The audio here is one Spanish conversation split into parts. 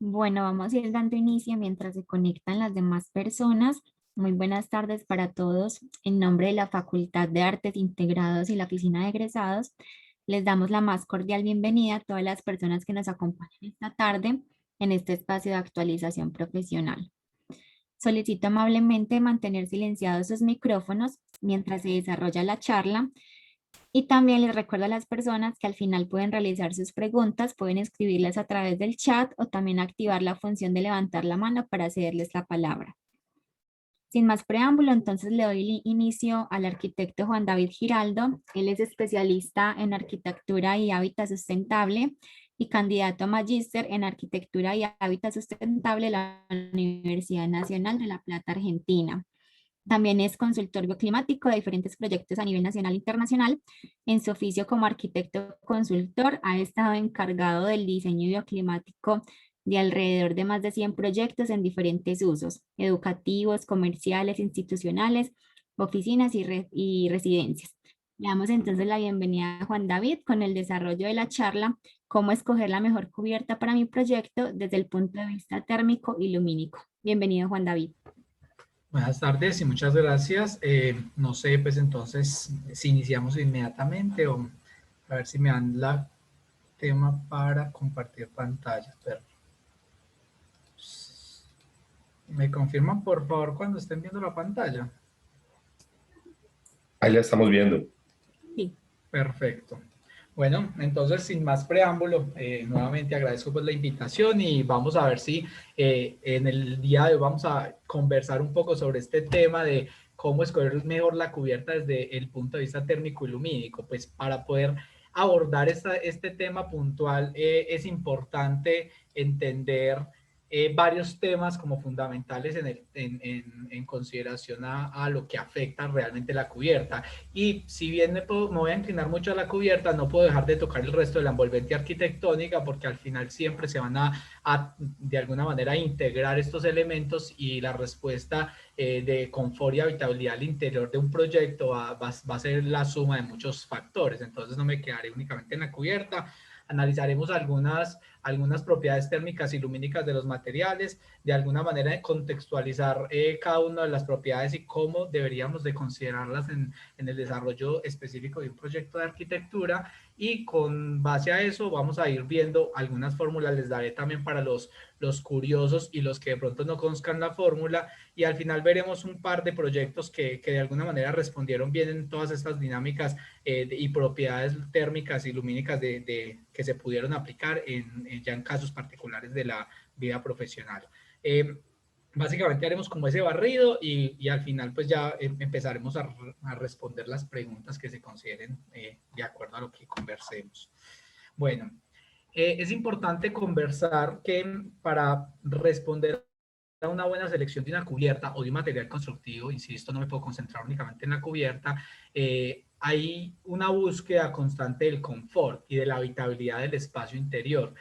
Bueno, vamos a ir dando inicio mientras se conectan las demás personas. Muy buenas tardes para todos. En nombre de la Facultad de Artes Integrados y la Oficina de Egresados, les damos la más cordial bienvenida a todas las personas que nos acompañan esta tarde en este espacio de actualización profesional. Solicito amablemente mantener silenciados sus micrófonos mientras se desarrolla la charla y también les recuerdo a las personas que al final pueden realizar sus preguntas, pueden escribirlas a través del chat o también activar la función de levantar la mano para cederles la palabra. Sin más preámbulo, entonces le doy inicio al arquitecto Juan David Giraldo. Él es especialista en arquitectura y hábitat sustentable y candidato a magíster en arquitectura y hábitat sustentable de la Universidad Nacional de La Plata, Argentina. También es consultor bioclimático de diferentes proyectos a nivel nacional e internacional. En su oficio como arquitecto consultor ha estado encargado del diseño bioclimático de alrededor de más de 100 proyectos en diferentes usos, educativos, comerciales, institucionales, oficinas y residencias. Le damos entonces la bienvenida a Juan David con el desarrollo de la charla, cómo escoger la mejor cubierta para mi proyecto desde el punto de vista térmico y lumínico. Bienvenido, Juan David. Buenas tardes y muchas gracias. No sé, pues entonces, si iniciamos inmediatamente o a ver si me dan la tema para compartir pantalla. Pero, ¿me confirman por favor cuando estén viendo la pantalla? Ahí la estamos viendo. Sí. Perfecto. Bueno, entonces sin más preámbulo, nuevamente agradezco pues la invitación y vamos a ver si en el día de hoy vamos a conversar un poco sobre este tema de cómo escoger mejor la cubierta desde el punto de vista térmico y lumínico. Pues para poder abordar este tema puntual es importante entender varios temas como fundamentales en consideración a lo que afecta realmente la cubierta. Y si bien me voy a inclinar mucho a la cubierta, no puedo dejar de tocar el resto de la envolvente arquitectónica porque al final siempre se van a de alguna manera integrar estos elementos y la respuesta de confort y habitabilidad al interior de un proyecto va a ser la suma de muchos factores. Entonces no me quedaré únicamente en la cubierta. Analizaremos algunas propiedades térmicas y lumínicas de los materiales, de alguna manera de contextualizar cada una de las propiedades y cómo deberíamos de considerarlas en el desarrollo específico de un proyecto de arquitectura, y con base a eso vamos a ir viendo algunas fórmulas, les daré también para los curiosos y los que de pronto no conozcan la fórmula, y al final veremos un par de proyectos que de alguna manera respondieron bien en todas estas dinámicas y propiedades térmicas y lumínicas que se pudieron aplicar ya en casos particulares de la vida profesional. Básicamente haremos como ese barrido y al final pues ya empezaremos a responder las preguntas que se consideren de acuerdo a lo que conversemos. Bueno, es importante conversar que para responder a una buena selección de una cubierta o de un material constructivo, insisto, no me puedo concentrar únicamente en la cubierta, hay una búsqueda constante del confort y de la habitabilidad del espacio interior.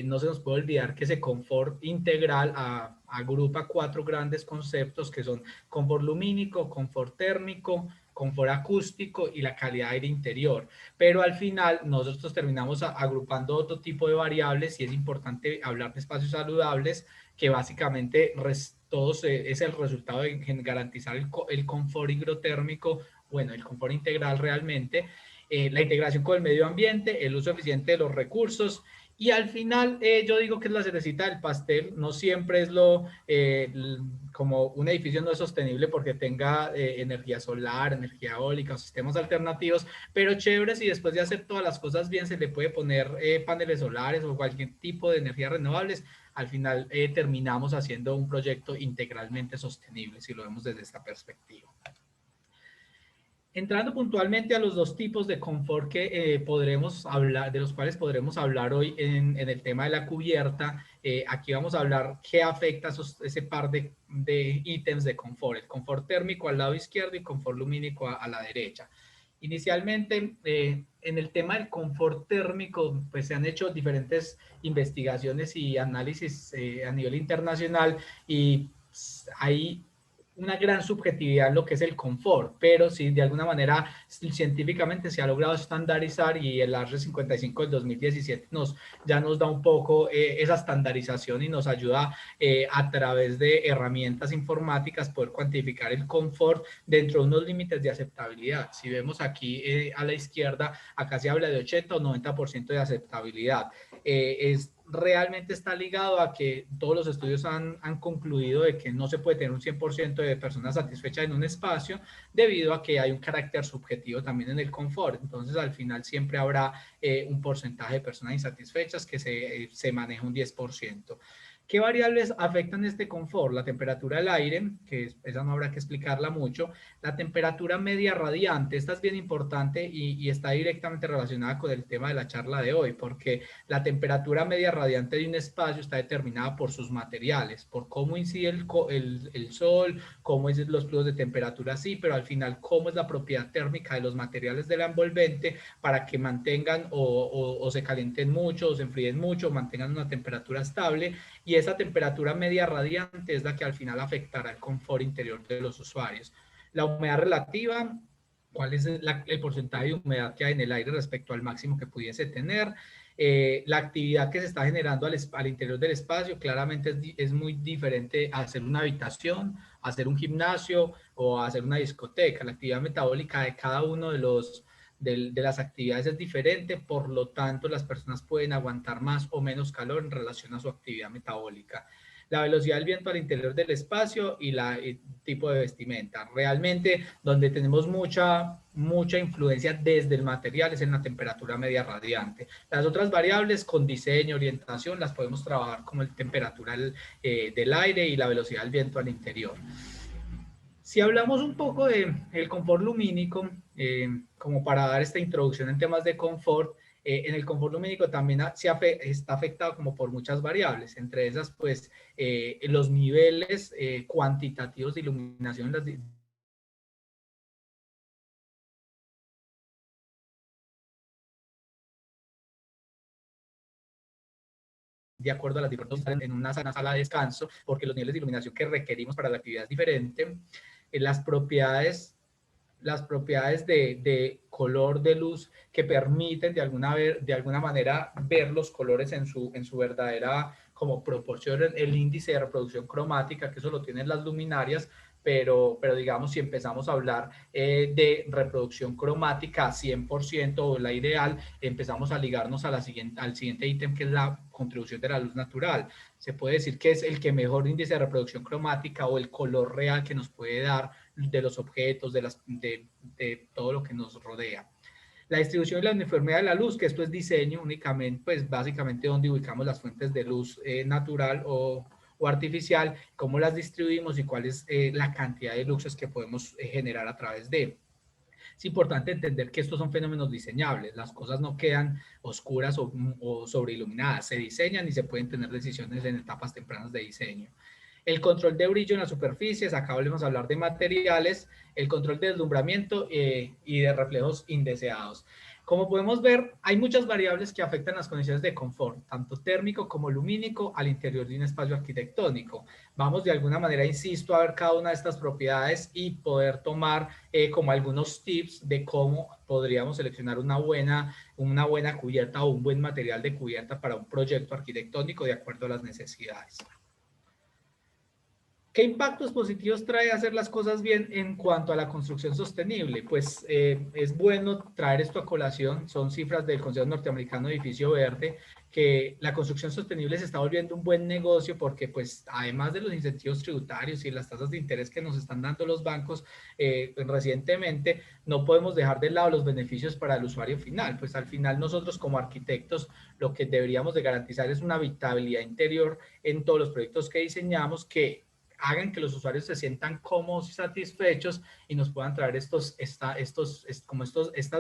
No se nos puede olvidar que ese confort integral agrupa cuatro grandes conceptos que son confort lumínico, confort térmico, confort acústico y la calidad de aire interior. Pero al final nosotros terminamos agrupando otro tipo de variables y es importante hablar de espacios saludables que básicamente todos es el resultado de garantizar el confort higrotérmico, bueno, el confort integral realmente, la integración con el medio ambiente, el uso eficiente de los recursos. Y al final yo digo que es la cerecita del pastel. No siempre es como un edificio no es sostenible porque tenga energía solar, energía eólica o sistemas alternativos, pero chévere si después de hacer todas las cosas bien se le puede poner paneles solares o cualquier tipo de energías renovables. Al final terminamos haciendo un proyecto integralmente sostenible si lo vemos desde esta perspectiva. Entrando puntualmente a los dos tipos de confort que podremos hablar, de los cuales podremos hablar hoy en el tema de la cubierta, aquí vamos a hablar qué afecta ese par de ítems de confort, el confort térmico al lado izquierdo y confort lumínico a la derecha. Inicialmente, en el tema del confort térmico, pues se han hecho diferentes investigaciones y análisis a nivel internacional y hay una gran subjetividad en lo que es el confort, pero sí, de alguna manera, científicamente se ha logrado estandarizar y el ARRE 55 del 2017 ya nos da un poco esa estandarización y nos ayuda a través de herramientas informáticas poder cuantificar el confort dentro de unos límites de aceptabilidad. Si vemos aquí a la izquierda, acá se habla de 80 o 90% de aceptabilidad. Realmente está ligado a que todos los estudios han concluido de que no se puede tener un 100% de personas satisfechas en un espacio debido a que hay un carácter subjetivo también en el confort. Entonces, al final siempre habrá un porcentaje de personas insatisfechas que se maneja un 10%. ¿Qué variables afectan este confort? La temperatura del aire, que esa no habrá que explicarla mucho, la temperatura media radiante, esta es bien importante y está directamente relacionada con el tema de la charla de hoy, porque la temperatura media radiante de un espacio está determinada por sus materiales, por cómo incide el sol, cómo es los flujos de temperatura, sí, pero al final cómo es la propiedad térmica de los materiales de la envolvente para que mantengan o se calienten mucho o se enfríen mucho, mantengan una temperatura estable, y esa temperatura media radiante es la que al final afectará el confort interior de los usuarios. La humedad relativa, cuál es el porcentaje de humedad que hay en el aire respecto al máximo que pudiese tener. La actividad que se está generando al interior del espacio claramente es muy diferente a hacer una habitación, a hacer un gimnasio o a hacer una discoteca. La actividad metabólica de cada uno de las actividades es diferente, por lo tanto las personas pueden aguantar más o menos calor en relación a su actividad metabólica. La velocidad del viento al interior del espacio y el tipo de vestimenta. Realmente donde tenemos mucha influencia desde el material es en la temperatura media radiante. Las otras variables con diseño, orientación, las podemos trabajar como la temperatura del aire y la velocidad del viento al interior. Si hablamos un poco del confort lumínico, como para dar esta introducción en temas de confort, en el confort lumínico también está afectado como por muchas variables, entre esas pues los niveles cuantitativos de iluminación en las de acuerdo a las diferentes en una sala de descanso, porque los niveles de iluminación que requerimos para la actividad es diferente. Las propiedades de color, de luz, que permiten de alguna manera ver los colores en su verdadera como proporción, el índice de reproducción cromática, que eso lo tienen las luminarias, pero digamos, si empezamos a hablar de reproducción cromática 100% o la ideal, empezamos a ligarnos al siguiente ítem, que es la contribución de la luz natural. Se puede decir que es el que mejor índice de reproducción cromática o el color real que nos puede dar de los objetos, de todo lo que nos rodea. La distribución y la uniformidad de la luz, que esto es diseño únicamente, pues básicamente donde ubicamos las fuentes de luz natural o artificial, cómo las distribuimos y cuál es la cantidad de luces que podemos generar a través de. Es importante entender que estos son fenómenos diseñables, las cosas no quedan oscuras o sobreiluminadas, se diseñan y se pueden tener decisiones en etapas tempranas de diseño. El control de brillo en las superficies, acá volvemos a hablar de materiales, el control de deslumbramiento y de reflejos indeseados. Como podemos ver, hay muchas variables que afectan las condiciones de confort, tanto térmico como lumínico, al interior de un espacio arquitectónico. Vamos de alguna manera, insisto, a ver cada una de estas propiedades y poder tomar como algunos tips de cómo podríamos seleccionar una buena cubierta o un buen material de cubierta para un proyecto arquitectónico de acuerdo a las necesidades. ¿Qué impactos positivos trae hacer las cosas bien en cuanto a la construcción sostenible? Pues es bueno traer esto a colación, son cifras del Consejo Norteamericano de Edificio Verde, que la construcción sostenible se está volviendo un buen negocio porque pues además de los incentivos tributarios y las tasas de interés que nos están dando los bancos recientemente, no podemos dejar de lado los beneficios para el usuario final, pues al final nosotros como arquitectos lo que deberíamos de garantizar es una habitabilidad interior en todos los proyectos que diseñamos que hagan que los usuarios se sientan cómodos y satisfechos y nos puedan traer estas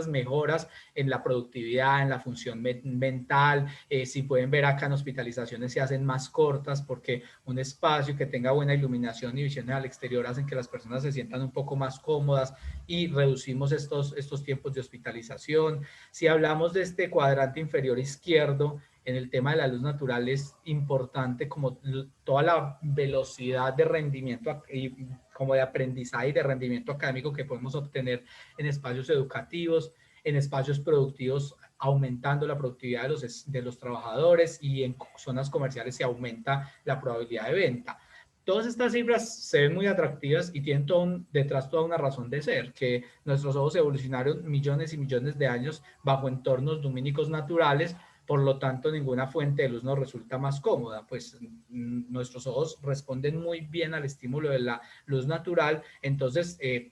mejoras en la productividad, en la función mental. Si pueden ver acá en hospitalizaciones se hacen más cortas porque un espacio que tenga buena iluminación y visiones al exterior hacen que las personas se sientan un poco más cómodas y reducimos estos tiempos de hospitalización. Si hablamos de este cuadrante inferior izquierdo, en el tema de la luz natural es importante como toda la velocidad de rendimiento y como de aprendizaje y de rendimiento académico que podemos obtener en espacios educativos, en espacios productivos, aumentando la productividad de los trabajadores, y en zonas comerciales se aumenta la probabilidad de venta. Todas estas cifras se ven muy atractivas y tienen detrás toda una razón de ser, que nuestros ojos evolucionaron millones y millones de años bajo entornos lumínicos naturales. Por lo tanto, ninguna fuente de luz nos resulta más cómoda, pues nuestros ojos responden muy bien al estímulo de la luz natural. Entonces el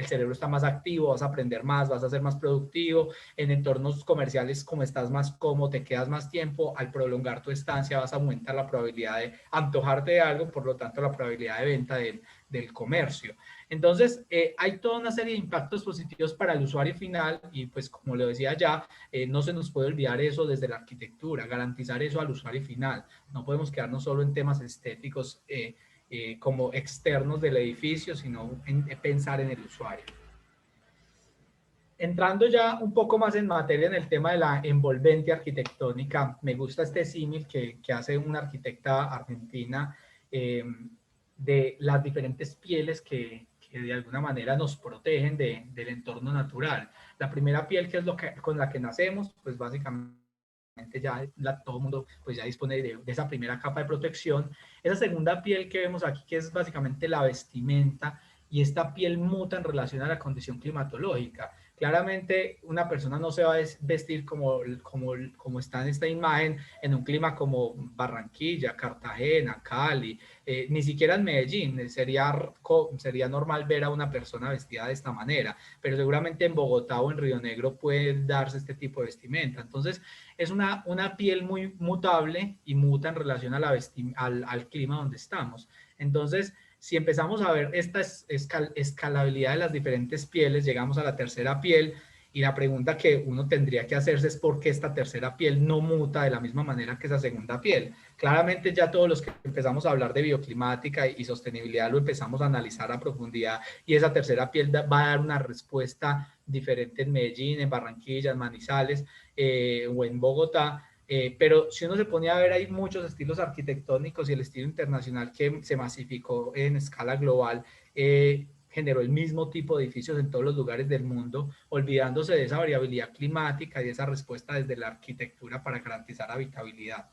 cerebro está más activo, vas a aprender más, vas a ser más productivo. En entornos comerciales, como estás más cómodo, te quedas más tiempo, al prolongar tu estancia vas a aumentar la probabilidad de antojarte de algo, por lo tanto la probabilidad de venta del comercio. Entonces, hay toda una serie de impactos positivos para el usuario final y pues como lo decía ya, no se nos puede olvidar eso desde la arquitectura, garantizar eso al usuario final. No podemos quedarnos solo en temas estéticos como externos del edificio, sino en pensar en el usuario. Entrando ya un poco más en materia en el tema de la envolvente arquitectónica, me gusta este símil que hace una arquitecta argentina de las diferentes pieles que de alguna manera nos protegen del entorno natural. La primera piel, que es con la que nacemos, pues básicamente ya todo el mundo pues ya dispone de esa primera capa de protección. Esa segunda piel que vemos aquí, que es básicamente la vestimenta, y esta piel muta en relación a la condición climatológica. Claramente una persona no se va a vestir como está en esta imagen en un clima como Barranquilla, Cartagena, Cali, ni siquiera en Medellín. Sería normal ver a una persona vestida de esta manera, pero seguramente en Bogotá o en Río Negro puede darse este tipo de vestimenta. Entonces es una piel muy mutable y muta en relación a al clima donde estamos. Entonces, si empezamos a ver esta escalabilidad de las diferentes pieles, llegamos a la tercera piel, y la pregunta que uno tendría que hacerse es por qué esta tercera piel no muta de la misma manera que esa segunda piel. Claramente ya todos los que empezamos a hablar de bioclimática y sostenibilidad lo empezamos a analizar a profundidad, y esa tercera piel va a dar una respuesta diferente en Medellín, en Barranquilla, en Manizales o en Bogotá. Pero si uno se pone a ver, hay muchos estilos arquitectónicos, y el estilo internacional que se masificó en escala global generó el mismo tipo de edificios en todos los lugares del mundo, olvidándose de esa variabilidad climática y de esa respuesta desde la arquitectura para garantizar habitabilidad.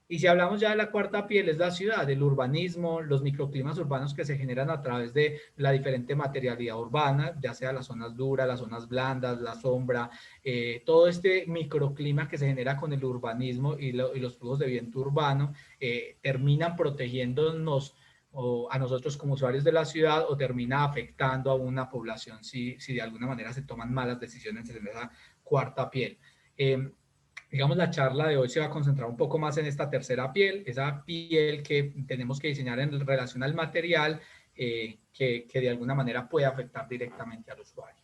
Y si hablamos ya de la cuarta piel, es la ciudad, el urbanismo, los microclimas urbanos que se generan a través de la diferente materialidad urbana, ya sea las zonas duras, las zonas blandas, la sombra, todo este microclima que se genera con el urbanismo y los flujos de viento urbano terminan protegiéndonos a nosotros como usuarios de la ciudad, o termina afectando a una población si de alguna manera se toman malas decisiones en esa cuarta piel. Digamos, la charla de hoy se va a concentrar un poco más en esta tercera piel, esa piel que tenemos que diseñar en relación al material que de alguna manera puede afectar directamente al usuario.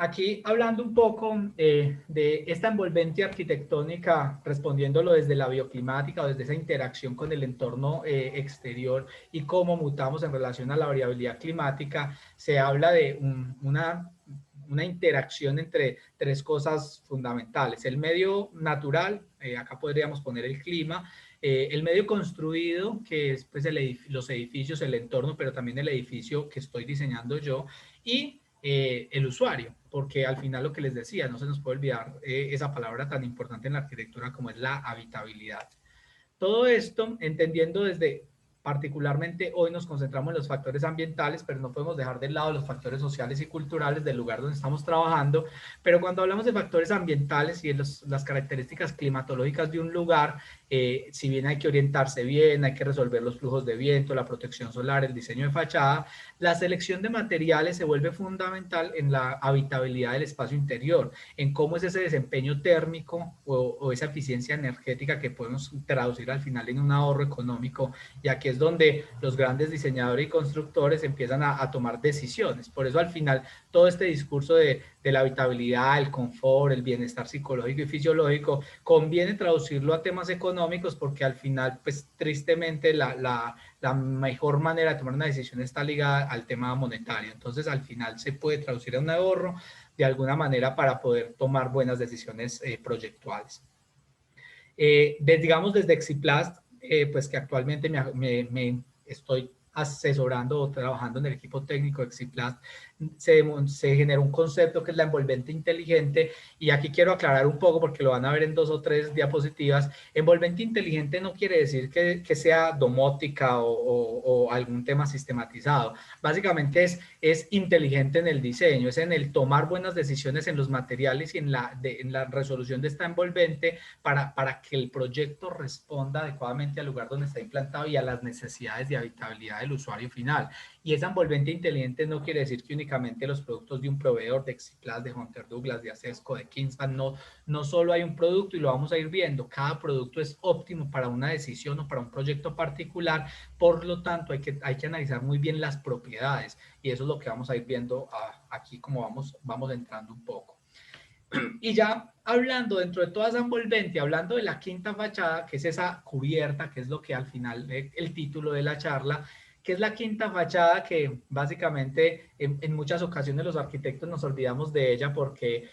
Aquí hablando un poco de esta envolvente arquitectónica, respondiéndolo desde la bioclimática o desde esa interacción con el entorno exterior y cómo mutamos en relación a la variabilidad climática, se habla de una interacción entre tres cosas fundamentales: el medio natural, acá podríamos poner el clima, el medio construido, que es pues, los edificios, el entorno, pero también el edificio que estoy diseñando yo, y el usuario, porque al final lo que les decía, no se nos puede olvidar esa palabra tan importante en la arquitectura como es la habitabilidad. Todo esto entendiendo desde, particularmente hoy nos concentramos en los factores ambientales, pero no podemos dejar de lado los factores sociales y culturales del lugar donde estamos trabajando. Pero cuando hablamos de factores ambientales y de las características climatológicas de un lugar, si bien hay que orientarse bien, hay que resolver los flujos de viento, la protección solar, el diseño de fachada, la selección de materiales se vuelve fundamental en la habitabilidad del espacio interior, en cómo es ese desempeño térmico o esa eficiencia energética que podemos traducir al final en un ahorro económico, ya que es es donde los grandes diseñadores y constructores empiezan a tomar decisiones. Por eso al final todo este discurso de la habitabilidad, el confort, el bienestar psicológico y fisiológico, conviene traducirlo a temas económicos porque al final, pues tristemente, la mejor manera de tomar una decisión está ligada al tema monetario. Entonces al final se puede traducir a un ahorro de alguna manera para poder tomar buenas decisiones proyectuales. Digamos desde Exiplast, pues que actualmente me estoy asesorando o trabajando en el equipo técnico de Exiplast, se generó un concepto que es la envolvente inteligente, y aquí quiero aclarar un poco porque lo van a ver en 2 o 3 diapositivas. Envolvente inteligente no quiere decir que sea domótica o algún tema sistematizado. Básicamente es inteligente en el diseño, es en el tomar buenas decisiones en los materiales y en la resolución de esta envolvente para que el proyecto responda adecuadamente al lugar donde está implantado y a las necesidades de habitabilidad del usuario final. Y esa envolvente inteligente no quiere decir que únicamente los productos de un proveedor, de Exiplast, de Hunter Douglas, de Acesco, de Kingspan, no solo hay un producto y lo vamos a ir viendo. Cada producto es óptimo para una decisión o para un proyecto particular. Por lo tanto, hay que analizar muy bien las propiedades, y eso es lo que vamos a ir viendo aquí como vamos entrando un poco. Y ya hablando dentro de toda esa envolvente, hablando de la quinta fachada, que es esa cubierta, que es lo que al final el título de la charla, que es la quinta fachada, que básicamente en muchas ocasiones los arquitectos nos olvidamos de ella porque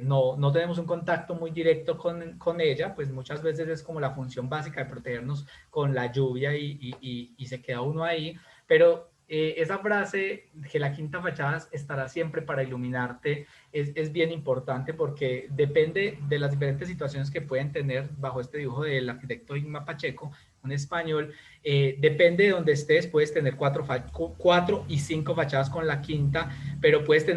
no tenemos un contacto muy directo con ella, pues muchas veces es como la función básica de protegernos con la lluvia y se queda uno ahí, pero esa frase, que la quinta fachada estará siempre para iluminarte, es bien importante porque depende de las diferentes situaciones que pueden tener bajo este dibujo del arquitecto Igma Pacheco, un español. Depende de donde estés, puedes tener 4 y 5 fachadas con la quinta, pero puedes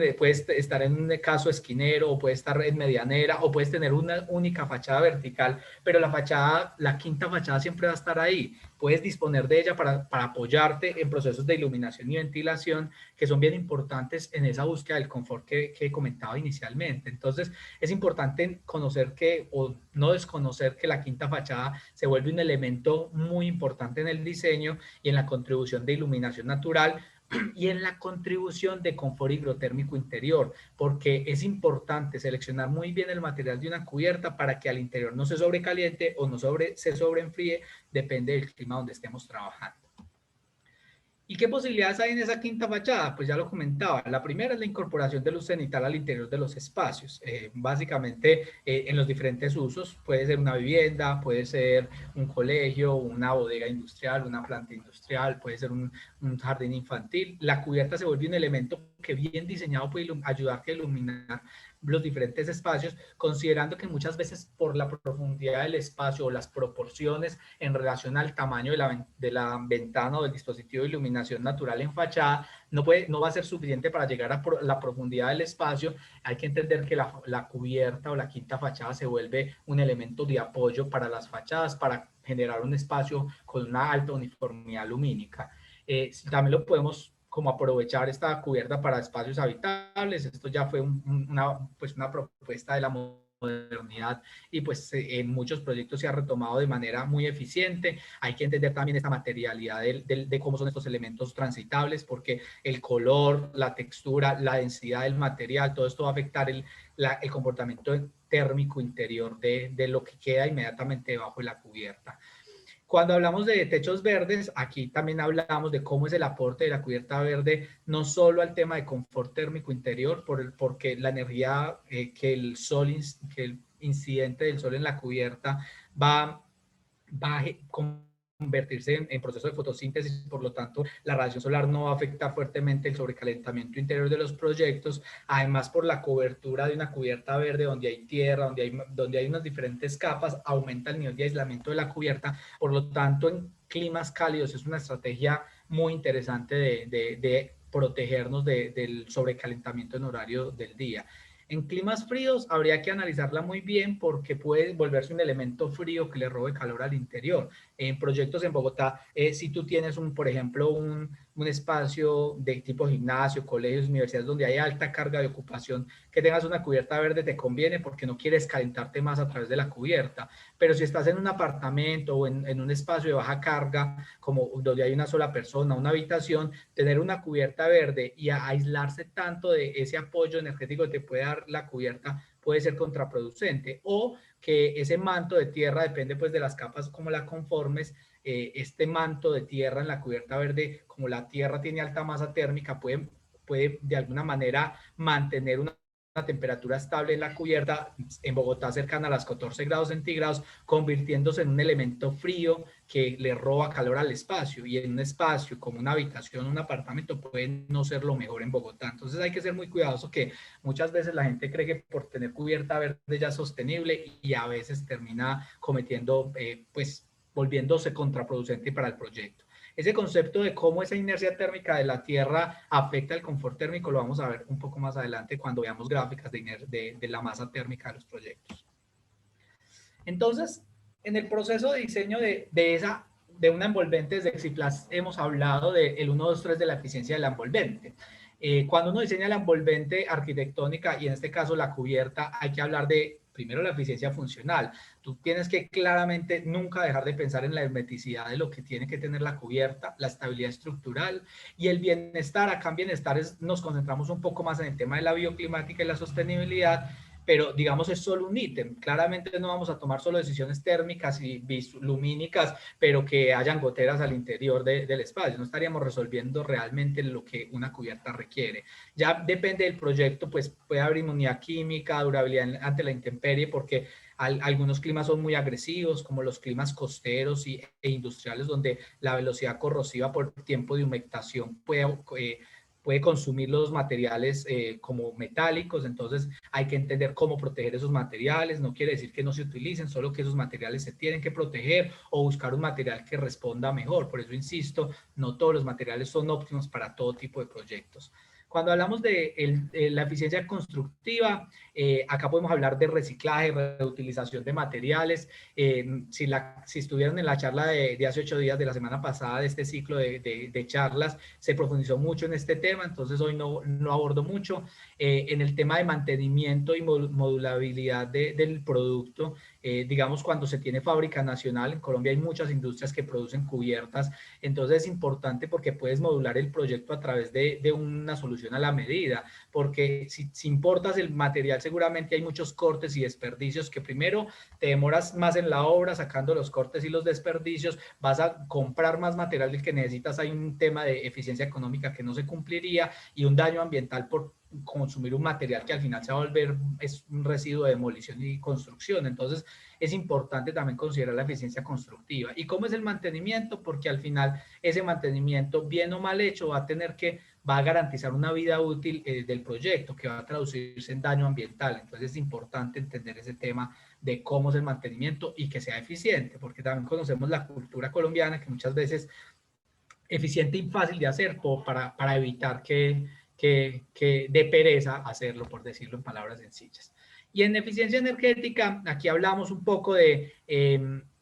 estar en un caso esquinero, o puedes estar en medianera, o puedes tener una única fachada vertical, pero la quinta fachada siempre va a estar ahí. Puedes disponer de ella para apoyarte en procesos de iluminación y ventilación que son bien importantes en esa búsqueda del confort que he comentado inicialmente. Entonces, es importante conocer o no desconocer que la quinta fachada se vuelve un elemento muy importante en el diseño y en la contribución de iluminación natural y en la contribución de confort higrotérmico interior, porque es importante seleccionar muy bien el material de una cubierta para que al interior no se sobrecaliente o no se sobreenfríe, depende del clima donde estemos trabajando. ¿Y qué posibilidades hay en esa quinta fachada? Pues ya lo comentaba. La primera es la incorporación de luz cenital al interior de los espacios. Básicamente, en los diferentes usos, puede ser una vivienda, puede ser un colegio, una bodega industrial, una planta industrial, puede ser un jardín infantil. La cubierta se vuelve un elemento que bien diseñado puede ayudarte a iluminar los diferentes espacios, considerando que muchas veces por la profundidad del espacio o las proporciones en relación al tamaño de la ventana o del dispositivo de iluminación natural en fachada, no va a ser suficiente para llegar a la profundidad del espacio. Hay que entender que la cubierta o la quinta fachada se vuelve un elemento de apoyo para las fachadas, para generar un espacio con una alta uniformidad lumínica. También lo podemos como aprovechar esta cubierta para espacios habitables. Esto ya fue una propuesta de la modernidad, y pues en muchos proyectos se ha retomado de manera muy eficiente. Hay que entender también esta materialidad de cómo son estos elementos transitables, porque el color, la textura, la densidad del material, todo esto va a afectar el comportamiento térmico interior de lo que queda inmediatamente debajo de la cubierta. Cuando hablamos de techos verdes, aquí también hablamos de cómo es el aporte de la cubierta verde, no solo al tema de confort térmico interior, porque la energía que el incidente del sol en la cubierta va a convertirse en proceso de fotosíntesis, por lo tanto la radiación solar no va a afectar fuertemente el sobrecalentamiento interior de los proyectos. Además, por la cobertura de una cubierta verde donde hay tierra, donde hay unas diferentes capas, aumenta el nivel de aislamiento de la cubierta. Por lo tanto, en climas cálidos es una estrategia muy interesante de protegernos del sobrecalentamiento en horario del día. En climas fríos habría que analizarla muy bien porque puede volverse un elemento frío que le robe calor al interior. En proyectos en Bogotá, si tú tienes, por ejemplo, un espacio de tipo gimnasio, colegios, universidades donde hay alta carga de ocupación, que tengas una cubierta verde te conviene porque no quieres calentarte más a través de la cubierta. Pero si estás en un apartamento o en un espacio de baja carga, como donde hay una sola persona, una habitación, tener una cubierta verde y aislarse tanto de ese apoyo energético que te puede dar la cubierta puede ser contraproducente, o que ese manto de tierra, depende pues de las capas como la conformes, este manto de tierra en la cubierta verde, como la tierra tiene alta masa térmica, puede de alguna manera mantener una temperatura estable en la cubierta, en Bogotá cercana a las 14 grados centígrados, convirtiéndose en un elemento frío que le roba calor al espacio, y en un espacio como una habitación, un apartamento, puede no ser lo mejor en Bogotá. Entonces hay que ser muy cuidadoso, que muchas veces la gente cree que por tener cubierta verde ya es sostenible, y a veces termina cometiendo, pues volviéndose contraproducente para el proyecto. Ese concepto de cómo esa inercia térmica de la Tierra afecta el confort térmico lo vamos a ver un poco más adelante cuando veamos gráficas de la masa térmica de los proyectos. Entonces, en el proceso de diseño de una envolvente desde Exiplas hemos hablado del 1, 2, 3 de la eficiencia de la envolvente. Cuando uno diseña la envolvente arquitectónica, y en este caso la cubierta, hay que hablar de primero la eficiencia funcional. Tú tienes que claramente nunca dejar de pensar en la hermeticidad de lo que tiene que tener la cubierta, la estabilidad estructural y el bienestar. Acá en bienestar nos concentramos un poco más en el tema de la bioclimática y la sostenibilidad, pero digamos es solo un ítem. Claramente no vamos a tomar solo decisiones térmicas y lumínicas, pero que hayan goteras al interior del espacio. No estaríamos resolviendo realmente lo que una cubierta requiere. Ya depende del proyecto, pues puede haber inmunidad química, durabilidad ante la intemperie, porque algunos climas son muy agresivos, como los climas costeros e industriales, donde la velocidad corrosiva por tiempo de humectación puede consumir los materiales como metálicos. Entonces hay que entender cómo proteger esos materiales. No quiere decir que no se utilicen, solo que esos materiales se tienen que proteger o buscar un material que responda mejor. Por eso insisto, no todos los materiales son óptimos para todo tipo de proyectos. Cuando hablamos de la eficiencia constructiva, acá podemos hablar de reciclaje, reutilización de materiales. Si estuvieron en la charla de hace 8 días de la semana pasada de este ciclo de charlas, se profundizó mucho en este tema, entonces hoy no abordo mucho. En el tema de mantenimiento y modulabilidad del producto, digamos cuando se tiene fábrica nacional, en Colombia hay muchas industrias que producen cubiertas, entonces es importante porque puedes modular el proyecto a través de una solución a la medida, porque si importas el material seguramente hay muchos cortes y desperdicios que primero te demoras más en la obra sacando los cortes y los desperdicios, vas a comprar más material del que necesitas, hay un tema de eficiencia económica que no se cumpliría, y un daño ambiental por consumir un material que al final se va a volver es un residuo de demolición y construcción. Entonces es importante también considerar la eficiencia constructiva. ¿Y cómo es el mantenimiento? Porque al final ese mantenimiento, bien o mal hecho, va a garantizar una vida útil del proyecto, que va a traducirse en daño ambiental. Entonces es importante entender ese tema de cómo es el mantenimiento y que sea eficiente, porque también conocemos la cultura colombiana, que muchas veces eficiente y fácil de hacer para evitar que dé pereza hacerlo, por decirlo en palabras sencillas. Y en eficiencia energética, aquí hablamos un poco de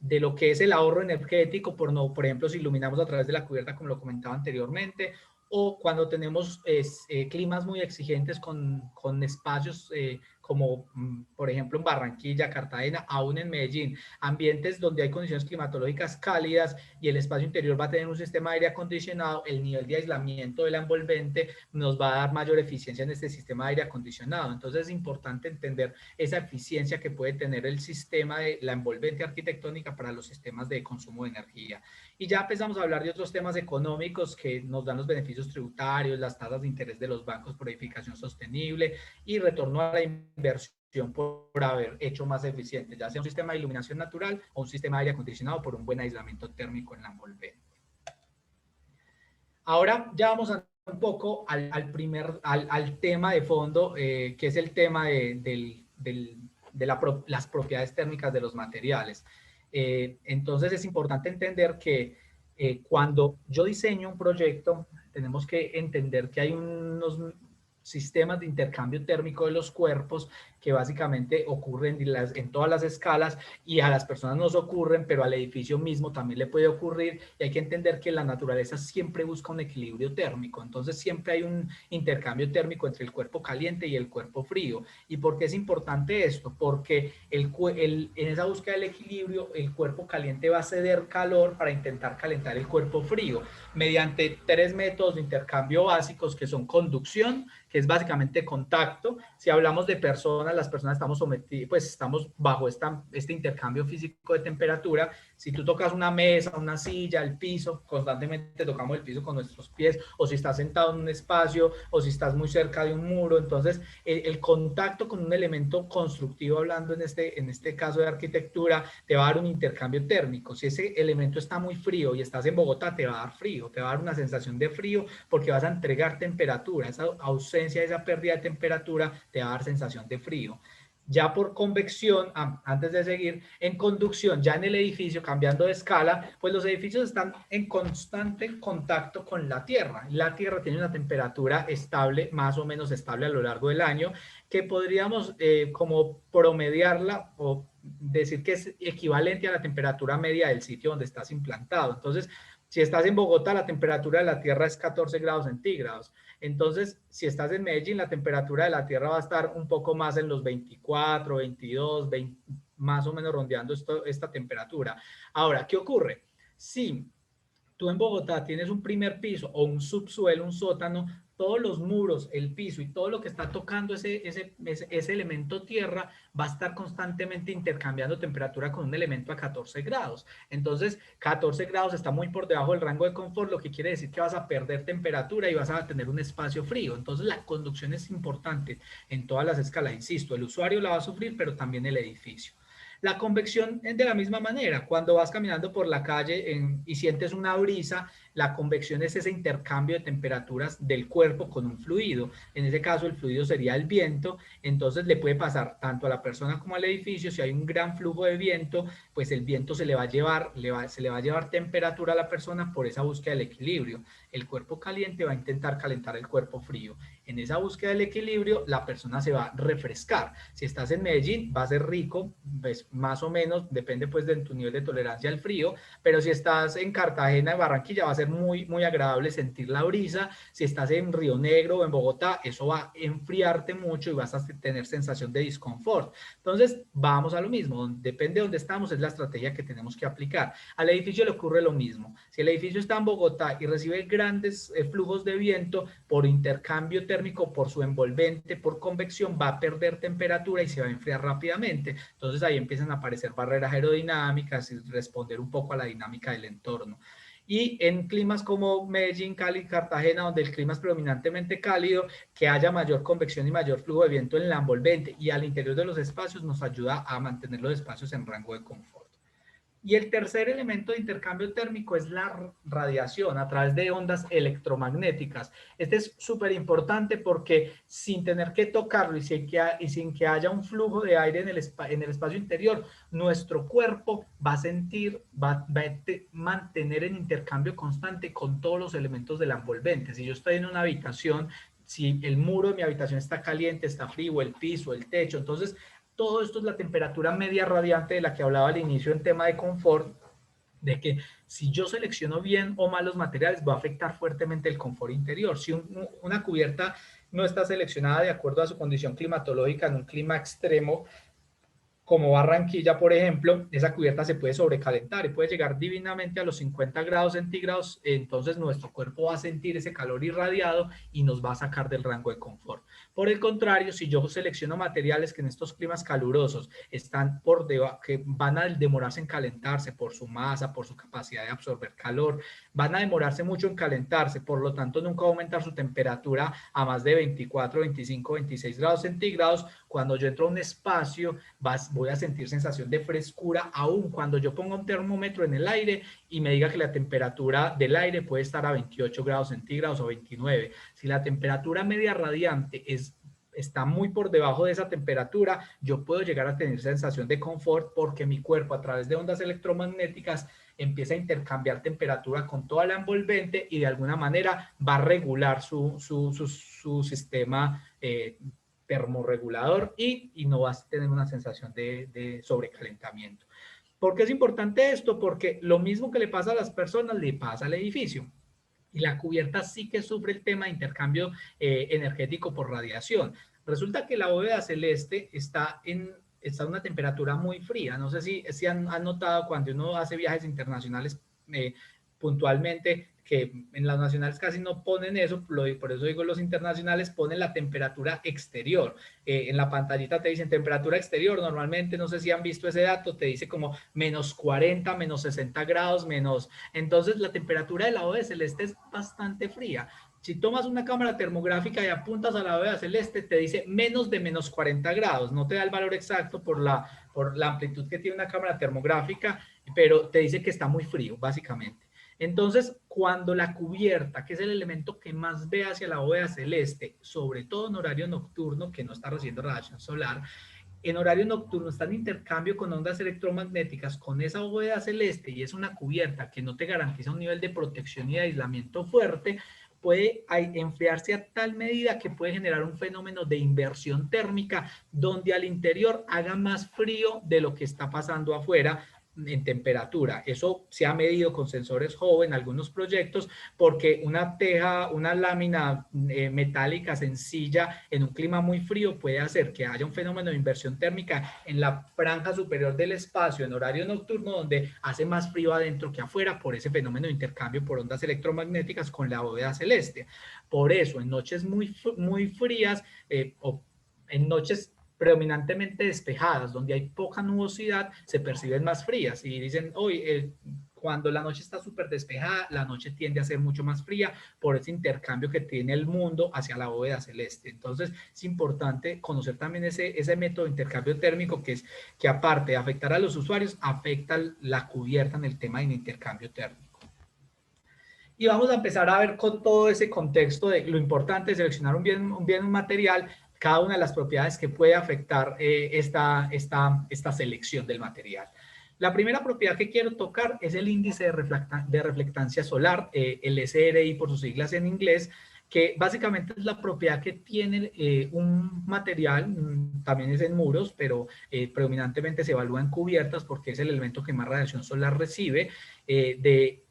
lo que es el ahorro energético, por ejemplo, si iluminamos a través de la cubierta, como lo comentaba anteriormente, o cuando tenemos climas muy exigentes con espacios como por ejemplo en Barranquilla, Cartagena, aún en Medellín, ambientes donde hay condiciones climatológicas cálidas y el espacio interior va a tener un sistema de aire acondicionado, el nivel de aislamiento de la envolvente nos va a dar mayor eficiencia en este sistema de aire acondicionado. Entonces es importante entender esa eficiencia que puede tener el sistema de la envolvente arquitectónica para los sistemas de consumo de energía. Y ya empezamos a hablar de otros temas económicos que nos dan los beneficios tributarios, las tasas de interés de los bancos por edificación sostenible y retorno a la inversión por haber hecho más eficiente, ya sea un sistema de iluminación natural o un sistema de aire acondicionado por un buen aislamiento térmico en la envolvente. Ahora ya vamos a un poco al tema de fondo, que es el tema de las propiedades térmicas de los materiales. Entonces es importante entender que cuando yo diseño un proyecto, tenemos que entender que hay sistemas de intercambio térmico de los cuerpos que básicamente ocurren en todas las escalas y a las personas nos ocurren, pero al edificio mismo también le puede ocurrir y hay que entender que la naturaleza siempre busca un equilibrio térmico, entonces siempre hay un intercambio térmico entre el cuerpo caliente y el cuerpo frío. ¿Y por qué es importante esto? Porque en esa búsqueda del equilibrio el cuerpo caliente va a ceder calor para intentar calentar el cuerpo frío mediante 3 métodos de intercambio básicos que son conducción, que es básicamente contacto. Si hablamos de personas, las personas estamos sometidos, pues estamos bajo este intercambio físico de temperatura. Si tú tocas una mesa, una silla, el piso, constantemente tocamos el piso con nuestros pies, o si estás sentado en un espacio, o si estás muy cerca de un muro, entonces el contacto con un elemento constructivo, hablando en este caso de arquitectura, te va a dar un intercambio térmico. Si ese elemento está muy frío y estás en Bogotá, te va a dar frío, te va a dar una sensación de frío porque vas a entregar temperatura. Esa ausencia, esa pérdida de temperatura te va a dar sensación de frío. Ya por convección, antes de seguir, en conducción, ya en el edificio, cambiando de escala, pues los edificios están en constante contacto con la Tierra. La Tierra tiene una temperatura estable, más o menos estable a lo largo del año, que podríamos como promediarla o decir que es equivalente a la temperatura media del sitio donde estás implantado. Entonces, si estás en Bogotá, la temperatura de la Tierra es 14 grados centígrados. Entonces, si estás en Medellín, la temperatura de la Tierra va a estar un poco más en los 24, 22, 20, más o menos rondeando esta temperatura. Ahora, ¿qué ocurre? Si tú en Bogotá tienes un primer piso o un subsuelo, un sótano, todos los muros, el piso y todo lo que está tocando ese elemento tierra va a estar constantemente intercambiando temperatura con un elemento a 14 grados. Entonces, 14 grados está muy por debajo del rango de confort, lo que quiere decir que vas a perder temperatura y vas a tener un espacio frío. Entonces, la conducción es importante en todas las escalas. Insisto, el usuario la va a sufrir, pero también el edificio. La convección es de la misma manera. Cuando vas caminando por la calle y sientes una brisa, la convección es ese intercambio de temperaturas del cuerpo con un fluido. En ese caso, el fluido sería el viento. Entonces, le puede pasar tanto a la persona como al edificio. Si hay un gran flujo de viento, pues el viento se le va a llevar, se le va a llevar temperatura a la persona por esa búsqueda del equilibrio. El cuerpo caliente va a intentar calentar el cuerpo frío. En esa búsqueda del equilibrio, la persona se va a refrescar. Si estás en Medellín, va a ser rico, pues más o menos, depende pues de tu nivel de tolerancia al frío, pero si estás en Cartagena, en Barranquilla, va a ser muy, muy agradable sentir la brisa. Si estás en Río Negro o en Bogotá, eso va a enfriarte mucho y vas a tener sensación de disconfort. Entonces, vamos a lo mismo, depende de dónde estamos, es la estrategia que tenemos que aplicar. Al edificio le ocurre lo mismo. Si el edificio está en Bogotá y recibe grandes flujos de viento por intercambio térmico, por su envolvente, por convección, va a perder temperatura y se va a enfriar rápidamente. Entonces ahí empiezan a aparecer barreras aerodinámicas y responder un poco a la dinámica del entorno. Y en climas como Medellín, Cali, Cartagena, donde el clima es predominantemente cálido, que haya mayor convección y mayor flujo de viento en la envolvente y al interior de los espacios nos ayuda a mantener los espacios en rango de confort. Y el tercer elemento de intercambio térmico es la radiación a través de ondas electromagnéticas. Este es súper importante porque sin tener que tocarlo y sin que haya un flujo de aire en el espacio interior, nuestro cuerpo va a sentir, va a mantener en intercambio constante con todos los elementos de la envolvente. Si yo estoy en una habitación, si el muro de mi habitación está caliente, está frío, el piso, el techo, entonces todo esto es la temperatura media radiante de la que hablaba al inicio en tema de confort, de que si yo selecciono bien o mal los materiales va a afectar fuertemente el confort interior. Si una cubierta no está seleccionada de acuerdo a su condición climatológica en un clima extremo, como Barranquilla, por ejemplo, esa cubierta se puede sobrecalentar y puede llegar divinamente a los 50 grados centígrados, entonces nuestro cuerpo va a sentir ese calor irradiado y nos va a sacar del rango de confort. Por el contrario, si yo selecciono materiales que en estos climas calurosos están por debajo, que van a demorarse en calentarse por su masa, por su capacidad de absorber calor, van a demorarse mucho en calentarse, por lo tanto nunca va a aumentar su temperatura a más de 24, 25, 26 grados centígrados. Cuando yo entro a un espacio, voy a sentir sensación de frescura, aun cuando yo ponga un termómetro en el aire y me diga que la temperatura del aire puede estar a 28 grados centígrados o 29. Si la temperatura media radiante es está muy por debajo de esa temperatura, yo puedo llegar a tener sensación de confort porque mi cuerpo a través de ondas electromagnéticas empieza a intercambiar temperatura con toda la envolvente y de alguna manera va a regular su sistema termorregulador y no vas a tener una sensación de sobrecalentamiento. ¿Por qué es importante esto? Porque lo mismo que le pasa a las personas le pasa al edificio. Y la cubierta sí que sufre el tema de intercambio energético por radiación. Resulta que la bóveda celeste está en una temperatura muy fría. No sé si han notado cuando uno hace viajes internacionales puntualmente, que en las nacionales casi no ponen eso, por eso digo los internacionales ponen la temperatura exterior. En la pantallita te dicen temperatura exterior, normalmente no sé si han visto ese dato, te dice como menos 40, menos 60 grados, menos... Entonces la temperatura de la bóveda celeste es bastante fría. Si tomas una cámara termográfica y apuntas a la bóveda celeste, te dice menos de menos 40 grados. No te da el valor exacto por la amplitud que tiene una cámara termográfica, pero te dice que está muy frío, básicamente. Entonces, cuando la cubierta, que es el elemento que más ve hacia la bóveda celeste, sobre todo en horario nocturno, que no está recibiendo radiación solar, en horario nocturno está en intercambio con ondas electromagnéticas con esa bóveda celeste y es una cubierta que no te garantiza un nivel de protección y de aislamiento fuerte, puede enfriarse a tal medida que puede generar un fenómeno de inversión térmica donde al interior haga más frío de lo que está pasando afuera en temperatura. Eso se ha medido con sensores Hove en algunos proyectos porque una teja, una lámina metálica sencilla en un clima muy frío puede hacer que haya un fenómeno de inversión térmica en la franja superior del espacio en horario nocturno donde hace más frío adentro que afuera por ese fenómeno de intercambio por ondas electromagnéticas con la bóveda celeste. Por eso en noches muy frías o en noches predominantemente despejadas, donde hay poca nubosidad, se perciben más frías y dicen, hoy cuando la noche está súper despejada, la noche tiende a ser mucho más fría por ese intercambio que tiene el mundo hacia la bóveda celeste. Entonces, es importante conocer también ese método de intercambio térmico que aparte de afectar a los usuarios, afecta la cubierta en el tema del intercambio térmico. Y vamos a empezar a ver con todo ese contexto de lo importante de seleccionar un material, cada una de las propiedades que puede afectar esta selección del material. La primera propiedad que quiero tocar es el índice de reflectancia solar, el SRI por sus siglas en inglés, que básicamente es la propiedad que tiene un material, también es en muros, pero predominantemente se evalúa en cubiertas porque es el elemento que más radiación solar recibe, de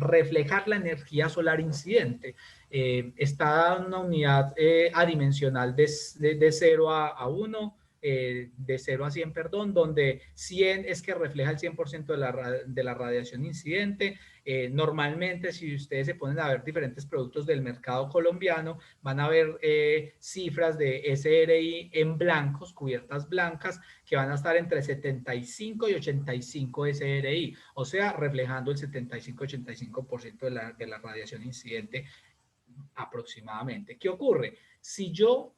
reflejar la energía solar incidente. Está en una unidad adimensional de 0 a 1, de 0 a 100, perdón, donde 100 es que refleja el 100% de la radiación incidente. Normalmente, si ustedes se ponen a ver diferentes productos del mercado colombiano, van a ver cifras de SRI en blancos, cubiertas blancas, que van a estar entre 75 y 85 SRI, o sea, reflejando el 75-85% de la radiación incidente aproximadamente. ¿Qué ocurre? Si yo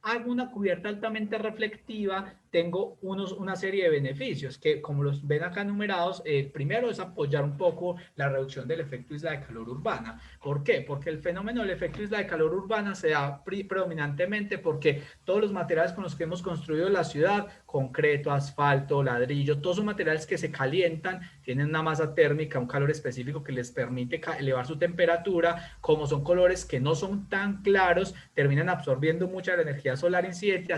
hago una cubierta altamente reflectiva, tengo una serie de beneficios que, como los ven acá numerados, primero es apoyar un poco la reducción del efecto isla de calor urbana. ¿Por qué? Porque el fenómeno del efecto isla de calor urbana se da predominantemente porque todos los materiales con los que hemos construido la ciudad, concreto, asfalto, ladrillo, todos son materiales que se calientan, tienen una masa térmica, un calor específico que les permite elevar su temperatura. Como son colores que no son tan claros, terminan absorbiendo mucha de la energía solar incidente,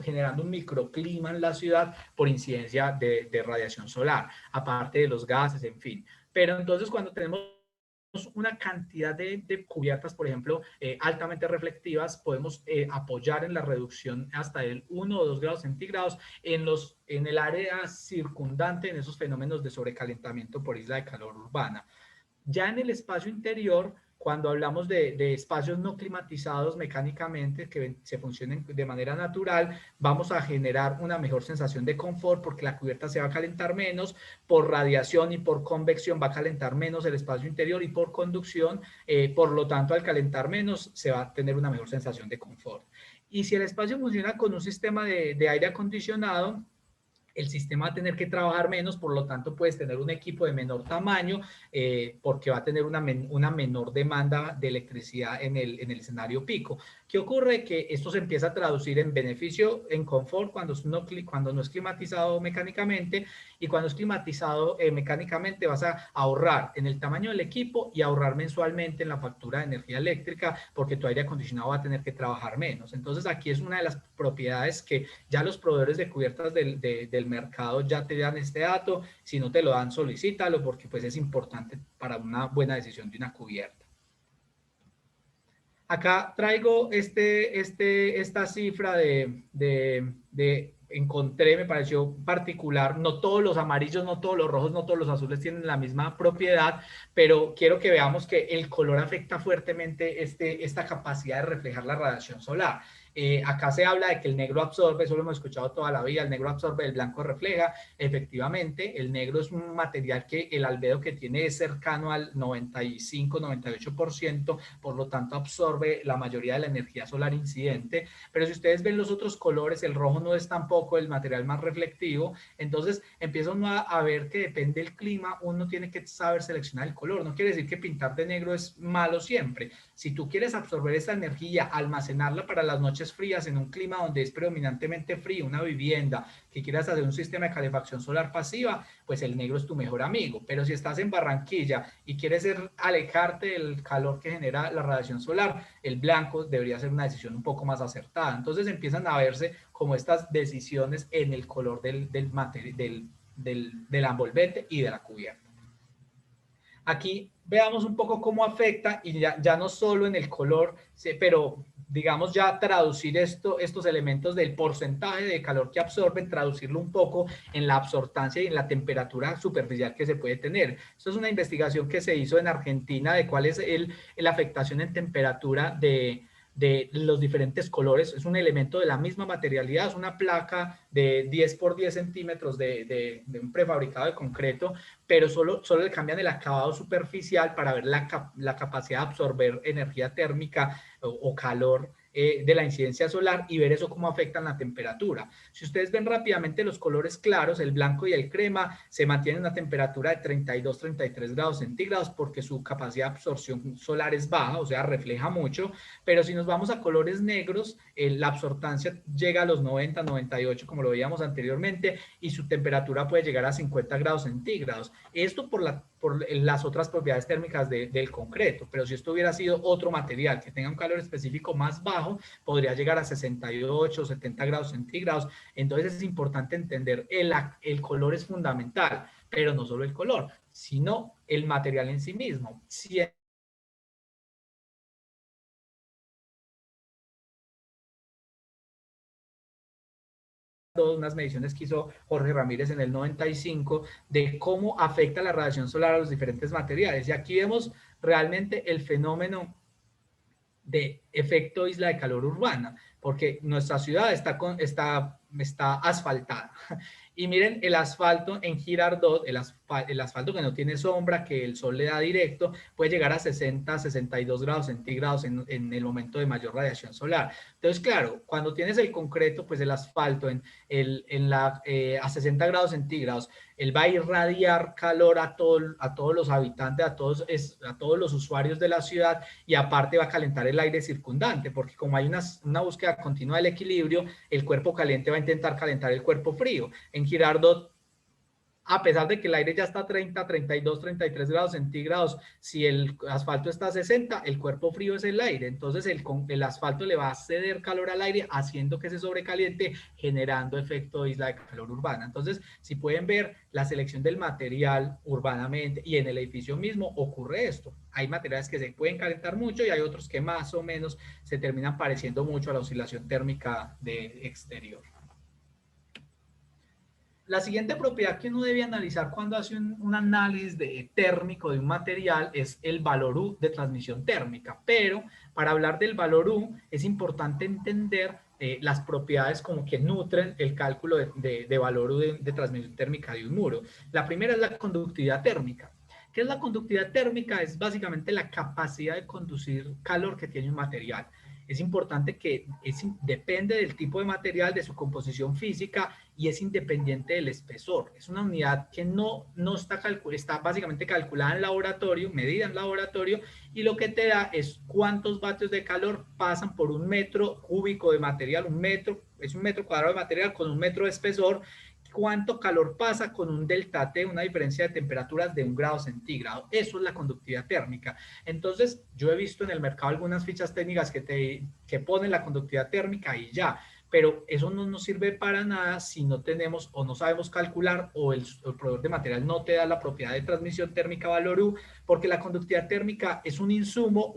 generando un microclima en la ciudad por incidencia de radiación solar, aparte de los gases, en fin. Pero entonces cuando tenemos una cantidad de cubiertas, por ejemplo, altamente reflectivas, podemos apoyar en la reducción hasta el 1 o 2 grados centígrados en el área circundante, en esos fenómenos de sobrecalentamiento por isla de calor urbana. Ya en el espacio interior, cuando hablamos de espacios no climatizados mecánicamente, que se funcionen de manera natural, vamos a generar una mejor sensación de confort porque la cubierta se va a calentar menos, por radiación y por convección va a calentar menos el espacio interior y por conducción, por lo tanto al calentar menos se va a tener una mejor sensación de confort. Y si el espacio funciona con un sistema de aire acondicionado, el sistema va a tener que trabajar menos, por lo tanto puedes tener un equipo de menor tamaño porque va a tener una menor demanda de electricidad en el escenario pico. ¿Qué ocurre? Que esto se empieza a traducir en beneficio, en confort cuando no es climatizado mecánicamente, y cuando es climatizado mecánicamente vas a ahorrar en el tamaño del equipo y ahorrar mensualmente en la factura de energía eléctrica porque tu aire acondicionado va a tener que trabajar menos. Entonces aquí es una de las propiedades que ya los proveedores de cubiertas del mercado ya te dan este dato. Si no te lo dan, solicítalo porque pues es importante para una buena decisión de una cubierta. Acá traigo esta cifra encontré, me pareció particular. No todos los amarillos, no todos los rojos, no todos los azules tienen la misma propiedad, pero quiero que veamos que el color afecta fuertemente esta capacidad de reflejar la radiación solar. Acá se habla de que el negro absorbe, eso lo hemos escuchado toda la vida, el negro absorbe, el blanco refleja. Efectivamente, el negro es un material que el albedo que tiene es cercano al 95-98%, por lo tanto absorbe la mayoría de la energía solar incidente. Pero si ustedes ven los otros colores, el rojo no es tampoco el material más reflectivo, entonces empieza uno a ver que depende del clima, uno tiene que saber seleccionar el color. No quiere decir que pintar de negro es malo siempre. Si tú quieres absorber esa energía, almacenarla para las noches frías en un clima donde es predominantemente frío, una vivienda, que quieras hacer un sistema de calefacción solar pasiva, pues el negro es tu mejor amigo. Pero si estás en Barranquilla y quieres alejarte del calor que genera la radiación solar, el blanco debería ser una decisión un poco más acertada. Entonces empiezan a verse como estas decisiones en el color del envolvente y de la cubierta. Aquí veamos un poco cómo afecta, y ya no solo en el color, pero digamos ya traducir estos elementos del porcentaje de calor que absorben, traducirlo un poco en la absortancia y en la temperatura superficial que se puede tener. Esto es una investigación que se hizo en Argentina de cuál es la afectación en temperatura de los diferentes colores. Es un elemento de la misma materialidad, es una placa de 10 por 10 centímetros de un prefabricado de concreto, pero solo le cambian el acabado superficial para ver la capacidad de absorber energía térmica o calor de la incidencia solar y ver eso cómo afecta la temperatura. Si ustedes ven rápidamente los colores claros, el blanco y el crema, se mantienen a una temperatura de 32-33 grados centígrados porque su capacidad de absorción solar es baja, o sea, refleja mucho, pero si nos vamos a colores negros, la absortancia llega a los 90-98, como lo veíamos anteriormente, y su temperatura puede llegar a 50 grados centígrados. Esto por las otras propiedades térmicas del concreto, pero si esto hubiera sido otro material que tenga un calor específico más bajo, podría llegar a 68-70 grados centígrados. Entonces es importante entender el color es fundamental, pero no solo el color, sino el material en sí mismo. Si unas mediciones que hizo Jorge Ramírez en el 95 de cómo afecta la radiación solar a los diferentes materiales. Y aquí vemos realmente el fenómeno de efecto isla de calor urbana, porque nuestra ciudad está asfaltada. Y miren el asfalto en Girardot, el asfalto que no tiene sombra, que el sol le da directo, puede llegar a 60-62 grados centígrados en el momento de mayor radiación solar. Entonces, claro, cuando tienes el concreto, pues el asfalto a 60 grados centígrados, él va a irradiar calor a todos los habitantes, a todos los usuarios de la ciudad, y aparte va a calentar el aire circundante, porque como hay una búsqueda continua del equilibrio, el cuerpo caliente va a intentar calentar el cuerpo frío. En Girardot, a pesar de que el aire ya está a 30, 32, 33 grados centígrados, si el asfalto está a 60, el cuerpo frío es el aire. Entonces el asfalto le va a ceder calor al aire, haciendo que se sobrecaliente, generando efecto de isla de calor urbana. Entonces, si pueden ver la selección del material urbanamente y en el edificio mismo, ocurre esto. Hay materiales que se pueden calentar mucho y hay otros que más o menos se terminan pareciendo mucho a la oscilación térmica de exterior. La siguiente propiedad que uno debe analizar cuando hace un análisis térmico de un material es el valor U de transmisión térmica. Pero para hablar del valor U es importante entender las propiedades como que nutren el cálculo de valor U de transmisión térmica de un muro. La primera es la conductividad térmica. ¿Qué es la conductividad térmica? Es básicamente la capacidad de conducir calor que tiene un material. Es importante que depende del tipo de material, de su composición física y es independiente del espesor. Es una unidad que no está básicamente calculada en laboratorio, medida en laboratorio, y lo que te da es cuántos vatios de calor pasan por un metro cúbico de material. Un metro es un metro cuadrado de material con un metro de espesor. Cuánto calor pasa con un delta T, una diferencia de temperaturas de 1 grado centígrado. Eso es la conductividad térmica. Entonces, yo he visto en el mercado algunas fichas técnicas que ponen la conductividad térmica y ya, pero eso no nos sirve para nada si no tenemos o no sabemos calcular o el proveedor de material no te da la propiedad de transmisión térmica valor U, porque la conductividad térmica es un insumo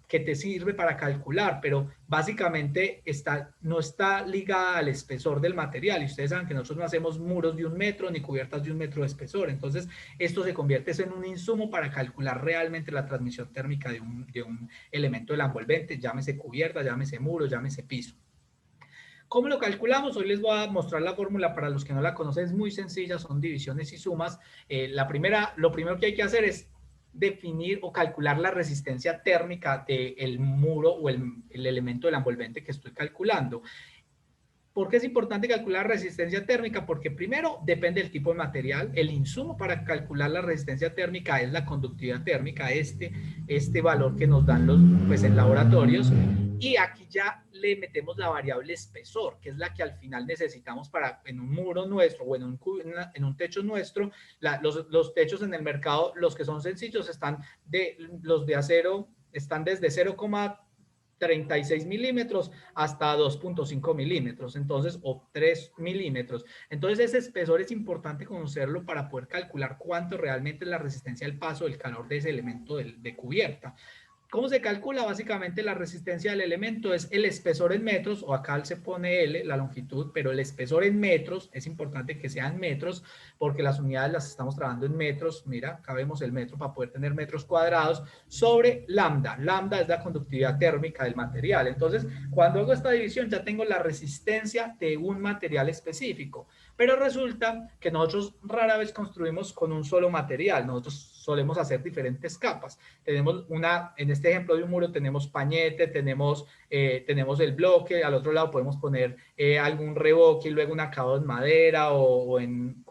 que te sirve para calcular, pero básicamente no está ligada al espesor del material. Y ustedes saben que nosotros no hacemos muros de 1 metro ni cubiertas de 1 metro de espesor. Entonces, esto se convierte en un insumo para calcular realmente la transmisión térmica de un elemento de la envolvente, llámese cubierta, llámese muro, llámese piso. ¿Cómo lo calculamos? Hoy les voy a mostrar la fórmula para los que no la conocen, es muy sencilla, son divisiones y sumas. Lo primero que hay que hacer es definir o calcular la resistencia térmica del muro o el elemento del envolvente que estoy calculando. ¿Por qué es importante calcular resistencia térmica? Porque primero depende del tipo de material. El insumo para calcular la resistencia térmica es la conductividad térmica, este valor que nos dan pues en laboratorios. Y aquí ya le metemos la variable espesor, que es la que al final necesitamos para en un muro nuestro o en un techo nuestro. Los techos en el mercado, los que son sencillos, los de acero están desde 0,36 milímetros hasta 2,5 milímetros, entonces, o 3 milímetros. Entonces, ese espesor es importante conocerlo para poder calcular cuánto realmente es la resistencia al paso del calor de ese elemento de cubierta. ¿Cómo se calcula? Básicamente la resistencia del elemento es el espesor en metros, o acá se pone L, la longitud, pero el espesor en metros, es importante que sean metros, porque las unidades las estamos trabajando en metros. Mira, acá vemos el metro para poder tener metros cuadrados, sobre lambda. Lambda es la conductividad térmica del material. Entonces, cuando hago esta división ya tengo la resistencia de un material específico. Pero resulta que nosotros rara vez construimos con un solo material. Nosotros solemos hacer diferentes capas. Tenemos en este ejemplo de un muro tenemos pañete, tenemos el bloque, al otro lado podemos poner algún revoque y luego un acabado en madera o en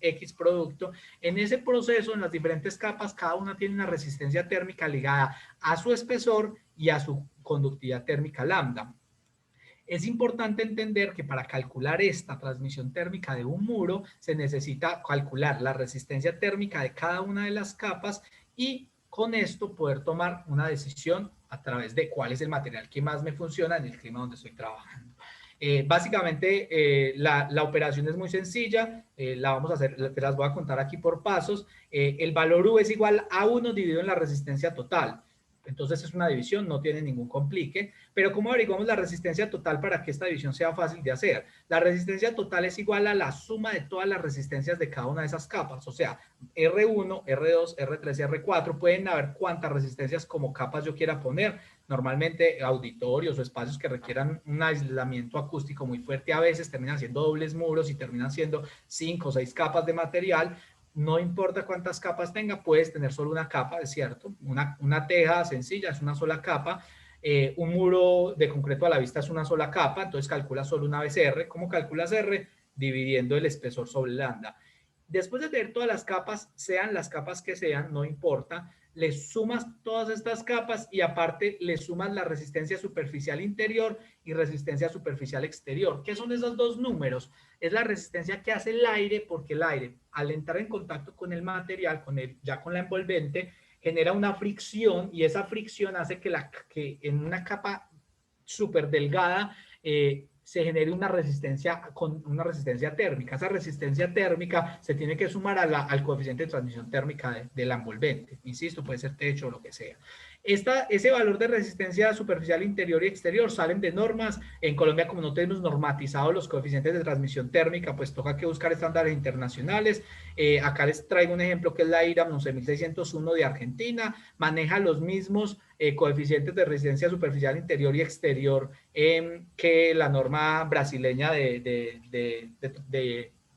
X producto. En ese proceso, en las diferentes capas, cada una tiene una resistencia térmica ligada a su espesor y a su conductividad térmica lambda. Es importante entender que para calcular esta transmisión térmica de un muro se necesita calcular la resistencia térmica de cada una de las capas y con esto poder tomar una decisión a través de cuál es el material que más me funciona en el clima donde estoy trabajando. Básicamente la operación es muy sencilla, la vamos a hacer, te las voy a contar aquí por pasos. El valor U es igual a 1 dividido en la resistencia total. Entonces es una división, no tiene ningún complique, pero ¿cómo averiguamos la resistencia total para que esta división sea fácil de hacer? La resistencia total es igual a la suma de todas las resistencias de cada una de esas capas, o sea, R1, R2, R3 y R4, pueden haber cuantas resistencias como capas yo quiera poner. Normalmente auditorios o espacios que requieran un aislamiento acústico muy fuerte a veces terminan siendo dobles muros y terminan siendo 5 o 6 capas de material. No importa cuántas capas tenga, puedes tener solo una capa, es cierto. Una teja sencilla es una sola capa. Un muro de concreto a la vista es una sola capa, entonces calcula solo una vez R. ¿Cómo calculas R? Dividiendo el espesor sobre lambda. Después de tener todas las capas, sean las capas que sean, no importa, le sumas todas estas capas y aparte le sumas la resistencia superficial interior y resistencia superficial exterior. ¿Qué son esos dos números? Es la resistencia que hace el aire, porque el aire, al entrar en contacto con el material, ya con la envolvente, genera una fricción y esa fricción hace que en una capa súper delgada se genere una resistencia térmica. Esa resistencia térmica se tiene que sumar al coeficiente de transmisión térmica de la envolvente. Insisto, puede ser techo o lo que sea. Ese valor de resistencia superficial interior y exterior salen de normas. En Colombia, como no tenemos normatizados los coeficientes de transmisión térmica, pues toca que buscar estándares internacionales. Acá les traigo un ejemplo que es la IRAM 11601 de Argentina. Maneja los mismos coeficientes de resistencia superficial interior y exterior que la norma brasileña de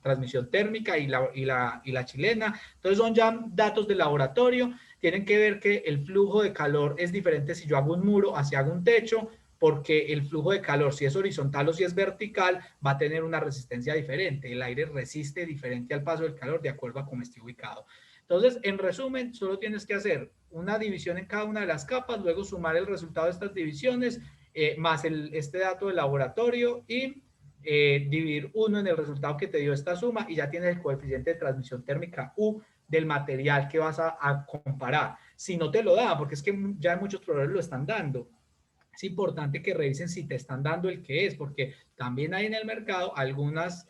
transmisión térmica y la chilena. Entonces son ya datos de laboratorio. Tienen que ver que el flujo de calor es diferente si yo hago un muro, si hago un techo. porque el flujo de calor, si es horizontal o si es vertical, va a tener una resistencia diferente. El aire resiste diferente al paso del calor de acuerdo a cómo esté ubicado. Entonces, en resumen, solo tienes que hacer una división en cada una de las capas, luego sumar el resultado de estas divisiones, más este dato del laboratorio y dividir 1 en el resultado que te dio esta suma y ya tienes el coeficiente de transmisión térmica U del material que vas a comparar. Si no te lo da, porque es que ya muchos proveedores lo están dando, es importante que revisen si te están dando el que es, porque también hay en el mercado algunos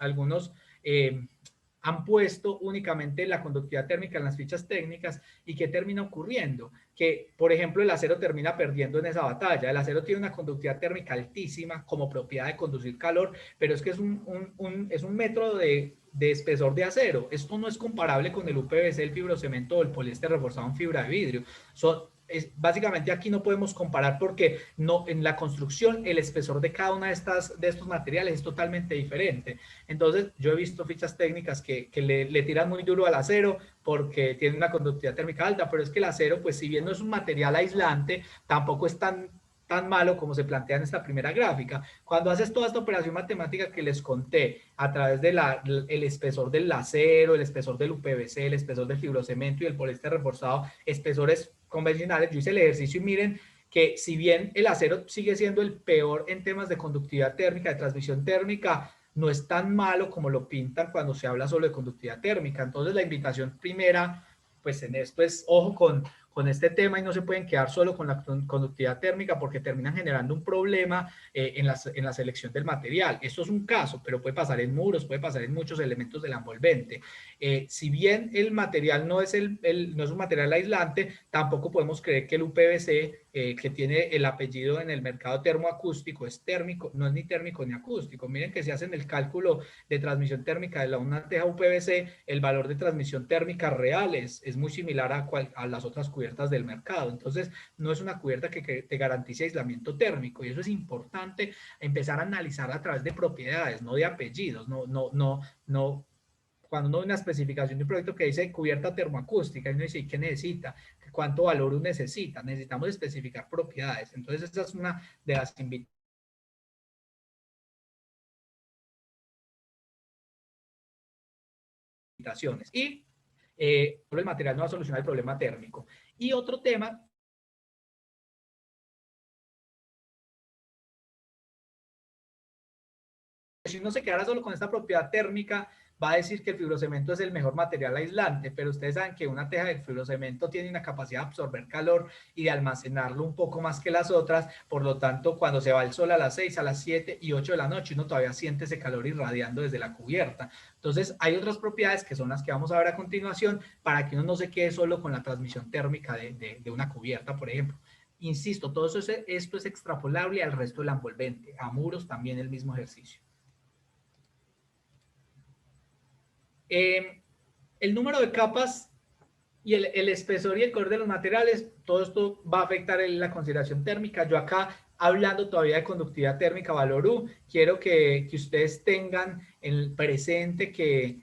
han puesto únicamente la conductividad térmica en las fichas técnicas. ¿Y qué termina ocurriendo? Que, por ejemplo, el acero termina perdiendo en esa batalla. El acero tiene una conductividad térmica altísima como propiedad de conducir calor, pero es que es un método de espesor de acero. Esto no es comparable con el UPVC, el fibrocemento o el poliéster reforzado en fibra de vidrio. Básicamente aquí no podemos comparar porque no, en la construcción el espesor de cada una de estos materiales es totalmente diferente. Entonces yo he visto fichas técnicas que le tiran muy duro al acero porque tiene una conductividad térmica alta, pero es que el acero, pues si bien no es un material aislante, tampoco es tan malo como se plantea en esta primera gráfica. Cuando haces toda esta operación matemática que les conté a través del espesor del acero, el espesor del UPVC, el espesor del fibrocemento y el poliéster reforzado, espesores convencionales, yo hice el ejercicio y miren que si bien el acero sigue siendo el peor en temas de conductividad térmica, de transmisión térmica, no es tan malo como lo pintan cuando se habla solo de conductividad térmica. Entonces la invitación primera, pues en esto es ojo con este tema y no se pueden quedar solo con la conductividad térmica porque terminan generando un problema en la selección del material. Esto es un caso, pero puede pasar en muros, puede pasar en muchos elementos del envolvente. Si bien el material no es un material aislante, tampoco podemos creer que el UPVC, que tiene el apellido en el mercado termoacústico, es térmico, no es ni térmico ni acústico. Miren que si hacen el cálculo de transmisión térmica de una teja UPVC, el valor de transmisión térmica real es muy similar a las otras cubiertas del mercado. Entonces, no es una cubierta que te garantice aislamiento térmico y eso es importante empezar a analizar a través de propiedades, no de apellidos, no cuando uno ve una especificación de un proyecto que dice cubierta termoacústica, y uno dice, ¿qué necesita? ¿Cuánto valor uno necesita? Necesitamos especificar propiedades. Entonces, esa es una de las invitaciones. Y el material no va a solucionar el problema térmico. Y otro tema, si uno se quedara solo con esta propiedad térmica, va a decir que el fibrocemento es el mejor material aislante, pero ustedes saben que una teja de fibrocemento tiene una capacidad de absorber calor y de almacenarlo un poco más que las otras, por lo tanto, cuando se va el sol a las 6, a las 7 y 8 de la noche, uno todavía siente ese calor irradiando desde la cubierta. Entonces, hay otras propiedades que son las que vamos a ver a continuación para que uno no se quede solo con la transmisión térmica de una cubierta, por ejemplo. Insisto, todo esto es extrapolable al resto del envolvente, a muros también el mismo ejercicio. El número de capas y el espesor y el color de los materiales, todo esto va a afectar la consideración térmica. Yo acá, hablando todavía de conductividad térmica, valor U, quiero que ustedes tengan el presente que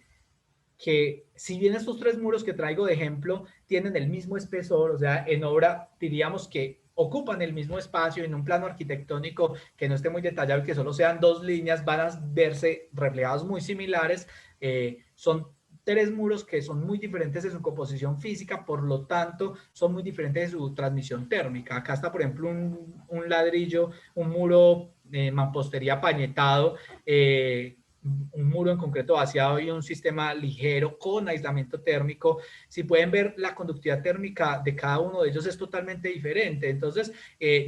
si bien estos tres muros que traigo de ejemplo tienen el mismo espesor, o sea, en obra diríamos que ocupan el mismo espacio en un plano arquitectónico que no esté muy detallado y que solo sean dos líneas, van a verse reflejados muy similares. Son tres muros que son muy diferentes en su composición física, por lo tanto, son muy diferentes en su transmisión térmica. Acá está, por ejemplo, un ladrillo, un muro mampostería pañetado, un muro en concreto vaciado y un sistema ligero con aislamiento térmico. Si pueden ver, la conductividad térmica de cada uno de ellos es totalmente diferente. Entonces,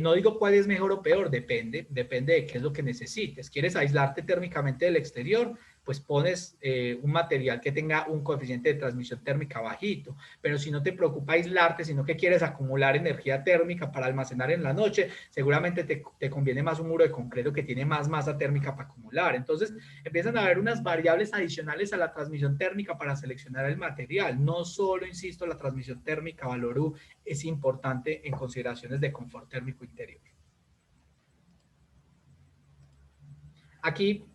no digo cuál es mejor o peor, depende de qué es lo que necesites. ¿Quieres aislarte térmicamente del exterior? Pues pones un material que tenga un coeficiente de transmisión térmica bajito. Pero si no te preocupa aislarte, sino que quieres acumular energía térmica para almacenar en la noche, seguramente te conviene más un muro de concreto que tiene más masa térmica para acumular. Entonces, empiezan a haber unas variables adicionales a la transmisión térmica para seleccionar el material. No solo, insisto, la transmisión térmica, valor U, es importante en consideraciones de confort térmico interior. Aquí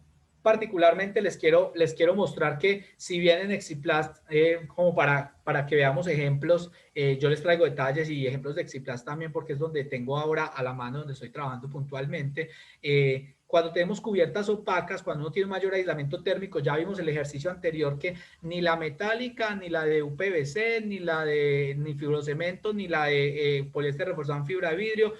particularmente les quiero mostrar que si bien en Exiplast, como para que veamos ejemplos, yo les traigo detalles y ejemplos de Exiplast también porque es donde tengo ahora a la mano, donde estoy trabajando puntualmente. Cuando tenemos cubiertas opacas, cuando uno tiene un mayor aislamiento térmico, ya vimos el ejercicio anterior que ni la metálica, ni la de UPVC, ni fibrocemento, ni la de poliéster reforzado en fibra de vidrio,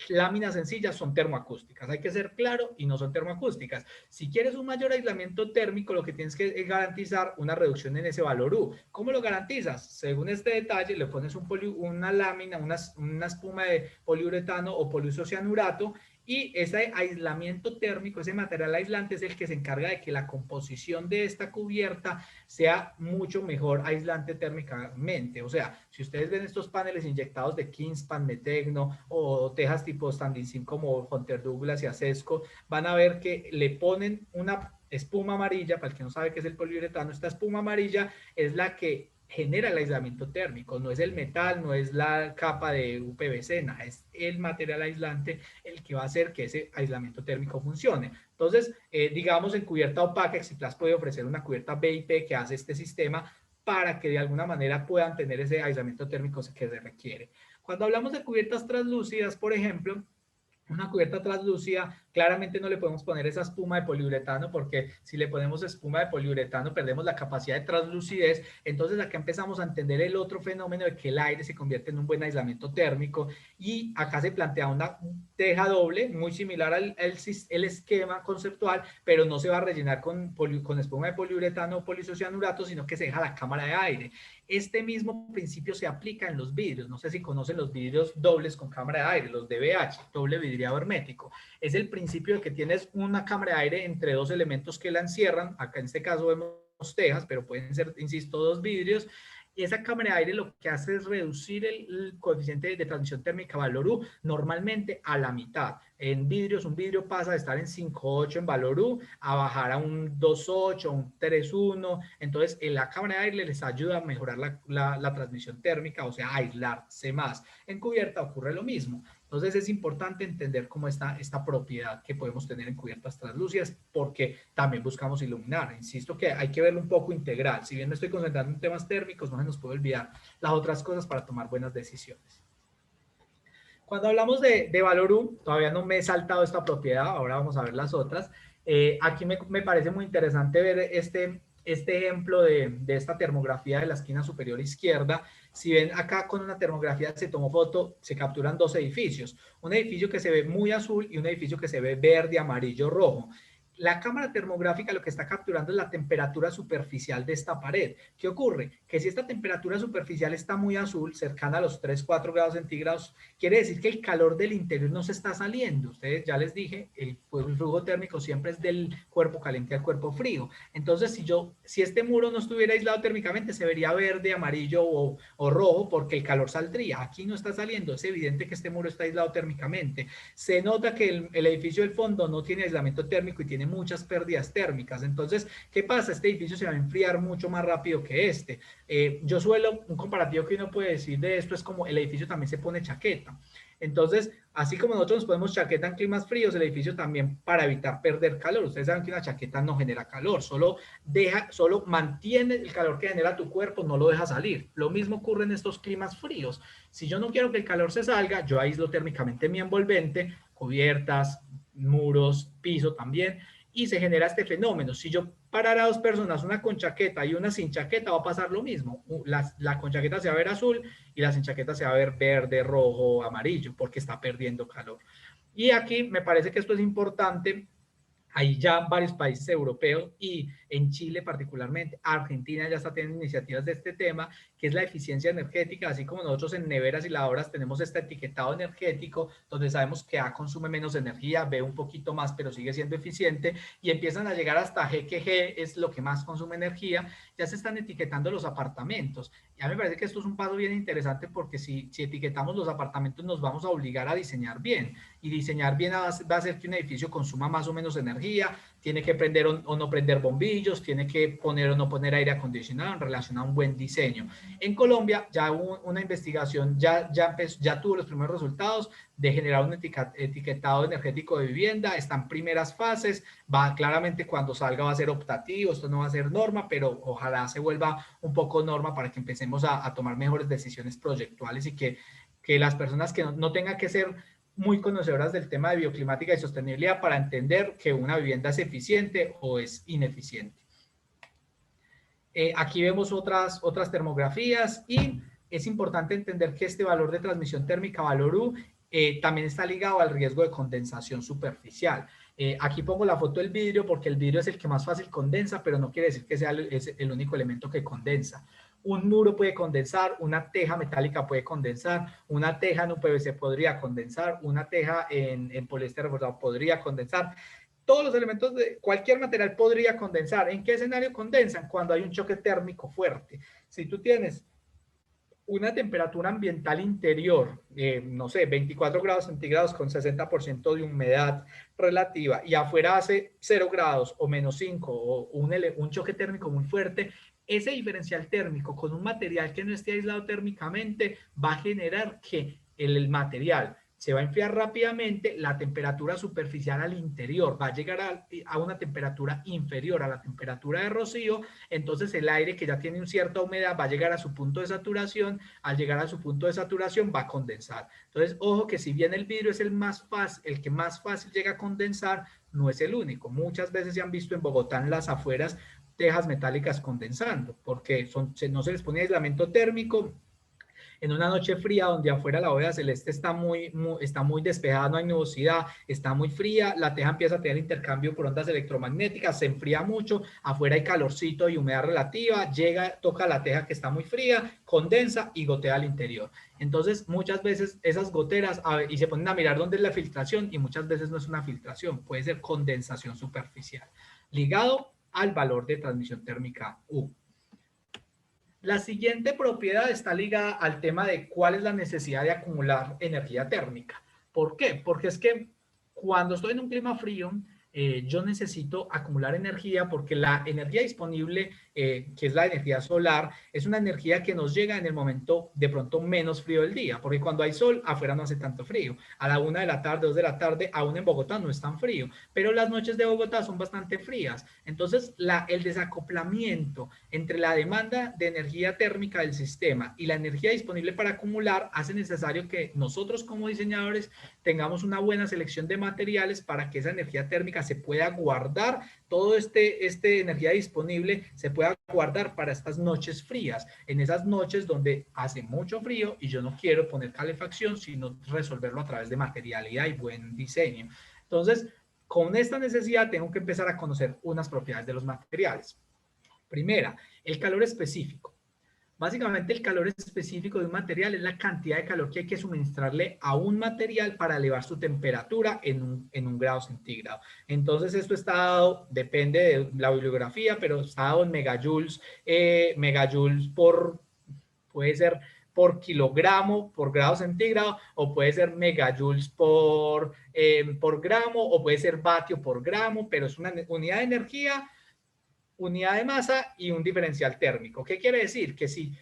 láminas sencillas son termoacústicas. Hay que ser claro y no son termoacústicas. Si quieres un mayor aislamiento térmico, lo que tienes que es garantizar una reducción en ese valor U. ¿Cómo lo garantizas? Según este detalle, le pones una lámina, una espuma de poliuretano o poliisocianurato y ese aislamiento térmico, ese material aislante es el que se encarga de que la composición de esta cubierta sea mucho mejor aislante térmicamente. O sea, si ustedes ven estos paneles inyectados de Kingspan, Metegno o tejas tipo Standing como Hunter Douglas y Acesco, van a ver que le ponen una espuma amarilla. Para el que no sabe qué es el poliuretano, esta espuma amarilla es la que genera el aislamiento térmico, no es el metal, no es la capa de UPVC, nada, es el material aislante el que va a hacer que ese aislamiento térmico funcione. Entonces, digamos, en cubierta opaca, Exiplast puede ofrecer una cubierta BIP que hace este sistema para que de alguna manera puedan tener ese aislamiento térmico que se requiere. Cuando hablamos de cubiertas translúcidas, por ejemplo, una cubierta translúcida, claramente no le podemos poner esa espuma de poliuretano porque si le ponemos espuma de poliuretano perdemos la capacidad de translucidez. Entonces acá empezamos a entender el otro fenómeno de que el aire se convierte en un buen aislamiento térmico y acá se plantea una teja doble muy similar al esquema conceptual, pero no se va a rellenar con espuma de poliuretano o poliisocianurato, sino que se deja la cámara de aire. Este mismo principio se aplica en los vidrios. No sé si conocen los vidrios dobles con cámara de aire, los DVH, doble vidriado hermético. Es el principio de que tienes una cámara de aire entre dos elementos que la encierran. Acá en este caso vemos tejas, pero pueden ser, insisto, dos vidrios. Y esa cámara de aire lo que hace es reducir el coeficiente de transmisión térmica valor U normalmente a la mitad. En vidrios, un vidrio pasa de estar en 5.8 en valor U a bajar a un 2.8, un 3.1. Entonces, en la cámara de aire les ayuda a mejorar la transmisión térmica, o sea, a aislarse más. En cubierta ocurre lo mismo. Entonces es importante entender cómo está esta propiedad que podemos tener en cubiertas translúcidas porque también buscamos iluminar. Insisto que hay que verlo un poco integral. Si bien me estoy concentrando en temas térmicos, no se nos puede olvidar las otras cosas para tomar buenas decisiones. Cuando hablamos de valor U, todavía no me he saltado esta propiedad, ahora vamos a ver las otras. Aquí me parece muy interesante ver este ejemplo de esta termografía de la esquina superior izquierda. Si ven acá con una termografía se tomó foto, se capturan dos edificios. Un edificio que se ve muy azul y un edificio que se ve verde, amarillo, rojo. La cámara termográfica lo que está capturando es la temperatura superficial de esta pared. ¿Qué ocurre? Que si esta temperatura superficial está muy azul, cercana a los 3-4 grados centígrados, quiere decir que el calor del interior no se está saliendo. Ustedes ya les dije, el flujo térmico siempre es del cuerpo caliente al cuerpo frío. Entonces, si este muro no estuviera aislado térmicamente, se vería verde, amarillo o rojo porque el calor saldría. Aquí no está saliendo. Es evidente que este muro está aislado térmicamente. Se nota que el edificio del fondo no tiene aislamiento térmico y tiene muchas pérdidas térmicas. Entonces, ¿qué pasa? Este edificio se va a enfriar mucho más rápido que este. Un comparativo que uno puede decir de esto es como el edificio también se pone chaqueta. Entonces, así como nosotros nos ponemos chaqueta en climas fríos, el edificio también para evitar perder calor. Ustedes saben que una chaqueta no genera calor, solo mantiene el calor que genera tu cuerpo, no lo deja salir. Lo mismo ocurre en estos climas fríos. Si yo no quiero que el calor se salga, yo aíslo térmicamente mi envolvente, cubiertas, muros, piso también, y se genera este fenómeno. Si yo parara a dos personas, una con chaqueta y una sin chaqueta, va a pasar lo mismo. La con chaqueta se va a ver azul y la sin chaqueta se va a ver verde, rojo, amarillo, porque está perdiendo calor. Y aquí me parece que esto es importante. Hay ya varios países europeos y en Chile particularmente, Argentina ya está teniendo iniciativas de este tema, que es la eficiencia energética, así como nosotros en neveras y lavadoras tenemos este etiquetado energético, donde sabemos que A consume menos energía, B un poquito más, pero sigue siendo eficiente, y empiezan a llegar hasta G, que G es lo que más consume energía. Ya se están etiquetando los apartamentos. Ya me parece que esto es un paso bien interesante porque si etiquetamos los apartamentos nos vamos a obligar a diseñar bien, y diseñar bien va a hacer que un edificio consuma más o menos energía, tiene que prender o no prender bombillos, tiene que poner o no poner aire acondicionado en relación a un buen diseño. En Colombia ya hubo una investigación, ya tuvo los primeros resultados de generar un etiquetado energético de vivienda, está en primeras fases, claramente cuando salga va a ser optativo, esto no va a ser norma, pero ojalá se vuelva un poco norma para que empecemos a tomar mejores decisiones proyectuales y que las personas que no tengan que ser muy conocedoras del tema de bioclimática y sostenibilidad para entender que una vivienda es eficiente o es ineficiente. Aquí vemos otras termografías y es importante entender que este valor de transmisión térmica, valor U, también está ligado al riesgo de condensación superficial. Aquí pongo la foto del vidrio porque el vidrio es el que más fácil condensa, pero no quiere decir que sea el único elemento que condensa. Un muro puede condensar, una teja metálica puede condensar, una teja en un PVC podría condensar, una teja en poliéster reforzado podría condensar. Todos los elementos de cualquier material podría condensar. ¿En qué escenario condensan? Cuando hay un choque térmico fuerte. Si tú tienes una temperatura ambiental interior, no sé, 24 grados centígrados con 60% de humedad relativa y afuera hace 0 grados o menos 5 o un choque térmico muy fuerte, ese diferencial térmico con un material que no esté aislado térmicamente va a generar que el material se va a enfriar rápidamente, la temperatura superficial al interior va a llegar a una temperatura inferior a la temperatura de rocío, entonces el aire que ya tiene una cierta humedad va a llegar a su punto de saturación, al llegar a su punto de saturación va a condensar. Entonces, ojo que si bien el vidrio es el que más fácil llega a condensar, no es el único. Muchas veces se han visto en Bogotá en las afueras tejas metálicas condensando, porque no se les pone aislamiento térmico. En una noche fría donde afuera la bóveda celeste está muy despejada, no hay nubosidad, está muy fría, la teja empieza a tener intercambio por ondas electromagnéticas, se enfría mucho, afuera hay calorcito y humedad relativa, toca la teja que está muy fría, condensa y gotea al interior. Entonces, muchas veces esas goteras, y se ponen a mirar dónde es la filtración, y muchas veces no es una filtración, puede ser condensación superficial, ligado al valor de transmisión térmica U. La siguiente propiedad está ligada al tema de cuál es la necesidad de acumular energía térmica. ¿Por qué? Porque es que cuando estoy en un clima frío, yo necesito acumular energía porque la energía disponible, que es la energía solar, es una energía que nos llega en el momento de pronto menos frío del día, porque cuando hay sol, afuera no hace tanto frío. A la 1 de la tarde, 2 de la tarde, aún en Bogotá no es tan frío, pero las noches de Bogotá son bastante frías. Entonces, el desacoplamiento entre la demanda de energía térmica del sistema y la energía disponible para acumular hace necesario que nosotros como diseñadores tengamos una buena selección de materiales para que esa energía térmica se pueda guardar, todo este energía disponible se pueda guardar para estas noches frías, en esas noches donde hace mucho frío y yo no quiero poner calefacción, sino resolverlo a través de materialidad y buen diseño. Entonces, con esta necesidad tengo que empezar a conocer unas propiedades de los materiales. Primera, el calor específico. Básicamente, el calor específico de un material es la cantidad de calor que hay que suministrarle a un material para elevar su temperatura en un grado centígrado. Entonces, esto está dado, depende de la bibliografía, pero está dado en megajoules, puede ser por kilogramo por grado centígrado, o puede ser megajoules por gramo, o puede ser vatio por gramo, pero es una unidad de energía, unidad de masa y un diferencial térmico. ¿Qué quiere decir? Que si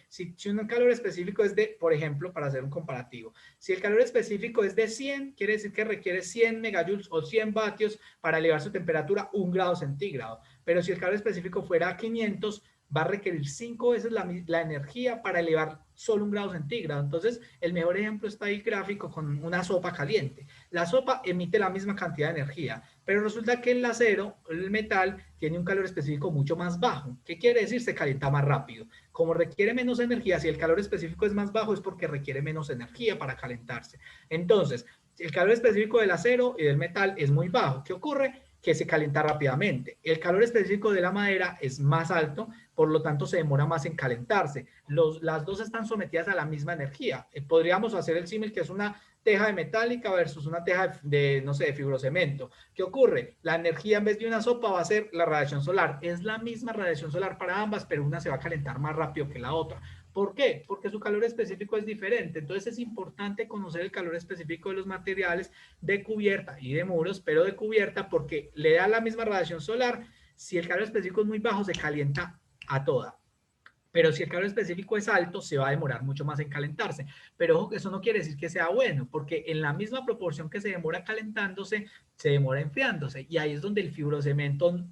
un calor específico es de, por ejemplo, para hacer un comparativo, si el calor específico es de 100, quiere decir que requiere 100 megajoules o 100 vatios para elevar su temperatura 1 grado centígrado. Pero si el calor específico fuera 500, va a requerir 5 veces la energía para elevar solo 1 grado centígrado. Entonces, el mejor ejemplo está ahí gráfico con una sopa caliente. La sopa emite la misma cantidad de energía, pero resulta que el acero, el metal, tiene un calor específico mucho más bajo. ¿Qué quiere decir? Se calienta más rápido. Como requiere menos energía, si el calor específico es más bajo, es porque requiere menos energía para calentarse. Entonces, el calor específico del acero y del metal es muy bajo. ¿Qué ocurre? Que se calienta rápidamente. El calor específico de la madera es más alto, por lo tanto se demora más en calentarse. Las dos están sometidas a la misma energía. Podríamos hacer el símil que es una teja de metálica versus una teja no sé, de fibrocemento. ¿Qué ocurre? La energía en vez de una sopa va a ser la radiación solar. Es la misma radiación solar para ambas, pero una se va a calentar más rápido que la otra. ¿Por qué? Porque su calor específico es diferente. Entonces es importante conocer el calor específico de los materiales de cubierta y de muros, pero de cubierta porque le da la misma radiación solar. Si el calor específico es muy bajo, se calienta a toda. Pero si el calor específico es alto, se va a demorar mucho más en calentarse. Pero ojo, que eso no quiere decir que sea bueno, porque en la misma proporción que se demora calentándose, se demora enfriándose. Y ahí es donde el fibrocemento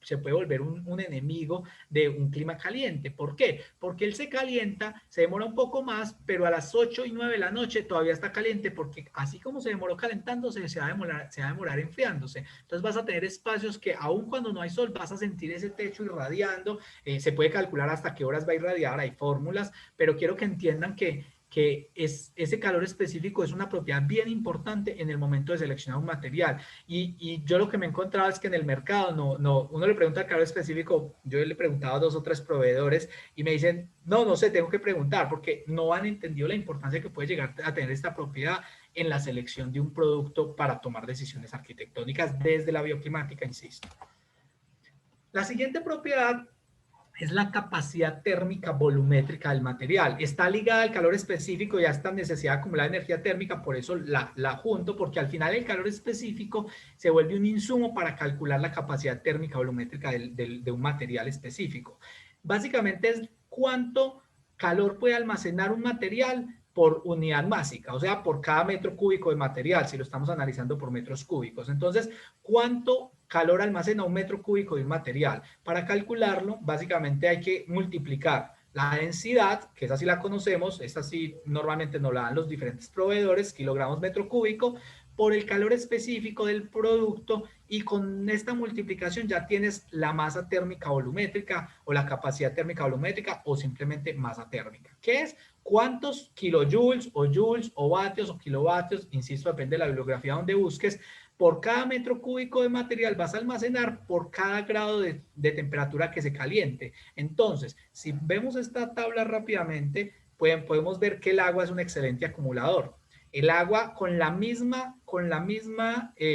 se puede volver un enemigo de un clima caliente. ¿Por qué? Porque él se calienta, se demora un poco más, pero a las 8 y 9 de la noche todavía está caliente, porque así como se demoró calentándose, se va a demorar enfriándose. Entonces vas a tener espacios que aun cuando no hay sol, vas a sentir ese techo irradiando. Se puede calcular hasta qué horas va a irradiar, hay fórmulas, pero quiero que entiendan que ese calor específico es una propiedad bien importante en el momento de seleccionar un material. Y yo lo que me he encontrado es que en el mercado, uno le pregunta el calor específico, yo le he preguntado a 2 o 3 proveedores y me dicen, no sé, tengo que preguntar porque no han entendido la importancia que puede llegar a tener esta propiedad en la selección de un producto para tomar decisiones arquitectónicas desde la bioclimática, insisto. La siguiente propiedad es la capacidad térmica volumétrica del material. Está ligada al calor específico y a esta necesidad de acumular energía térmica, por eso la junto, porque al final el calor específico se vuelve un insumo para calcular la capacidad térmica volumétrica de un material específico. Básicamente es cuánto calor puede almacenar un material por unidad másica, o sea, por cada metro cúbico de material, si lo estamos analizando por metros cúbicos. Entonces, ¿cuánto calor almacena un metro cúbico de un material? Para calcularlo, básicamente hay que multiplicar la densidad, que esa sí la conocemos, esta sí normalmente nos la dan los diferentes proveedores, kilogramos metro cúbico, por el calor específico del producto, y con esta multiplicación ya tienes la masa térmica volumétrica o la capacidad térmica volumétrica o simplemente masa térmica. ¿Qué es? ¿Cuántos kilojoules o vatios o kilovatios? Insisto, depende de la bibliografía donde busques. Por cada metro cúbico de material vas a almacenar por cada grado de temperatura que se caliente. Entonces, si vemos esta tabla rápidamente, podemos ver que el agua es un excelente acumulador. El agua con la misma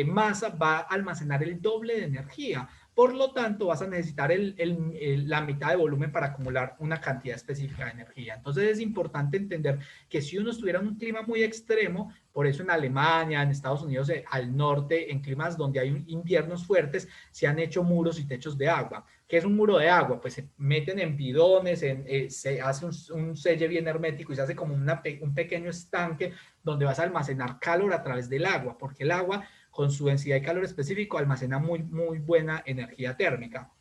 masa va a almacenar el doble de energía. Por lo tanto, vas a necesitar la mitad de volumen para acumular una cantidad específica de energía. Entonces, es importante entender que si uno estuviera en un clima muy extremo, por eso en Alemania, en Estados Unidos, al norte, en climas donde hay inviernos fuertes, se han hecho muros y techos de agua. ¿Qué es un muro de agua? Pues se meten en bidones, se hace un selle bien hermético y se hace como un pequeño estanque donde vas a almacenar calor a través del agua, porque el agua con su densidad de calor específico almacena muy buena energía térmica.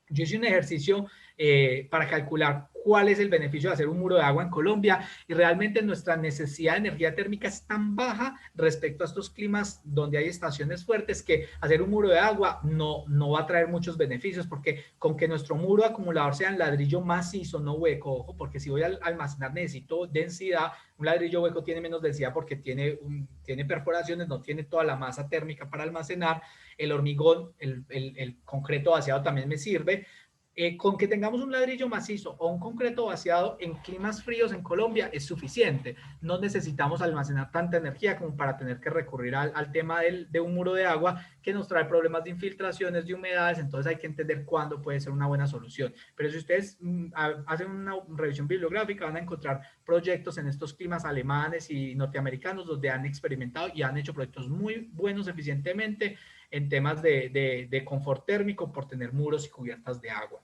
Yo hice un ejercicio para calcular cuál es el beneficio de hacer un muro de agua en Colombia, y realmente nuestra necesidad de energía térmica es tan baja respecto a estos climas donde hay estaciones fuertes que hacer un muro de agua no va a traer muchos beneficios, porque con que nuestro muro acumulador sea en ladrillo macizo, no hueco, ojo, porque si voy a almacenar necesito densidad. Un ladrillo hueco tiene menos densidad porque tiene perforaciones, no tiene toda la masa térmica para almacenar. El hormigón, el concreto vaciado también me sirve. Con que tengamos un ladrillo macizo o un concreto vaciado en climas fríos en Colombia es suficiente. No necesitamos almacenar tanta energía como para tener que recurrir al tema de un muro de agua que nos trae problemas de infiltraciones, de humedades. Entonces hay que entender cuándo puede ser una buena solución. Pero si ustedes hacen una revisión bibliográfica, van a encontrar proyectos en estos climas alemanes y norteamericanos donde han experimentado y han hecho proyectos muy buenos eficientemente en temas de confort térmico por tener muros y cubiertas de agua.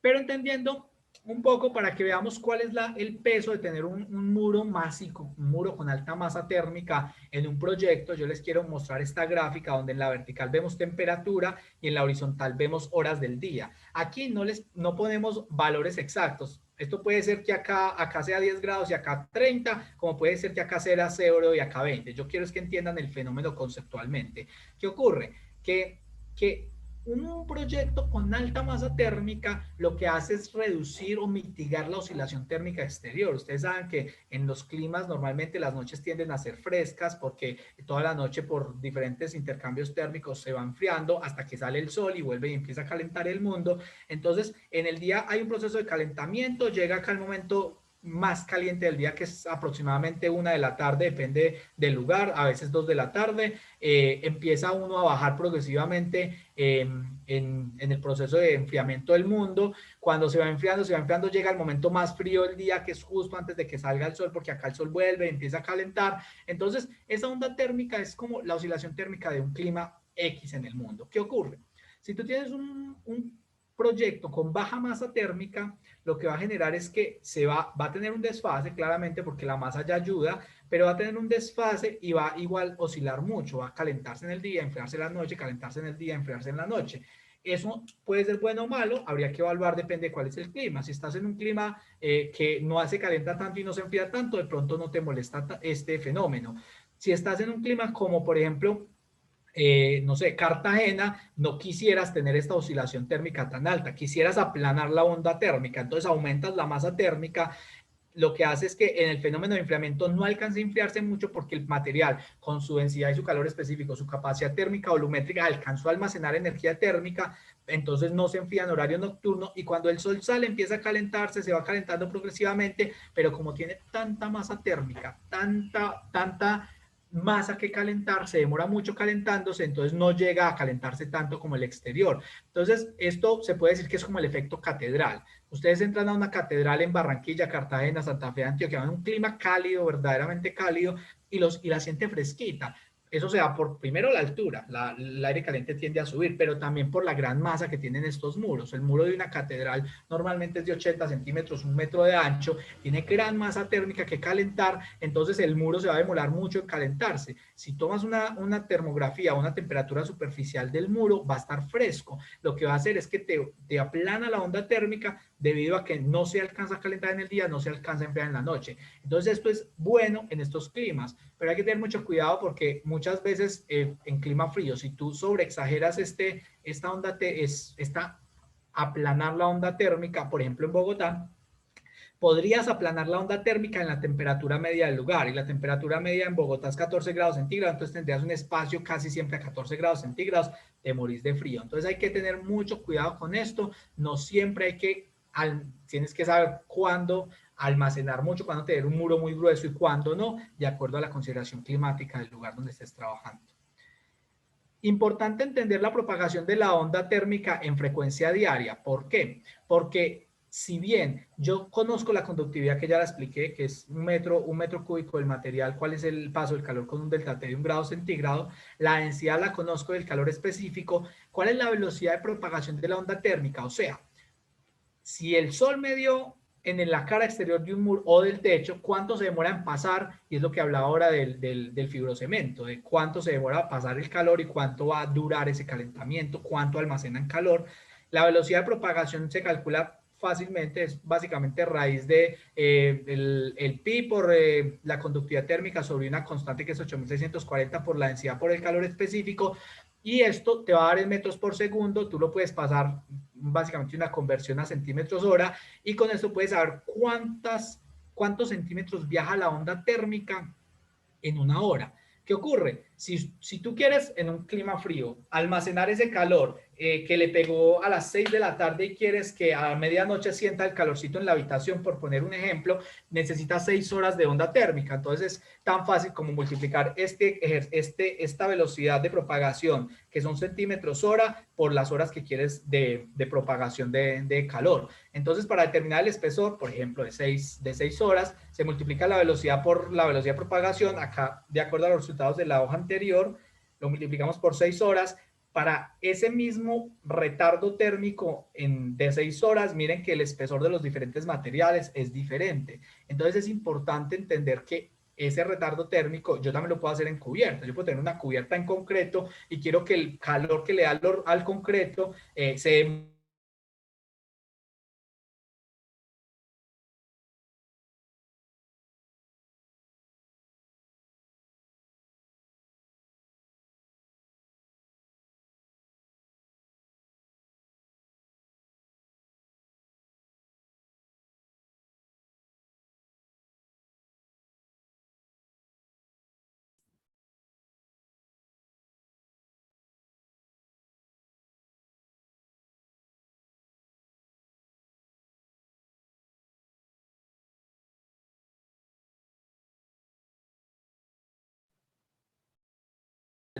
Pero entendiendo un poco para que veamos cuál es el peso de tener un muro másico, un muro con alta masa térmica en un proyecto, yo les quiero mostrar esta gráfica donde en la vertical vemos temperatura y en la horizontal vemos horas del día. Aquí no ponemos valores exactos. Esto puede ser que acá sea 10 grados y acá 30, como puede ser que acá sea 0 y acá 20. Yo quiero es que entiendan el fenómeno conceptualmente. ¿Qué ocurre? Que un proyecto con alta masa térmica lo que hace es reducir o mitigar la oscilación térmica exterior. Ustedes saben que en los climas normalmente las noches tienden a ser frescas porque toda la noche por diferentes intercambios térmicos se va enfriando hasta que sale el sol y vuelve y empieza a calentar el mundo. Entonces en el día hay un proceso de calentamiento, llega acá el momento más caliente del día, que es aproximadamente 1 de la tarde, depende del lugar, a veces 2 de la tarde, empieza uno a bajar progresivamente en el proceso de enfriamiento del mundo. Cuando se va enfriando, llega el momento más frío del día, que es justo antes de que salga el sol, porque acá el sol vuelve, empieza a calentar. Entonces, esa onda térmica es como la oscilación térmica de un clima X en el mundo. ¿Qué ocurre? Si tú tienes un proyecto con baja masa térmica, lo que va a generar es que va a tener un desfase, claramente, porque la masa ya ayuda, pero va a tener un desfase y va a igual oscilar mucho, va a calentarse en el día, enfriarse en la noche, calentarse en el día, enfriarse en la noche. Eso puede ser bueno o malo, habría que evaluar, depende de cuál es el clima. Si estás en un clima que no se calienta tanto y no se enfría tanto, de pronto no te molesta este fenómeno. Si estás en un clima como, por ejemplo, no sé, Cartagena, no quisieras tener esta oscilación térmica tan alta, quisieras aplanar la onda térmica, entonces aumentas la masa térmica, lo que hace es que en el fenómeno de enfriamiento no alcance a enfriarse mucho, porque el material, con su densidad y su calor específico, su capacidad térmica volumétrica, alcanzó a almacenar energía térmica, entonces no se enfría en horario nocturno, y cuando el sol sale empieza a calentarse, se va calentando progresivamente, pero como tiene tanta masa térmica, tanta masa que calentar, se demora mucho calentándose, entonces no llega a calentarse tanto como el exterior. Entonces, esto se puede decir que es como el efecto catedral. Ustedes entran a una catedral en Barranquilla, Cartagena, Santa Fe, Antioquia, en un clima cálido, verdaderamente cálido, y la siente fresquita. Eso se da por, primero, la altura, el aire caliente tiende a subir, pero también por la gran masa que tienen estos muros. El muro de una catedral normalmente es de 80 centímetros, 1 metro de ancho, tiene gran masa térmica que calentar, entonces el muro se va a demorar mucho en calentarse. Si tomas una termografía, una temperatura superficial del muro, va a estar fresco. Lo que va a hacer es que te aplana la onda térmica, debido a que no se alcanza a calentar en el día, no se alcanza a enfriar en la noche. Entonces, esto es bueno en estos climas, pero hay que tener mucho cuidado, porque muchas veces en clima frío, si tú sobreexageras esta onda, aplanar la onda térmica, por ejemplo en Bogotá, podrías aplanar la onda térmica en la temperatura media del lugar, y la temperatura media en Bogotá es 14 grados centígrados, entonces tendrías un espacio casi siempre a 14 grados centígrados, te morís de frío. Entonces hay que tener mucho cuidado con esto, no siempre hay que, tienes que saber cuándo almacenar mucho, cuándo tener un muro muy grueso y cuándo no, de acuerdo a la consideración climática del lugar donde estés trabajando. Importante entender la propagación de la onda térmica en frecuencia diaria. ¿Por qué? Porque si bien yo conozco la conductividad, que ya la expliqué, que es un metro cúbico del material, cuál es el paso del calor con un delta T de 1 grado centígrado, la densidad la conozco del calor específico, ¿cuál es la velocidad de propagación de la onda térmica? O sea, si el sol me dio en la cara exterior de un muro o del techo, cuánto se demora en pasar, y es lo que hablaba ahora del fibrocemento, de cuánto se demora a pasar el calor y cuánto va a durar ese calentamiento, cuánto almacenan calor. La velocidad de propagación se calcula fácilmente, es básicamente raíz de el pi por la conductividad térmica sobre una constante que es 8640 por la densidad por el calor específico, y esto te va a dar en metros por segundo. Tú lo puedes pasar, básicamente una conversión a centímetros hora, y con esto puedes saber cuántos centímetros viaja la onda térmica en 1 hora. ¿Qué ocurre? Si tú quieres en un clima frío almacenar ese calor que le pegó a las 6 de la tarde, y quieres que a medianoche sienta el calorcito en la habitación, por poner un ejemplo, necesitas 6 horas de onda térmica. Entonces es tan fácil como multiplicar esta velocidad de propagación, que son centímetros hora, por las horas que quieres de propagación de calor. Entonces, para determinar el espesor, por ejemplo, de 6 horas, se multiplica la velocidad por la velocidad de propagación. Acá, de acuerdo a los resultados de la hoja anterior, lo multiplicamos por 6 horas. Para ese mismo retardo térmico de 6 horas, miren que el espesor de los diferentes materiales es diferente. Entonces, es importante entender que ese retardo térmico yo también lo puedo hacer en cubierta. Yo puedo tener una cubierta en concreto y quiero que el calor que le da al concreto se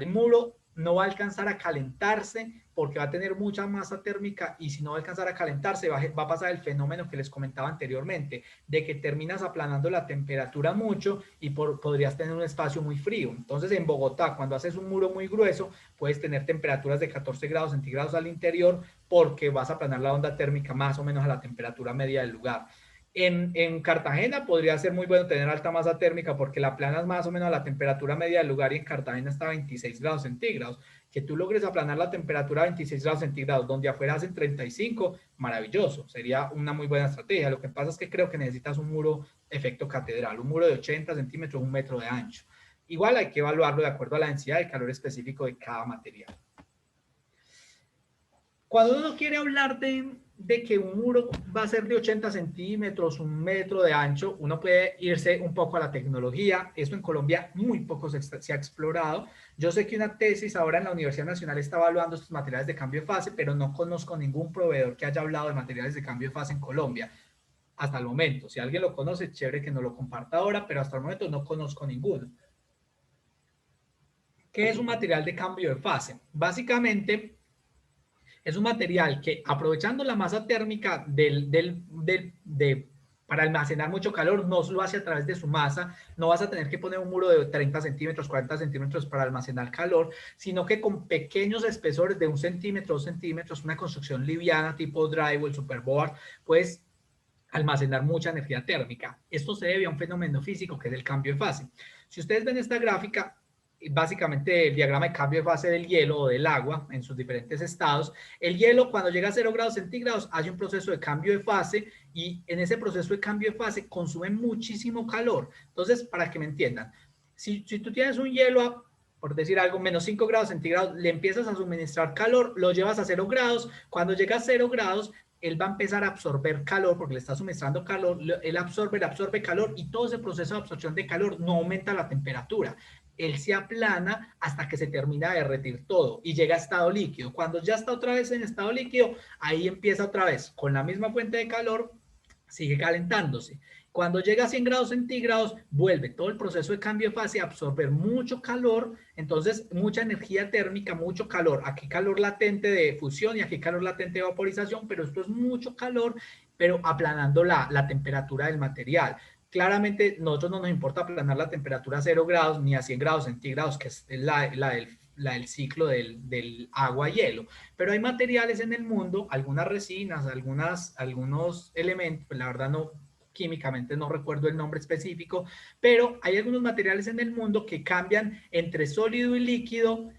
el muro no va a alcanzar a calentarse porque va a tener mucha masa térmica, y si no va a alcanzar a calentarse va a pasar el fenómeno que les comentaba anteriormente, de que terminas aplanando la temperatura mucho y podrías tener un espacio muy frío. Entonces en Bogotá, cuando haces un muro muy grueso, puedes tener temperaturas de 14 grados centígrados al interior porque vas a aplanar la onda térmica más o menos a la temperatura media del lugar. En Cartagena podría ser muy bueno tener alta masa térmica porque la planas más o menos a la temperatura media del lugar, y en Cartagena está a 26 grados centígrados. Que tú logres aplanar la temperatura a 26 grados centígrados, donde afuera hacen 35, maravilloso, sería una muy buena estrategia. Lo que pasa es que creo que necesitas un muro efecto catedral, un muro de 80 centímetros, 1 metro de ancho. Igual hay que evaluarlo de acuerdo a la densidad de calor específico de cada material. Cuando uno quiere hablar de que un muro va a ser de 80 centímetros, 1 metro de ancho, uno puede irse un poco a la tecnología. Esto en Colombia muy poco se ha explorado. Yo sé que una tesis ahora en la Universidad Nacional está evaluando estos materiales de cambio de fase, pero no conozco ningún proveedor que haya hablado de materiales de cambio de fase en Colombia hasta el momento. Si alguien lo conoce, chévere que nos lo comparta ahora, pero hasta el momento no conozco ninguno. ¿Qué es un material de cambio de fase? Básicamente es un material que, aprovechando la masa térmica para almacenar mucho calor, no lo hace a través de su masa. No vas a tener que poner un muro de 30 centímetros, 40 centímetros para almacenar calor, sino que con pequeños espesores de 1 centímetro, 2 centímetros, una construcción liviana tipo drywall, superboard, puedes almacenar mucha energía térmica. Esto se debe a un fenómeno físico que es el cambio de fase. Si ustedes ven esta gráfica, básicamente el diagrama de cambio de fase del hielo o del agua en sus diferentes estados, el hielo cuando llega a 0 grados centígrados hace un proceso de cambio de fase, y en ese proceso de cambio de fase consume muchísimo calor. Entonces, para que me entiendan, si tú tienes un hielo a, por decir algo, menos 5 grados centígrados, le empiezas a suministrar calor, lo llevas a 0 grados, cuando llega a 0 grados, él va a empezar a absorber calor porque le está suministrando calor, él absorbe calor, y todo ese proceso de absorción de calor no aumenta la temperatura. Él se aplana hasta que se termina de derretir todo y llega a estado líquido. Cuando ya está otra vez en estado líquido, ahí empieza otra vez con la misma fuente de calor, sigue calentándose. Cuando llega a 100 grados centígrados, vuelve todo el proceso de cambio de fase a absorber mucho calor, entonces mucha energía térmica, mucho calor. Aquí calor latente de fusión y aquí calor latente de vaporización, pero esto es mucho calor, pero aplanando la temperatura del material. Claramente, nosotros no nos importa aplanar la temperatura a 0 grados ni a 100 grados centígrados, que es la del ciclo del agua-hielo. Pero hay materiales en el mundo, algunas resinas, algunos elementos, pues la verdad no, químicamente no recuerdo el nombre específico, pero hay algunos materiales en el mundo que cambian entre sólido y líquido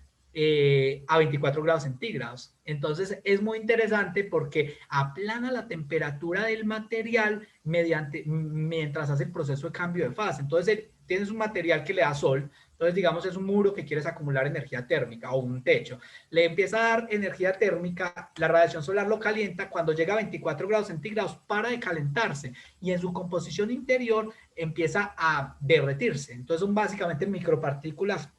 a 24 grados centígrados. Entonces es muy interesante porque aplana la temperatura del material mientras hace el proceso de cambio de fase. Entonces tienes un material que le da sol, entonces digamos es un muro que quieres acumular energía térmica, o un techo, le empieza a dar energía térmica, la radiación solar lo calienta, cuando llega a 24 grados centígrados para de calentarse y en su composición interior empieza a derretirse. Entonces son básicamente micropartículas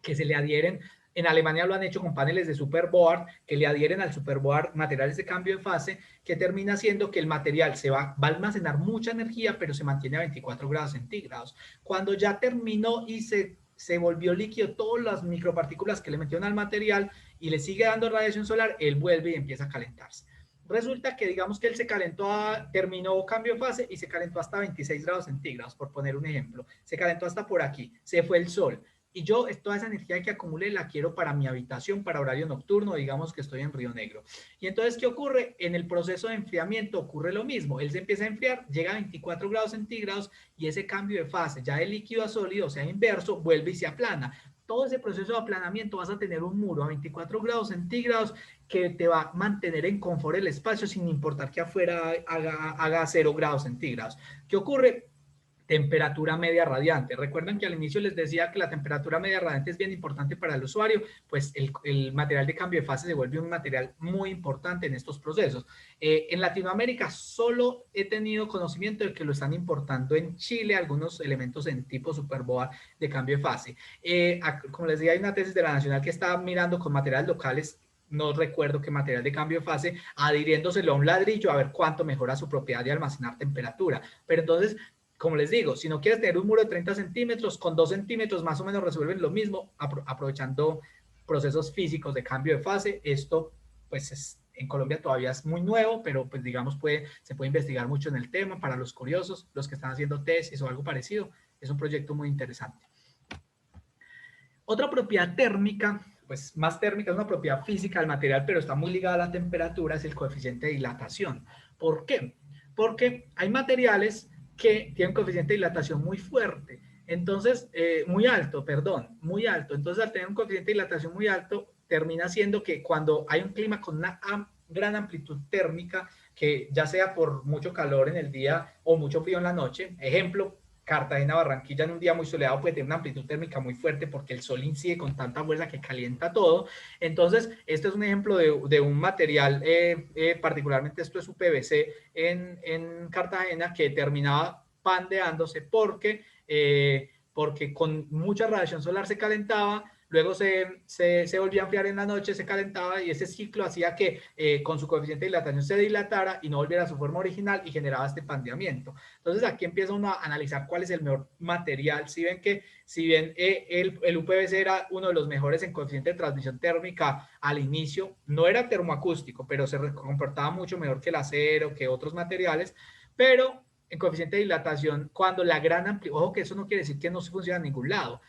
que se le adhieren. En Alemania lo han hecho con paneles de superboard que le adhieren al superboard materiales de cambio de fase, que termina haciendo que el material va a almacenar mucha energía, pero se mantiene a 24 grados centígrados. Cuando ya terminó y se volvió líquido todas las micropartículas que le metieron al material y le sigue dando radiación solar, él vuelve y empieza a calentarse. Resulta que digamos que él se calentó, terminó cambio de fase y se calentó hasta 26 grados centígrados, por poner un ejemplo. Se calentó hasta por aquí, se fue el sol. Y yo toda esa energía que acumulé la quiero para mi habitación, para horario nocturno, digamos que estoy en Río Negro. Y entonces, ¿qué ocurre? En el proceso de enfriamiento ocurre lo mismo. Él se empieza a enfriar, llega a 24 grados centígrados y ese cambio de fase, ya de líquido a sólido, o sea, inverso, vuelve y se aplana. Todo ese proceso de aplanamiento vas a tener un muro a 24 grados centígrados que te va a mantener en confort el espacio sin importar que afuera haga 0 grados centígrados. ¿Qué ocurre? Temperatura media radiante. Recuerdan que al inicio les decía que la temperatura media radiante es bien importante para el usuario, pues el material de cambio de fase se vuelve un material muy importante en estos procesos. En Latinoamérica solo he tenido conocimiento de que lo están importando en Chile, algunos elementos en tipo superboa de cambio de fase. Como les decía, hay una tesis de la Nacional que está mirando con materiales locales, no recuerdo qué material de cambio de fase, adhiriéndoselo a un ladrillo a ver cuánto mejora su propiedad de almacenar temperatura. Pero entonces, como les digo, si no quieres tener un muro de 30 centímetros, con 2 centímetros más o menos resuelven lo mismo, aprovechando procesos físicos de cambio de fase. Esto, pues, en Colombia todavía es muy nuevo, pero pues digamos, se puede investigar mucho en el tema para los curiosos, los que están haciendo tesis o algo parecido. Es un proyecto muy interesante. Otra propiedad térmica, pues más térmica, es una propiedad física del material, pero está muy ligada a la temperatura, es el coeficiente de dilatación. ¿Por qué? Porque hay materiales que tienen coeficiente de dilatación muy fuerte, entonces, muy alto, perdón, muy alto. Entonces, al tener un coeficiente de dilatación muy alto, termina siendo que cuando hay un clima con una gran amplitud térmica, que ya sea por mucho calor en el día o mucho frío en la noche, ejemplo, Cartagena, Barranquilla en un día muy soleado puede tener una amplitud térmica muy fuerte porque el sol incide con tanta fuerza que calienta todo. Entonces, este es un ejemplo de un material, particularmente esto es UPVC en Cartagena, que terminaba pandeándose porque con mucha radiación solar se calentaba, luego se volvía a enfriar en la noche, se calentaba y ese ciclo hacía que con su coeficiente de dilatación se dilatara y no volviera a su forma original y generaba este pandeamiento. Entonces aquí empieza uno a analizar cuál es el mejor material. Si bien el UPVC era uno de los mejores en coeficiente de transmisión térmica al inicio, no era termoacústico, pero se comportaba mucho mejor que el acero, que otros materiales, pero en coeficiente de dilatación, cuando la gran amplitud, ojo que eso no quiere decir que no se funciona en ningún lado,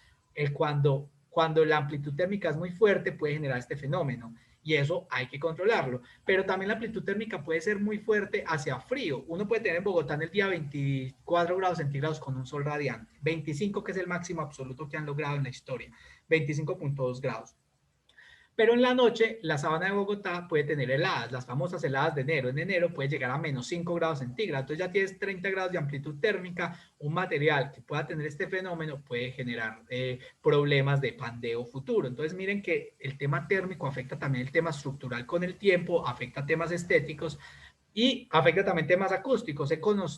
cuando la amplitud térmica es muy fuerte puede generar este fenómeno y eso hay que controlarlo. Pero también la amplitud térmica puede ser muy fuerte hacia frío. Uno puede tener en Bogotá en el día 24 grados centígrados con un sol radiante, 25 que es el máximo absoluto que han logrado en la historia, 25.2 grados. Pero en la noche, la sabana de Bogotá puede tener heladas, las famosas heladas de enero. En enero puede llegar a menos 5 grados centígrados. Entonces ya tienes 30 grados de amplitud térmica. Un material que pueda tener este fenómeno puede generar problemas de pandeo futuro. Entonces miren que el tema térmico afecta también el tema estructural con el tiempo, afecta temas estéticos y afecta también temas acústicos.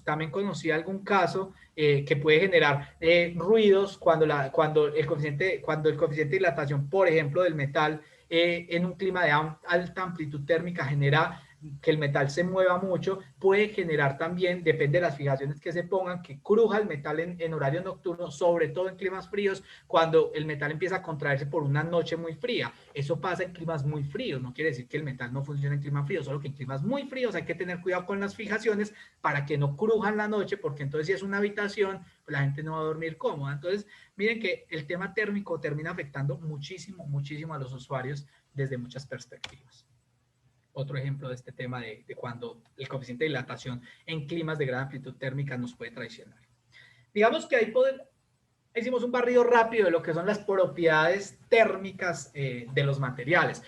También conocí algún caso que puede generar ruidos cuando el coeficiente de dilatación, por ejemplo, del metal en un clima de alta amplitud térmica genera que el metal se mueva mucho, puede generar también, depende de las fijaciones que se pongan, que cruja el metal en horario nocturno, sobre todo en climas fríos, cuando el metal empieza a contraerse por una noche muy fría. Eso pasa en climas muy fríos, no quiere decir que el metal no funcione en climas fríos, solo que en climas muy fríos hay que tener cuidado con las fijaciones para que no crujan la noche, porque entonces si es una habitación, pues la gente no va a dormir cómoda. Entonces, miren que el tema térmico termina afectando muchísimo, muchísimo a los usuarios desde muchas perspectivas. Otro ejemplo de este tema de cuando el coeficiente de dilatación en climas de gran amplitud térmica nos puede traicionar. Digamos que ahí hicimos un barrido rápido de lo que son las propiedades térmicas de los materiales.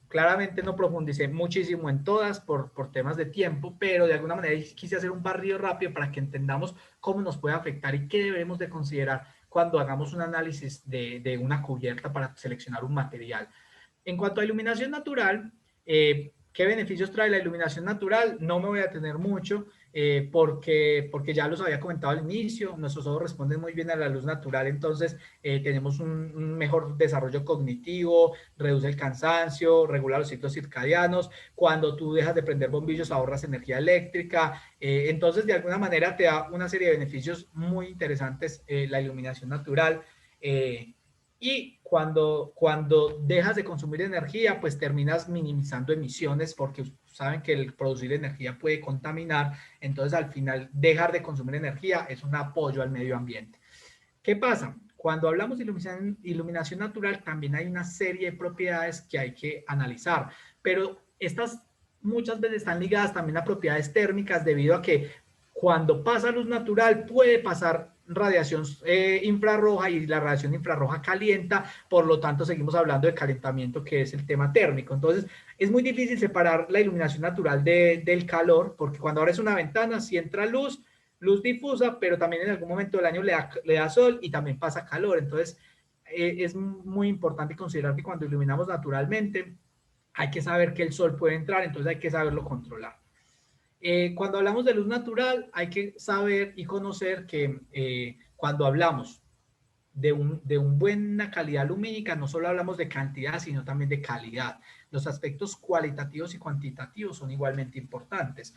Claramente no profundicé muchísimo en todas por temas de tiempo, pero de alguna manera quise hacer un barrido rápido para que entendamos cómo nos puede afectar y qué debemos de considerar cuando hagamos un análisis de una cubierta para seleccionar un material. En cuanto a iluminación natural, ¿qué beneficios trae la iluminación natural? No me voy a tener mucho porque ya los había comentado al inicio, nuestros ojos responden muy bien a la luz natural, entonces tenemos un mejor desarrollo cognitivo, reduce el cansancio, regula los ciclos circadianos, cuando tú dejas de prender bombillos ahorras energía eléctrica, entonces de alguna manera te da una serie de beneficios muy interesantes la iluminación natural. Y cuando dejas de consumir energía, pues terminas minimizando emisiones porque saben que el producir energía puede contaminar. Entonces, al final, dejar de consumir energía es un apoyo al medio ambiente. ¿Qué pasa? Cuando hablamos de iluminación natural, también hay una serie de propiedades que hay que analizar, pero estas muchas veces están ligadas también a propiedades térmicas debido a que cuando pasa luz natural puede pasar radiación infrarroja y la radiación infrarroja calienta, por lo tanto seguimos hablando de calentamiento, que es el tema térmico. Entonces es muy difícil separar la iluminación natural del calor, porque cuando abres una ventana si entra luz difusa, pero también en algún momento del año le da sol y también pasa calor. Entonces es muy importante considerar que cuando iluminamos naturalmente hay que saber que el sol puede entrar, entonces hay que saberlo controlar. Cuando hablamos de luz natural, hay que saber y conocer que cuando hablamos de una buena calidad lumínica, no solo hablamos de cantidad, sino también de calidad. Los aspectos cualitativos y cuantitativos son igualmente importantes.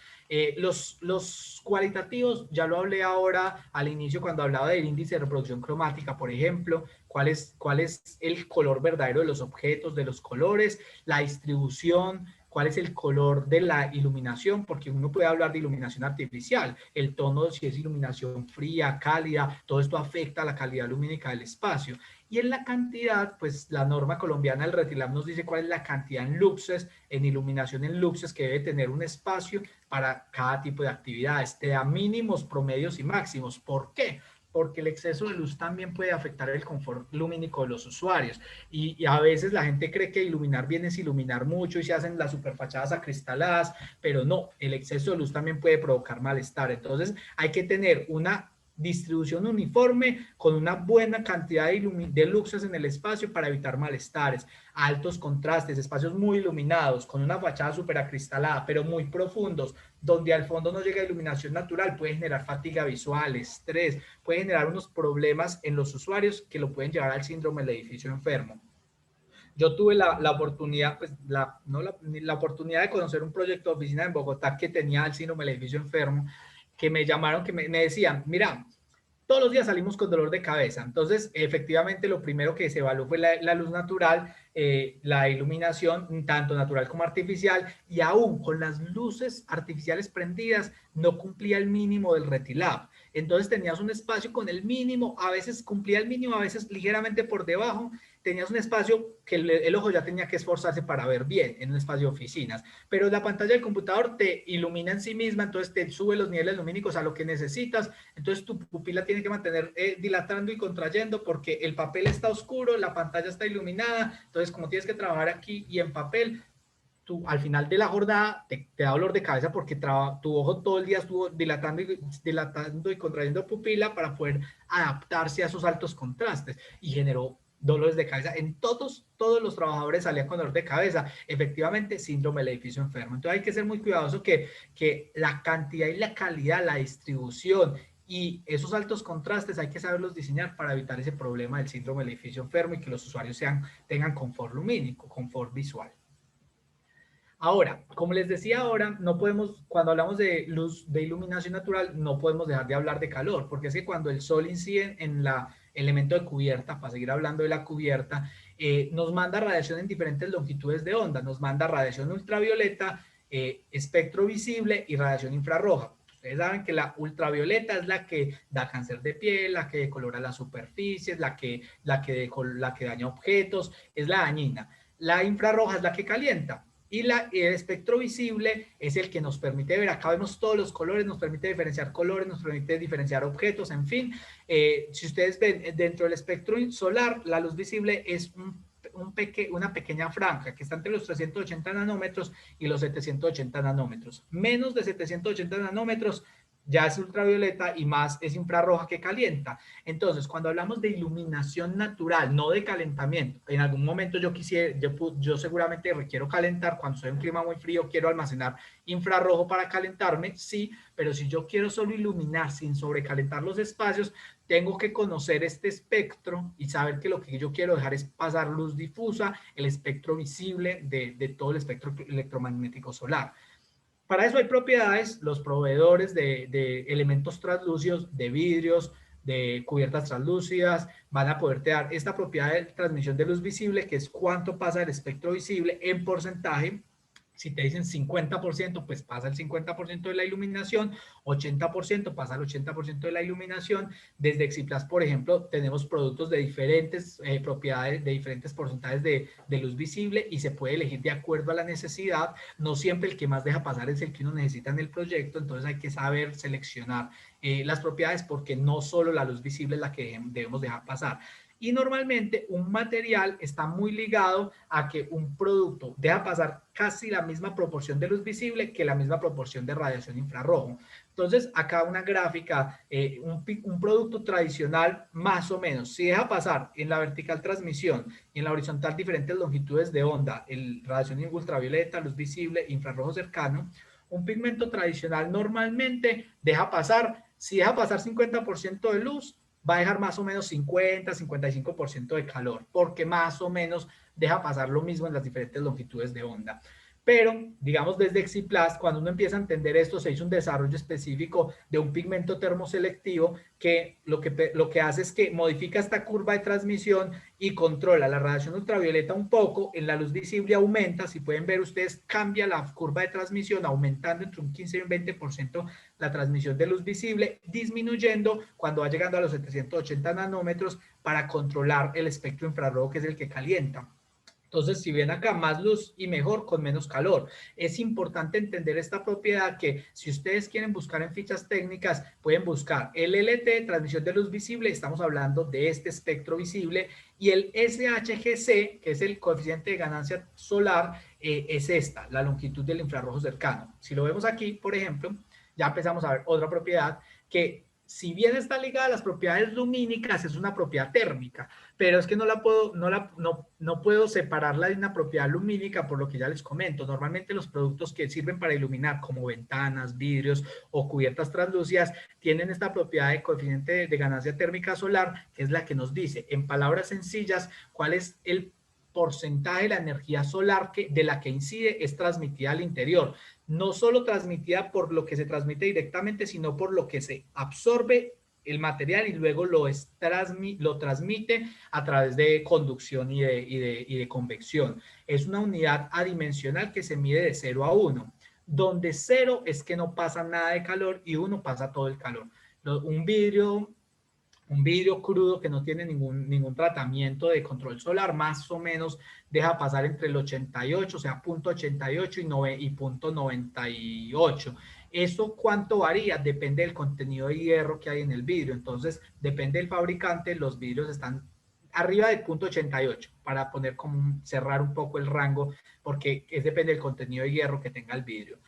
Los cualitativos, ya lo hablé ahora al inicio cuando hablaba del índice de reproducción cromática, por ejemplo, cuál es el color verdadero de los objetos, de los colores, la distribución, cuál es el color de la iluminación, porque uno puede hablar de iluminación artificial, el tono, si es iluminación fría, cálida, todo esto afecta a la calidad lumínica del espacio. Y en la cantidad, pues la norma colombiana del RETILAB nos dice cuál es la cantidad en luxes, en iluminación en luxes que debe tener un espacio para cada tipo de actividades. Te da mínimos, promedios y máximos. ¿Por qué? Porque el exceso de luz también puede afectar el confort lumínico de los usuarios. Y a veces la gente cree que iluminar bien es iluminar mucho y se hacen las superfachadas acristaladas, pero no, el exceso de luz también puede provocar malestar. Entonces hay que tener una distribución uniforme con una buena cantidad de luxes en el espacio para evitar malestares, altos contrastes, espacios muy iluminados, con una fachada súper acristalada, pero muy profundos, donde al fondo no llega iluminación natural, puede generar fatiga visual, estrés, puede generar unos problemas en los usuarios que lo pueden llevar al síndrome del edificio enfermo. Yo tuve la oportunidad, pues la oportunidad de conocer un proyecto de oficina en Bogotá que tenía el síndrome del edificio enfermo, que me llamaron, que me decían, mira, todos los días salimos con dolor de cabeza. Entonces, efectivamente, lo primero que se evaluó fue la luz natural, la iluminación, tanto natural como artificial, y aún con las luces artificiales prendidas, no cumplía el mínimo del RETILAB. Entonces, tenías un espacio con el mínimo, a veces cumplía el mínimo, a veces ligeramente por debajo, tenías un espacio que el ojo ya tenía que esforzarse para ver bien en un espacio de oficinas, pero la pantalla del computador te ilumina en sí misma, entonces te sube los niveles lumínicos a lo que necesitas, entonces tu pupila tiene que mantener dilatando y contrayendo porque el papel está oscuro, la pantalla está iluminada, entonces como tienes que trabajar aquí y en papel, tú al final de la jornada te da dolor de cabeza porque tu ojo todo el día estuvo dilatando y contrayendo pupila para poder adaptarse a esos altos contrastes y generó dolores de cabeza. En todos los trabajadores salían con dolor de cabeza. Efectivamente, síndrome del edificio enfermo. Entonces hay que ser muy cuidadoso que la cantidad y la calidad, la distribución y esos altos contrastes hay que saberlos diseñar para evitar ese problema del síndrome del edificio enfermo y que los usuarios tengan confort lumínico, confort visual. Ahora, como les decía ahora, no podemos, cuando hablamos de luz, de iluminación natural, no podemos dejar de hablar de calor, porque es que cuando el sol incide en el elemento de cubierta, para seguir hablando de la cubierta, nos manda radiación en diferentes longitudes de onda, nos manda radiación ultravioleta, espectro visible y radiación infrarroja. Ustedes saben que la ultravioleta es la que da cáncer de piel, la que decolora las superficies, la que daña objetos, es la dañina. La infrarroja es la que calienta. Y el espectro visible es el que nos permite ver, acá vemos todos los colores, nos permite diferenciar colores, nos permite diferenciar objetos, en fin. Si ustedes ven dentro del espectro solar, la luz visible es una pequeña franja que está entre los 380 nanómetros y los 780 nanómetros. Menos de 780 nanómetros ya es ultravioleta y más es infrarroja que calienta. Entonces, cuando hablamos de iluminación natural, no de calentamiento, en algún momento yo seguramente requiero calentar, cuando estoy en un clima muy frío quiero almacenar infrarrojo para calentarme, sí, pero si yo quiero solo iluminar sin sobrecalentar los espacios, tengo que conocer este espectro y saber que lo que yo quiero dejar es pasar luz difusa, el espectro visible de todo el espectro electromagnético solar. Para eso hay propiedades, los proveedores de elementos translúcidos, de vidrios, de cubiertas translúcidas, van a poderte dar esta propiedad de transmisión de luz visible, que es cuánto pasa del espectro visible en porcentaje. Si te dicen 50%, pues pasa el 50% de la iluminación, 80% pasa el 80% de la iluminación. Desde Exiplas, por ejemplo, tenemos productos de diferentes propiedades, de diferentes porcentajes de luz visible y se puede elegir de acuerdo a la necesidad. No siempre el que más deja pasar es el que uno necesita en el proyecto, entonces hay que saber seleccionar las propiedades porque no solo la luz visible es la que debemos dejar pasar. Y normalmente un material está muy ligado a que un producto deja pasar casi la misma proporción de luz visible que la misma proporción de radiación infrarrojo. Entonces, acá una gráfica, un producto tradicional más o menos, si deja pasar en la vertical transmisión y en la horizontal diferentes longitudes de onda, radiación ultravioleta, luz visible, infrarrojo cercano, un pigmento tradicional normalmente deja pasar, si deja pasar 50% de luz, va a dejar más o menos 50-55% de calor, porque más o menos deja pasar lo mismo en las diferentes longitudes de onda. Pero, digamos, desde Exiplas, cuando uno empieza a entender esto, se hizo un desarrollo específico de un pigmento termoselectivo que lo que hace es que modifica esta curva de transmisión y controla la radiación ultravioleta un poco. En la luz visible aumenta, si pueden ver ustedes, cambia la curva de transmisión, aumentando entre un 15 y un 20% la transmisión de luz visible, disminuyendo cuando va llegando a los 780 nanómetros para controlar el espectro infrarrojo, que es el que calienta. Entonces, si ven acá, más luz y mejor con menos calor. Es importante entender esta propiedad que si ustedes quieren buscar en fichas técnicas, pueden buscar el LT, transmisión de luz visible, estamos hablando de este espectro visible, y el SHGC, que es el coeficiente de ganancia solar, es esta, la longitud del infrarrojo cercano. Si lo vemos aquí, por ejemplo, ya empezamos a ver otra propiedad que, si bien está ligada a las propiedades lumínicas, es una propiedad térmica, pero es que no puedo separarla de una propiedad lumínica por lo que ya les comento. Normalmente los productos que sirven para iluminar, como ventanas, vidrios o cubiertas translúcidas, tienen esta propiedad de coeficiente de ganancia térmica solar, que es la que nos dice, en palabras sencillas, cuál es el porcentaje de la energía solar de la que incide es transmitida al interior. No solo transmitida por lo que se transmite directamente, sino por lo que se absorbe el material y luego lo transmite a través de conducción y de convección. Es una unidad adimensional que se mide de 0 a 1, donde 0 es que no pasa nada de calor y 1 pasa todo el calor. Un vidrio crudo que no tiene ningún tratamiento de control solar, más o menos deja pasar entre el 88, o sea, 0.88 y 0.98. ¿Eso cuánto varía? Depende del contenido de hierro que hay en el vidrio. Entonces, depende del fabricante, los vidrios están arriba del 0.88, para poner cerrar un poco el rango, porque depende del contenido de hierro que tenga el vidrio.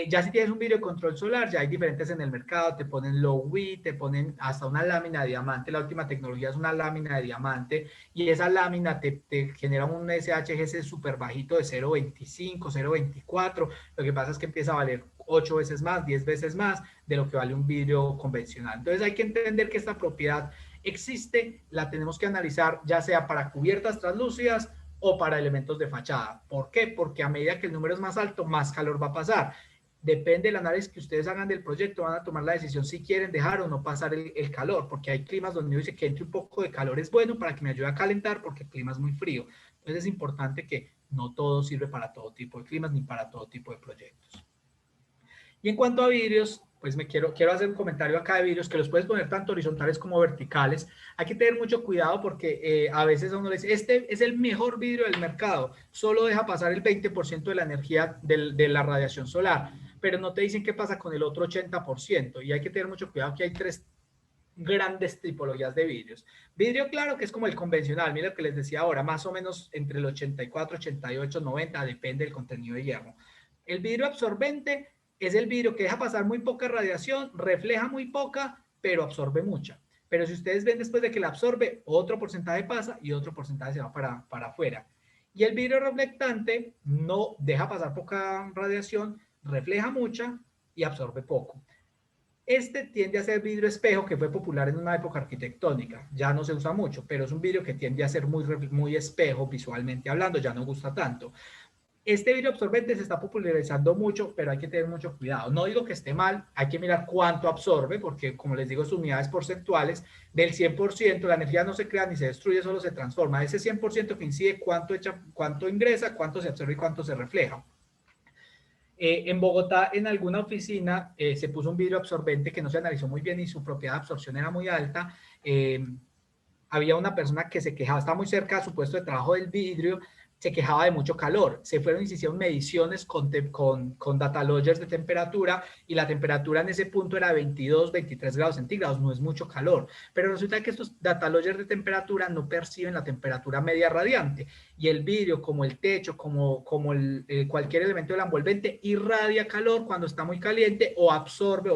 Ya si tienes un vidrio de control solar, ya hay diferentes en el mercado, te ponen low WI, te ponen hasta una lámina de diamante. La última tecnología es una lámina de diamante, y esa lámina te genera un SHGC súper bajito de 0.25, 0.24. Lo que pasa es que empieza a valer 8 veces más, 10 veces más de lo que vale un vidrio convencional. Entonces hay que entender que esta propiedad existe, la tenemos que analizar ya sea para cubiertas translúcidas o para elementos de fachada. ¿Por qué? Porque a medida que el número es más alto, más calor va a pasar. Depende del análisis que ustedes hagan del proyecto, van a tomar la decisión si quieren dejar o no pasar el calor, porque hay climas donde dice que entre un poco de calor es bueno para que me ayude a calentar, porque el clima es muy frío. Entonces es importante que no todo sirve para todo tipo de climas ni para todo tipo de proyectos. Y en cuanto a vidrios, pues quiero hacer un comentario acá de vidrios que los puedes poner tanto horizontales como verticales. Hay que tener mucho cuidado porque a veces a uno le dice, este es el mejor vidrio del mercado, solo deja pasar el 20% de la energía de la radiación solar, pero no te dicen qué pasa con el otro 80%, y hay que tener mucho cuidado que hay tres grandes tipologías de vidrios. Vidrio claro, que es como el convencional, mira lo que les decía ahora, más o menos entre el 84, 88, 90, depende del contenido de hierro. El vidrio absorbente es el vidrio que deja pasar muy poca radiación, refleja muy poca, pero absorbe mucha. Pero si ustedes ven, después de que la absorbe, otro porcentaje pasa y otro porcentaje se va para afuera. Y el vidrio reflectante no deja pasar poca radiación, refleja mucha y absorbe poco. Este tiende a ser vidrio espejo, que fue popular en una época arquitectónica. Ya no se usa mucho, pero es un vidrio que tiende a ser muy espejo visualmente hablando, ya no gusta tanto. Este vidrio absorbente se está popularizando mucho, pero hay que tener mucho cuidado. No digo que esté mal, hay que mirar cuánto absorbe, porque como les digo, son unidades porcentuales. Del 100%, la energía no se crea ni se destruye, solo se transforma. Ese 100% que incide, cuánto ingresa, cuánto se absorbe y cuánto se refleja. En Bogotá, en alguna oficina, se puso un vidrio absorbente que no se analizó muy bien y su propiedad de absorción era muy alta. Había una persona que se quejaba, estaba muy cerca de su puesto de trabajo del vidrio, se quejaba de mucho calor. Se fueron y se hicieron mediciones con data loggers de temperatura, y la temperatura en ese punto era 22, 23 grados centígrados, no es mucho calor. Pero resulta que estos data loggers de temperatura no perciben la temperatura media radiante, y el vidrio, como el techo, como cualquier elemento del envolvente, irradia calor cuando está muy caliente o absorbe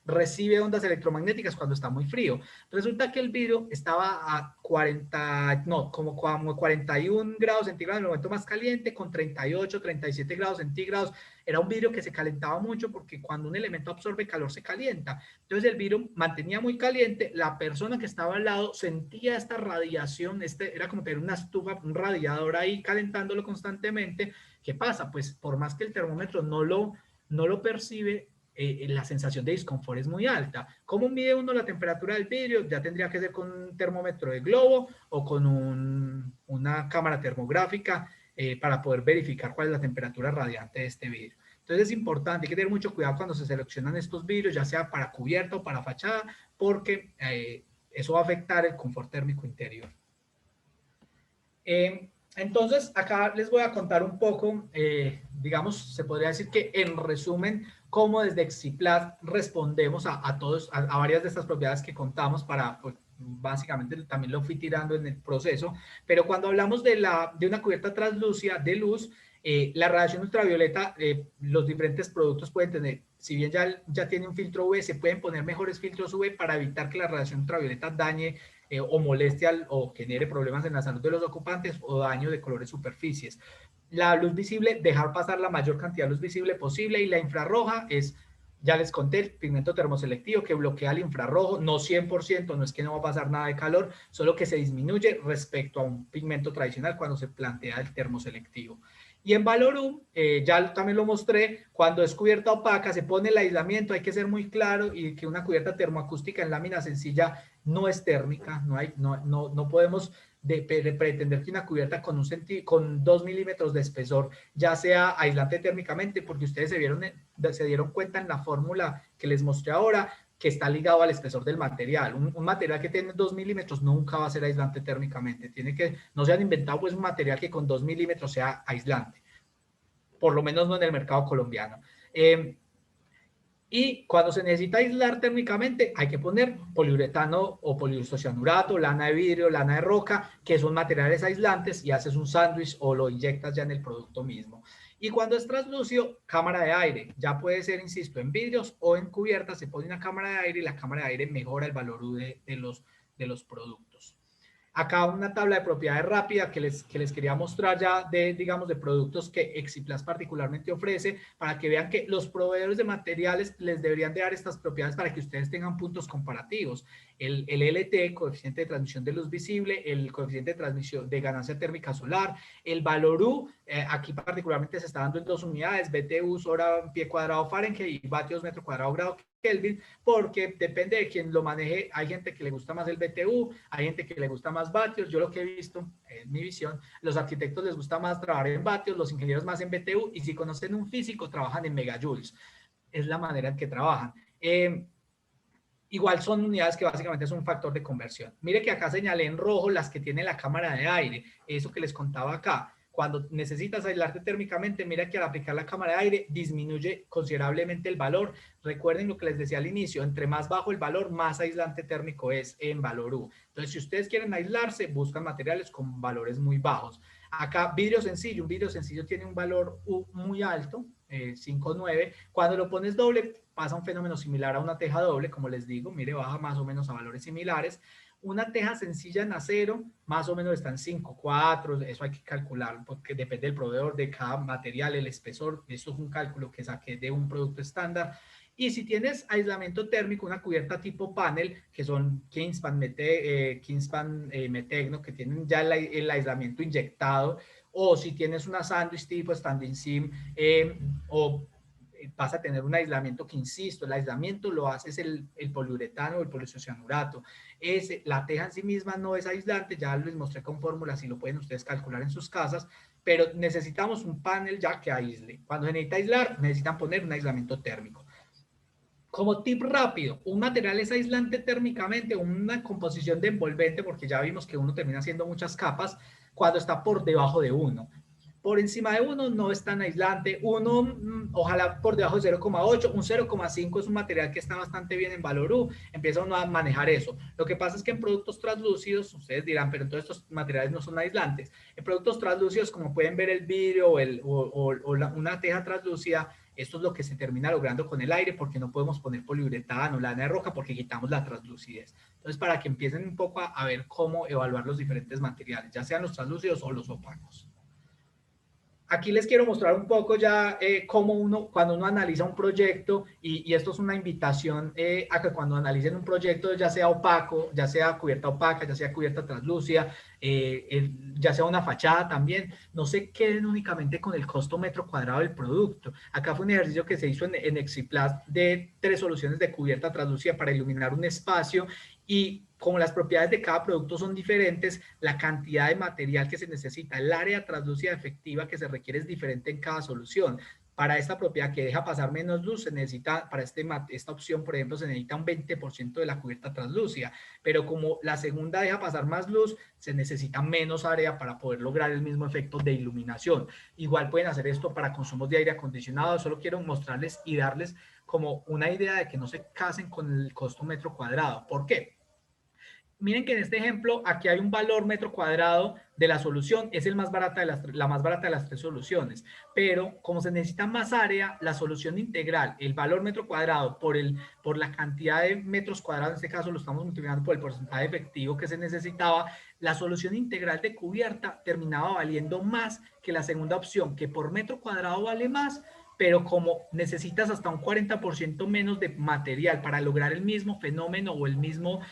recibe ondas electromagnéticas cuando está muy frío. Resulta que el vidrio estaba a 40, no, como 41 grados centígrados en el momento más caliente, con 38, 37 grados centígrados. Era un vidrio que se calentaba mucho porque cuando un elemento absorbe calor se calienta. Entonces el vidrio mantenía muy caliente, la persona que estaba al lado sentía esta radiación, era como tener una estufa, un radiador ahí calentándolo constantemente. ¿Qué pasa? Pues por más que el termómetro no lo percibe, la sensación de disconfort es muy alta. ¿Cómo mide uno la temperatura del vidrio? Ya tendría que ser con un termómetro de globo o con una cámara termográfica para poder verificar cuál es la temperatura radiante de este vidrio. Entonces es importante, hay que tener mucho cuidado cuando se seleccionan estos vidrios, ya sea para cubierta o para fachada, porque eso va a afectar el confort térmico interior. Entonces, acá les voy a contar un poco, digamos, se podría decir que en resumen, cómo desde Exiplat respondemos a varias de estas propiedades que contamos para, pues, básicamente también lo fui tirando en el proceso, pero cuando hablamos de una cubierta translúcida de luz, la radiación ultravioleta, los diferentes productos pueden tener, si bien ya tiene un filtro UV, se pueden poner mejores filtros UV para evitar que la radiación ultravioleta dañe o molestia o genere problemas en la salud de los ocupantes o daño de colores superficies. La luz visible, dejar pasar la mayor cantidad de luz visible posible, y la infrarroja es, ya les conté, el pigmento termoselectivo que bloquea el infrarrojo, no 100%, no es que no va a pasar nada de calor, solo que se disminuye respecto a un pigmento tradicional cuando se plantea el termoselectivo. Y en Valorum, ya también lo mostré, cuando es cubierta opaca se pone el aislamiento, hay que ser muy claro, y que una cubierta termoacústica en lámina sencilla no es térmica, no podemos pretender que una cubierta con 2 milímetros de espesor ya sea aislante térmicamente, porque ustedes se dieron cuenta en la fórmula que les mostré ahora, que está ligado al espesor del material. Un material que tiene 2 milímetros nunca va a ser aislante térmicamente. No se han inventado pues un material que con 2 milímetros sea aislante. Por lo menos no en el mercado colombiano. Y cuando se necesita aislar térmicamente, hay que poner poliuretano o poliisocianurato, lana de vidrio, lana de roca, que son materiales aislantes, y haces un sándwich o lo inyectas ya en el producto mismo. Y cuando es translúcido, cámara de aire. Ya puede ser, insisto, en vidrios o en cubiertas, se pone una cámara de aire y la cámara de aire mejora el valor U de los productos. Acá una tabla de propiedades rápida que les quería mostrar ya digamos, de productos que Exiplas particularmente ofrece, para que vean que los proveedores de materiales les deberían de dar estas propiedades para que ustedes tengan puntos comparativos. El LT, coeficiente de transmisión de luz visible, el coeficiente de transmisión de ganancia térmica solar, el valor U, aquí particularmente se está dando en 2 unidades, BTU hora pie cuadrado Fahrenheit y vatios metro cuadrado grado Kelvin, porque depende de quien lo maneje. Hay gente que le gusta más el BTU, hay gente que le gusta más vatios. Yo lo que he visto, en mi visión, los arquitectos les gusta más trabajar en vatios, los ingenieros más en BTU, y si conocen un físico, trabajan en megajoules. Es la manera en que trabajan. Igual son unidades que básicamente son un factor de conversión. Mire que acá señalé en rojo las que tienen la cámara de aire, eso que les contaba acá. Cuando necesitas aislarte térmicamente, mira que al aplicar la cámara de aire disminuye considerablemente el valor. Recuerden lo que les decía al inicio, entre más bajo el valor, más aislante térmico es en valor U. Entonces, si ustedes quieren aislarse, buscan materiales con valores muy bajos. Acá, vidrio sencillo, un vidrio sencillo tiene un valor U muy alto, 5,9. Cuando lo pones doble, pasa un fenómeno similar a una teja doble, como les digo, mire, baja más o menos a valores similares. Una teja sencilla en acero, más o menos está en 5,4, eso hay que calcular, porque depende del proveedor, de cada material, el espesor, esto es un cálculo que saqué de un producto estándar. Y si tienes aislamiento térmico, una cubierta tipo panel, que son Kingspan, Metegno, que tienen ya el aislamiento inyectado, o si tienes una sándwich tipo standing seam, o vas a tener un aislamiento que, insisto, el aislamiento lo hace el poliuretano o el poliisocianurato. La teja en sí misma no es aislante, ya les mostré con fórmulas y lo pueden ustedes calcular en sus casas, pero necesitamos un panel ya que aísle. Cuando se necesita aislar, necesitan poner un aislamiento térmico. Como tip rápido, un material es aislante térmicamente, una composición de envolvente, porque ya vimos que uno termina haciendo muchas capas, cuando está por debajo de 1. Por encima de 1 no es tan aislante. 1, ojalá por debajo de 0,8. Un 0,5 es un material que está bastante bien en valor U. Empieza uno a manejar eso. Lo que pasa es que en productos translúcidos, ustedes dirán, pero todos estos materiales no son aislantes. En productos translúcidos, como pueden ver el vidrio o una teja translúcida, Esto es lo que se termina logrando con el aire porque no podemos poner poliuretano o lana de roca porque quitamos la translucidez. Entonces, para que empiecen un poco a ver cómo evaluar los diferentes materiales, ya sean los translúcidos o los opacos. Aquí les quiero mostrar un poco ya cómo cuando uno analiza un proyecto, y esto es una invitación a que cuando analicen un proyecto, ya sea opaco, ya sea cubierta opaca, ya sea cubierta translúcida, ya sea una fachada también, no se queden únicamente con el costo metro cuadrado del producto. Acá fue un ejercicio que se hizo en Exiplast de 3 soluciones de cubierta translúcida para iluminar un espacio, y como las propiedades de cada producto son diferentes, la cantidad de material que se necesita, el área translúcida efectiva que se requiere es diferente en cada solución. Para esta propiedad que deja pasar menos luz, se necesita, para esta opción, por ejemplo, se necesita un 20% de la cubierta translúcida, pero como la segunda deja pasar más luz, se necesita menos área para poder lograr el mismo efecto de iluminación. Igual pueden hacer esto para consumos de aire acondicionado. Solo quiero mostrarles y darles como una idea de que no se casen con el costo metro cuadrado. ¿Por qué? Miren que en este ejemplo aquí hay un valor metro cuadrado de la solución, es la más barata de las 3 soluciones, pero como se necesita más área, la solución integral, el valor metro cuadrado por la cantidad de metros cuadrados, en este caso lo estamos multiplicando por el porcentaje efectivo que se necesitaba, la solución integral de cubierta terminaba valiendo más que la segunda opción, que por metro cuadrado vale más, pero como necesitas hasta un 40% menos de material para lograr el mismo fenómeno o el mismo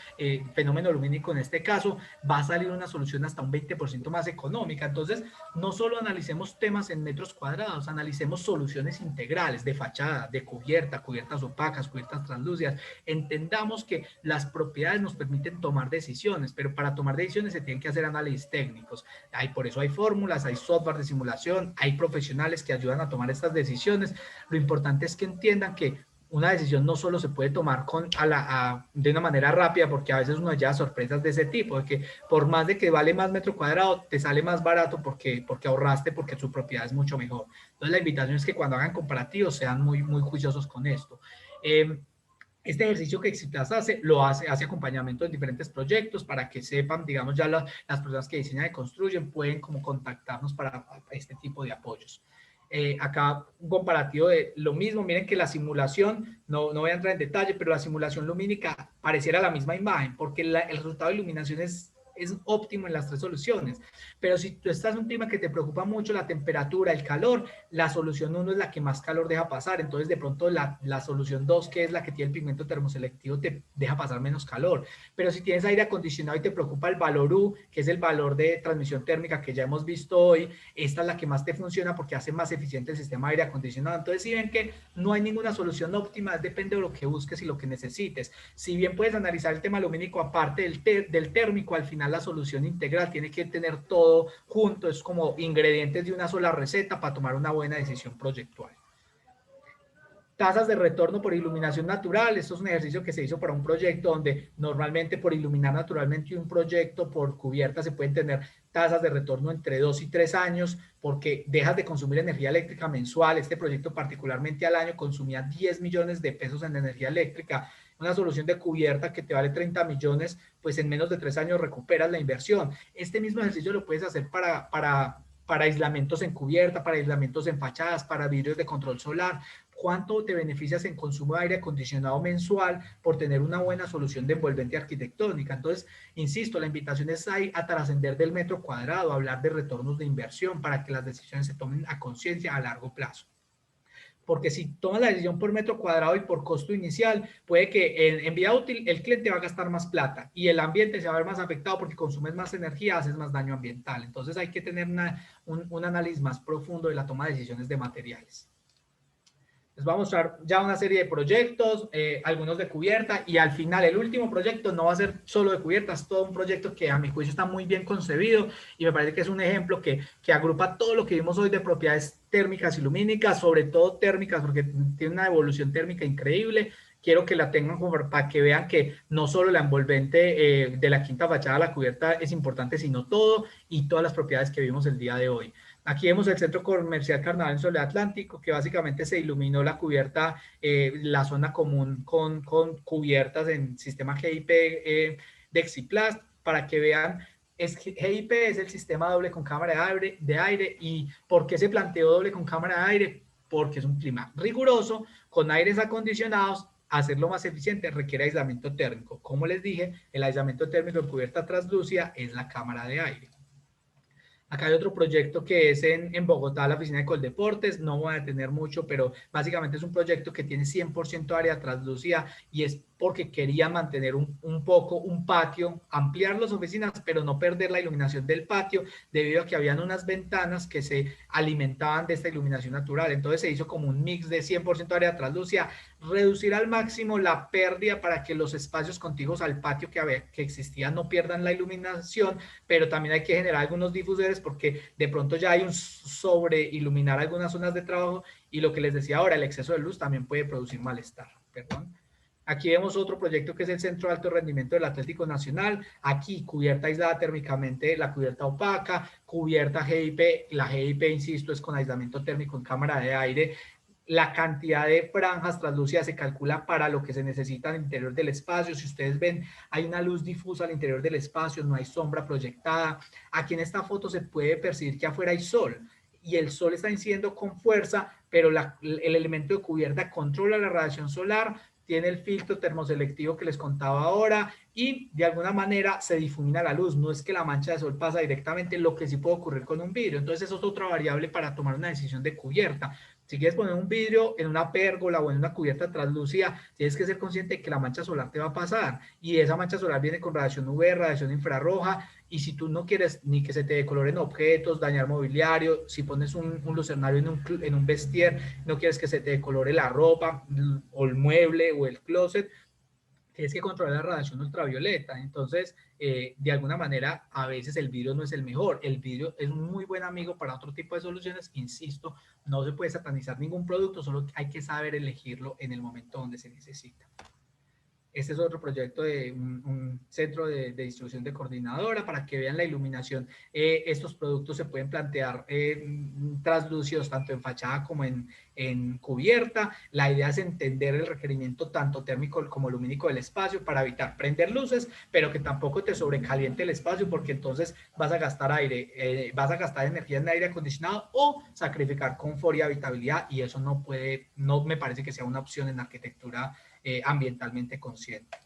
fenómeno lumínico en este caso, va a salir una solución hasta un 20% más económica. Entonces, no solo analicemos temas en metros cuadrados, analicemos soluciones integrales de fachada, de cubierta, cubiertas opacas, cubiertas translúcidas. Entendamos que las propiedades nos permiten tomar decisiones, pero para tomar decisiones se tienen que hacer análisis técnicos. Por eso hay fórmulas, hay software de simulación, hay profesionales que ayudan a tomar estas decisiones. Lo importante es que entiendan que una decisión no solo se puede tomar de una manera rápida, porque a veces uno lleva sorpresas de ese tipo, de que por más de que vale más metro cuadrado, te sale más barato porque ahorraste, porque su propiedad es mucho mejor. Entonces la invitación es que cuando hagan comparativos sean muy, muy juiciosos con esto. Este ejercicio que Exiplast hace acompañamiento en diferentes proyectos para que sepan, digamos, ya las personas que diseñan y construyen pueden como contactarnos para este tipo de apoyos. Acá un comparativo de lo mismo. Miren que la simulación, no voy a entrar en detalle, pero la simulación lumínica pareciera la misma imagen, porque el resultado de iluminación es óptimo en las 3 soluciones. Pero si tú estás en un tema que te preocupa mucho la temperatura, el calor, la solución 1 es la que más calor deja pasar. Entonces, de pronto, la solución 2, que es la que tiene el pigmento termoselectivo, te deja pasar menos calor. Pero si tienes aire acondicionado y te preocupa el valor U, que es el valor de transmisión térmica que ya hemos visto hoy, esta es la que más te funciona porque hace más eficiente el sistema de aire acondicionado. Entonces, si ven que no hay ninguna solución óptima, depende de lo que busques y lo que necesites. Si bien puedes analizar el tema lumínico aparte del térmico, al final la solución integral tiene que tener todo junto, es como ingredientes de una sola receta para tomar una buena decisión proyectual. Tasas de retorno por iluminación natural. Esto es un ejercicio que se hizo para un proyecto donde normalmente por iluminar naturalmente un proyecto por cubierta se pueden tener tasas de retorno entre 2 y 3 años porque dejas de consumir energía eléctrica mensual. Este proyecto particularmente al año consumía 10 millones de pesos en energía eléctrica. Una solución de cubierta que te vale 30 millones, pues en menos de 3 años recuperas la inversión. Este mismo ejercicio lo puedes hacer para aislamientos en cubierta, para aislamientos en fachadas, para vidrios de control solar. ¿Cuánto te beneficias en consumo de aire acondicionado mensual por tener una buena solución de envolvente arquitectónica? Entonces, insisto, la invitación es a trascender del metro cuadrado, a hablar de retornos de inversión para que las decisiones se tomen a conciencia a largo plazo. Porque si tomas la decisión por metro cuadrado y por costo inicial, puede que en vida útil el cliente va a gastar más plata y el ambiente se va a ver más afectado porque consumes más energía, haces más daño ambiental. Entonces hay que tener un análisis más profundo de la toma de decisiones de materiales. Les voy a mostrar ya una serie de proyectos, algunos de cubierta, y al final el último proyecto no va a ser solo de cubierta, es todo un proyecto que a mi juicio está muy bien concebido y me parece que es un ejemplo que agrupa todo lo que vimos hoy de propiedades térmicas y lumínicas, sobre todo térmicas porque tiene una evolución térmica increíble. Quiero que la tengan para que vean que no solo la envolvente de la quinta fachada a la cubierta es importante, sino todo y todas las propiedades que vimos el día de hoy. Aquí vemos el Centro Comercial Carnaval en Soledad Atlántico, que básicamente se iluminó la cubierta, la zona común con cubiertas en sistema GIP de Exiplast, para que vean, GIP es el sistema doble con cámara de aire. ¿Y por qué se planteó doble con cámara de aire? porque es un clima riguroso, con aires acondicionados. Hacerlo más eficiente requiere aislamiento térmico. Como les dije, el aislamiento térmico en cubierta translúcida es la cámara de aire. Acá hay otro proyecto que es en Bogotá, la oficina de Coldeportes. No voy a detener mucho, pero básicamente es un proyecto que tiene 100% área translúcida y es porque quería mantener un poco un patio, ampliar las oficinas, pero no perder la iluminación del patio, debido a que habían unas ventanas que se alimentaban de esta iluminación natural. Entonces se hizo como un mix de 100% área translúcida, reducir al máximo la pérdida para que los espacios contiguos al patio que existían no pierdan la iluminación, pero también hay que generar algunos difusores porque de pronto ya hay un sobre iluminar algunas zonas de trabajo, y lo que les decía ahora, el exceso de luz también puede producir malestar. Perdón. Aquí vemos otro proyecto que es el Centro de Alto Rendimiento del Atlético Nacional. Aquí cubierta aislada térmicamente, la cubierta opaca, cubierta GIP. La GIP, insisto, es con aislamiento térmico en cámara de aire. La cantidad de franjas translúcidas se calcula para lo que se necesita al interior del espacio. Si ustedes ven, hay una luz difusa al interior del espacio, no hay sombra proyectada. Aquí en esta foto se puede percibir que afuera hay sol y el sol está incidiendo con fuerza, pero el elemento de cubierta controla la radiación solar, tiene el filtro termoselectivo que les contaba ahora y de alguna manera se difumina la luz. No es que la mancha de sol pasa directamente, lo que sí puede ocurrir con un vidrio. Entonces eso es otra variable para tomar una decisión de cubierta. Si quieres poner un vidrio en una pérgola o en una cubierta translúcida, tienes que ser consciente de que la mancha solar te va a pasar, y esa mancha solar viene con radiación UV, radiación infrarroja, y si tú no quieres ni que se te decoloren objetos, dañar mobiliario, si pones un lucernario en un vestier, no quieres que se te decolore la ropa o el mueble o el closet, tienes que controlar la radiación ultravioleta. Entonces, de alguna manera, a veces el vidrio no es el mejor. El vidrio es un muy buen amigo para otro tipo de soluciones. Insisto, no se puede satanizar ningún producto, solo hay que saber elegirlo en el momento donde se necesita. Este es otro proyecto de un centro de distribución de coordinadora para que vean la iluminación. Estos productos se pueden plantear translúcidos tanto en fachada como en cubierta. La idea es entender el requerimiento tanto térmico como lumínico del espacio para evitar prender luces, pero que tampoco te sobrecaliente el espacio, porque entonces vas a gastar aire, vas a gastar energía en aire acondicionado o sacrificar confort y habitabilidad, y eso no me parece que sea una opción en arquitectura ambientalmente consciente.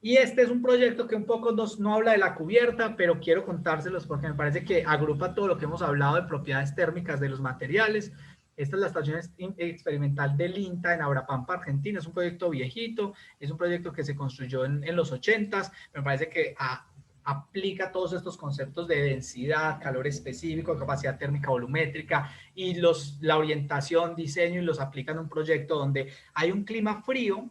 Y este es un proyecto que un poco no habla de la cubierta, pero quiero contárselos porque me parece que agrupa todo lo que hemos hablado de propiedades térmicas de los materiales. Esta es la estación experimental del INTA en Abrapampa, Argentina. Es un proyecto viejito, es un proyecto que se construyó en los 80s. Me parece que aplica todos estos conceptos de densidad, calor específico, capacidad térmica volumétrica y la orientación, diseño, y los aplica en un proyecto donde hay un clima frío,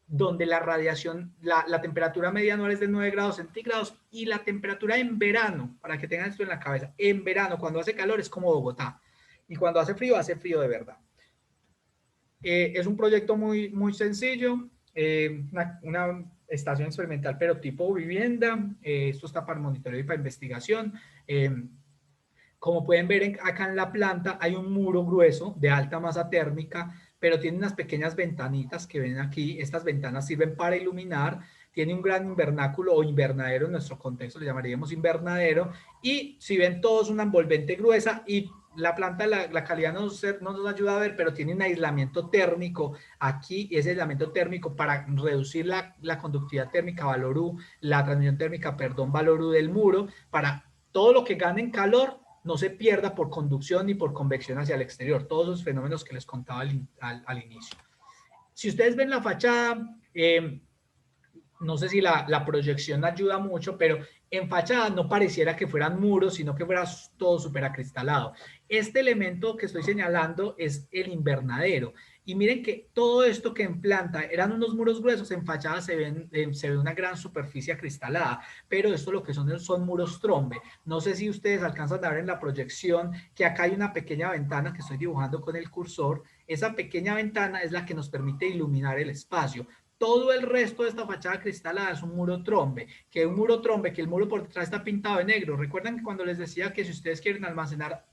donde la radiación, la temperatura media anual es de 9 grados centígrados, y la temperatura en verano, para que tengan esto en la cabeza, en verano cuando hace calor es como Bogotá, y cuando hace frío de verdad. Es un proyecto muy, muy sencillo, una estación experimental pero tipo vivienda. Esto está para monitoreo y para investigación. Como pueden ver acá en la planta hay un muro grueso de alta masa térmica, pero tiene unas pequeñas ventanitas que ven aquí. Estas ventanas sirven para iluminar. Tiene un gran invernáculo o invernadero, en nuestro contexto le llamaríamos invernadero, y si ven todos una envolvente gruesa, y la planta, la calidad no nos ayuda a ver, pero tiene un aislamiento térmico aquí, y ese aislamiento térmico para reducir la conductividad térmica, valor U, la transmisión térmica, perdón, valor U del muro, para todo lo que gane en calor no se pierda por conducción ni por convección hacia el exterior. Todos esos fenómenos que les contaba al inicio. Si ustedes ven la fachada, no sé si la proyección ayuda mucho, pero en fachada no pareciera que fueran muros, sino que fuera todo súper acristalado. Este elemento que estoy señalando es el invernadero. Y miren que todo esto que en planta eran unos muros gruesos, en fachada se ve una gran superficie acristalada, pero esto lo que son muros trombe. No sé si ustedes alcanzan a ver en la proyección que acá hay una pequeña ventana que estoy dibujando con el cursor. Esa pequeña ventana es la que nos permite iluminar el espacio. Todo el resto de esta fachada cristalada es un muro trombe, que el muro por detrás está pintado de negro. Recuerdan que cuando les decía que si ustedes quieren almacenar,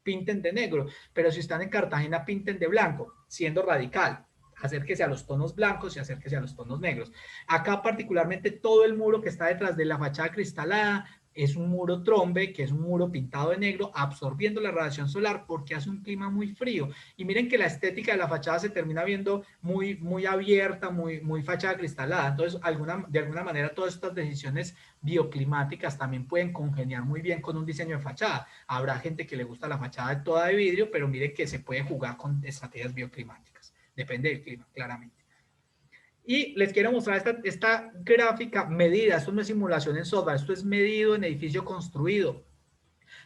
pinten de negro, pero si están en Cartagena, pinten de blanco, siendo radical. Acérquese a los tonos blancos y acérquese a los tonos negros. Acá particularmente todo el muro que está detrás de la fachada cristalada es un muro trombe, que es un muro pintado de negro, absorbiendo la radiación solar porque hace un clima muy frío. Y miren que la estética de la fachada se termina viendo muy abierta, muy fachada cristalada. Entonces, de alguna manera, todas estas decisiones bioclimáticas también pueden congeniar muy bien con un diseño de fachada. Habrá gente que le gusta la fachada toda de vidrio, pero miren que se puede jugar con estrategias bioclimáticas. Depende del clima, claramente. Y les quiero mostrar esta gráfica medida. Esto no es simulación en software, esto es medido en edificio construido,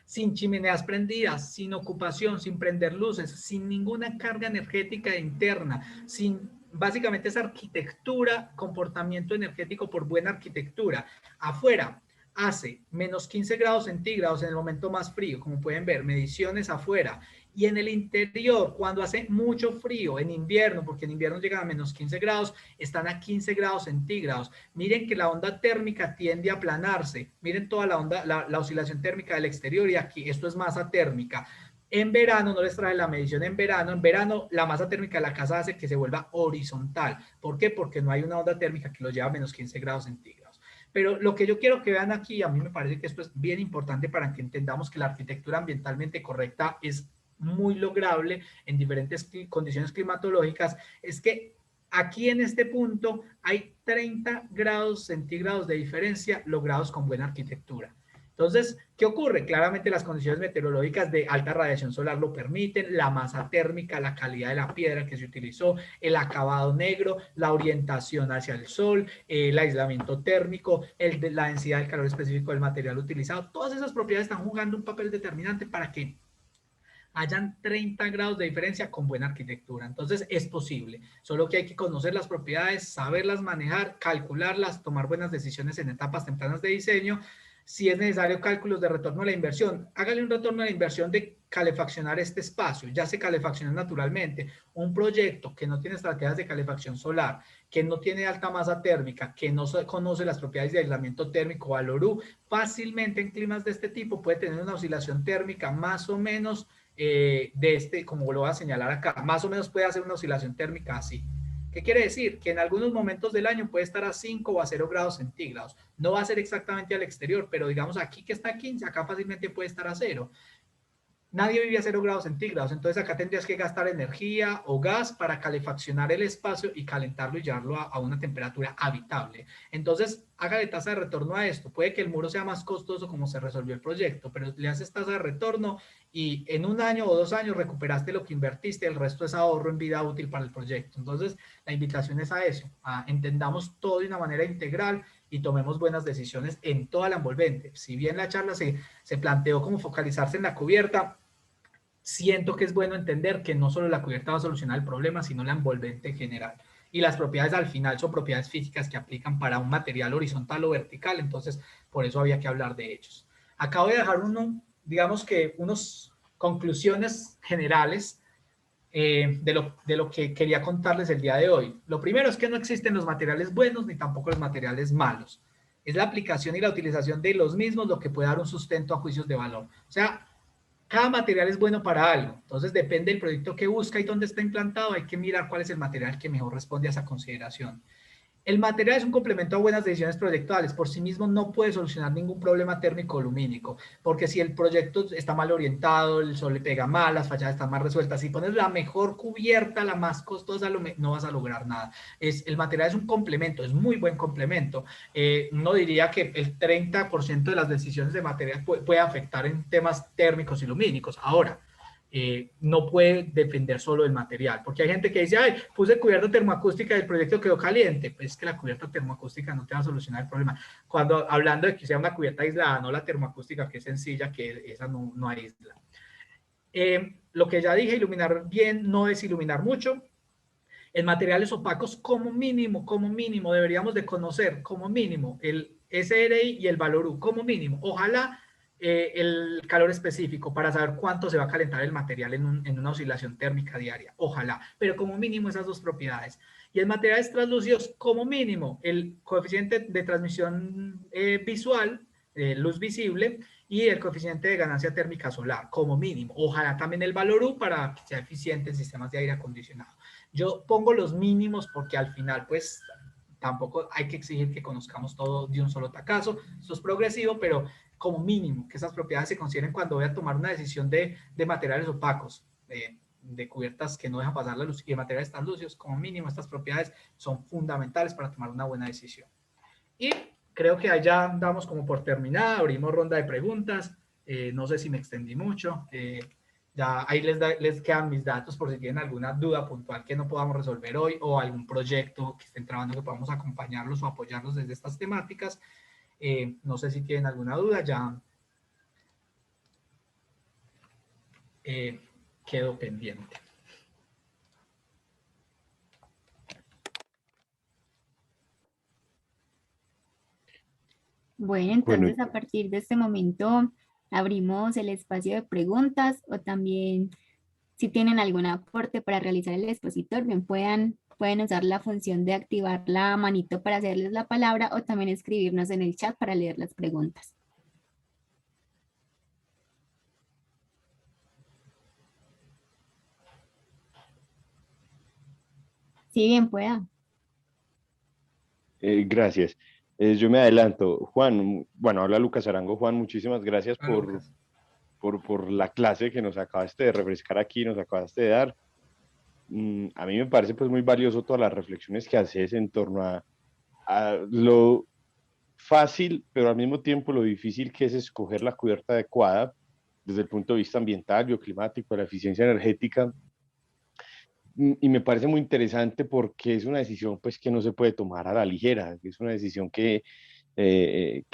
sin chimeneas prendidas, sin ocupación, sin prender luces, sin ninguna carga energética interna, sin básicamente esa arquitectura, comportamiento energético por buena arquitectura. Afuera hace menos 15 grados centígrados en el momento más frío, como pueden ver, mediciones afuera. Y en el interior, cuando hace mucho frío, en invierno, porque en invierno llegan a menos 15 grados, están a 15 grados centígrados. Miren que la onda térmica tiende a aplanarse. Miren toda la onda, la oscilación térmica del exterior, y aquí esto es masa térmica. En verano, no les traje la medición en verano la masa térmica de la casa hace que se vuelva horizontal. ¿Por qué? Porque no hay una onda térmica que los lleva a menos 15 grados centígrados. Pero lo que yo quiero que vean aquí, a mí me parece que esto es bien importante para que entendamos que la arquitectura ambientalmente correcta es muy lograble en diferentes condiciones climatológicas, es que aquí en este punto hay 30 grados centígrados de diferencia logrados con buena arquitectura. Entonces, ¿qué ocurre? Claramente las condiciones meteorológicas de alta radiación solar lo permiten, la masa térmica, la calidad de la piedra que se utilizó, el acabado negro, la orientación hacia el sol, el aislamiento térmico, la densidad del calor específico del material utilizado, todas esas propiedades están jugando un papel determinante para que hayan 30 grados de diferencia con buena arquitectura. Entonces es posible, solo que hay que conocer las propiedades, saberlas manejar, calcularlas, tomar buenas decisiones en etapas tempranas de diseño. Si es necesario cálculos de retorno a la inversión, hágale un retorno a la inversión de calefaccionar este espacio, ya se calefacciona naturalmente. Un proyecto que no tiene estrategias de calefacción solar, que no tiene alta masa térmica, que no conoce las propiedades de aislamiento térmico, valorú, fácilmente en climas de este tipo puede tener una oscilación térmica más o menos como lo voy a señalar acá, más o menos puede hacer una oscilación térmica así. ¿Qué quiere decir? Que en algunos momentos del año puede estar a 5 o a 0 grados centígrados. No va a ser exactamente al exterior, pero digamos aquí que está a 15, acá fácilmente puede estar a 0. Nadie vive a 0 grados centígrados, entonces acá tendrías que gastar energía o gas para calefaccionar el espacio y calentarlo y llevarlo a una temperatura habitable. Entonces, hágale tasa de retorno a esto. Puede que el muro sea más costoso como se resolvió el proyecto, pero le haces tasa de retorno y en un año o 2 años recuperaste lo que invertiste, el resto es ahorro en vida útil para el proyecto. Entonces, la invitación es a eso, a entendamos todo de una manera integral y tomemos buenas decisiones en toda la envolvente. Si bien la charla se planteó como focalizarse en la cubierta, siento que es bueno entender que no solo la cubierta va a solucionar el problema, sino la envolvente en general. Y las propiedades al final son propiedades físicas que aplican para un material horizontal o vertical, entonces por eso había que hablar de ellos. Acá voy a dejar digamos que unas conclusiones generales de lo que quería contarles el día de hoy. Lo primero es que no existen los materiales buenos ni tampoco los materiales malos. Es la aplicación y la utilización de los mismos lo que puede dar un sustento a juicios de valor. O sea, cada material es bueno para algo. Entonces, depende del proyecto que busca y dónde está implantado, hay que mirar cuál es el material que mejor responde a esa consideración. El material es un complemento a buenas decisiones proyectuales. Por sí mismo no puede solucionar ningún problema térmico o lumínico, porque si el proyecto está mal orientado, el sol le pega mal, las fachadas están mal resueltas, si pones la mejor cubierta, la más costosa, no vas a lograr nada. El material es un complemento, es muy buen complemento. No diría que el 30% de las decisiones de material puede afectar en temas térmicos y lumínicos. Ahora, no puede depender solo del material, porque hay gente que dice, ay, puse cubierta termoacústica y el proyecto quedó caliente. Pues es que la cubierta termoacústica no te va a solucionar el problema. Cuando hablando de que sea una cubierta aislada, no la termoacústica, que es sencilla, que esa no aísla. Lo que ya dije, iluminar bien no es iluminar mucho. En materiales opacos, como mínimo, deberíamos de conocer como mínimo el SRI y el valor U, como mínimo. Ojalá el calor específico para saber cuánto se va a calentar el material en una oscilación térmica diaria. Ojalá, pero como mínimo esas dos propiedades. Y en materiales translúcidos, como mínimo, el coeficiente de transmisión visual, luz visible, y el coeficiente de ganancia térmica solar, como mínimo. Ojalá también el valor U para que sea eficiente en sistemas de aire acondicionado. Yo pongo los mínimos porque al final, pues, tampoco hay que exigir que conozcamos todo de un solo tacazo. Esto es progresivo, pero como mínimo, que esas propiedades se consideren cuando voy a tomar una decisión de materiales opacos, de cubiertas que no dejan pasar la luz y de materiales tan lúcidos. Como mínimo, estas propiedades son fundamentales para tomar una buena decisión. Y creo que allá damos como por terminada, abrimos ronda de preguntas. No sé si me extendí mucho. Ya ahí les quedan mis datos por si tienen alguna duda puntual que no podamos resolver hoy o algún proyecto que estén trabajando que podamos acompañarlos o apoyarlos desde estas temáticas. No sé si tienen alguna duda, ya quedo pendiente. Bueno, Bueno, entonces a partir de este momento abrimos el espacio de preguntas o también si tienen algún aporte para realizar el expositor, bien pueden usar la función de activar la manito para hacerles la palabra o también escribirnos en el chat para leer las preguntas. Sí, bien pueda. gracias. Yo me adelanto. Juan, bueno, habla Lucas Arango. Juan, muchísimas gracias Hola, Lucas. por la clase que nos acabaste de refrescar aquí, nos acabaste de dar. A mí me parece pues muy valioso todas las reflexiones que haces en torno a lo fácil, pero al mismo tiempo lo difícil que es escoger la cubierta adecuada desde el punto de vista ambiental, bioclimático, de la eficiencia energética. Y me parece muy interesante porque es una decisión pues que no se puede tomar a la ligera, es una decisión que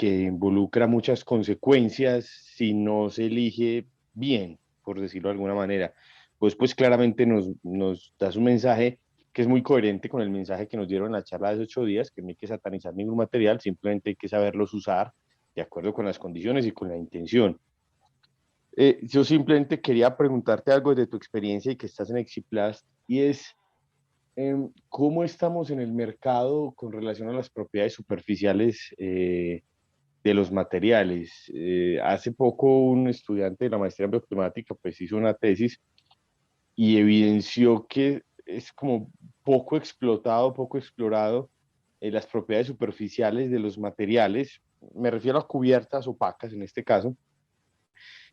involucra muchas consecuencias si no se elige bien, por decirlo de alguna manera. Pues claramente nos das un mensaje que es muy coherente con el mensaje que nos dieron en la charla de hace 8 días, que no hay que satanizar ningún material, simplemente hay que saberlos usar de acuerdo con las condiciones y con la intención. Yo simplemente quería preguntarte algo de tu experiencia y que estás en Exiplast, y es cómo estamos en el mercado con relación a las propiedades superficiales de los materiales. Hace poco un estudiante de la maestría en bioclimática pues hizo una tesis y evidenció que es como poco explotado, poco explorado las propiedades superficiales de los materiales. Me refiero a cubiertas opacas en este caso,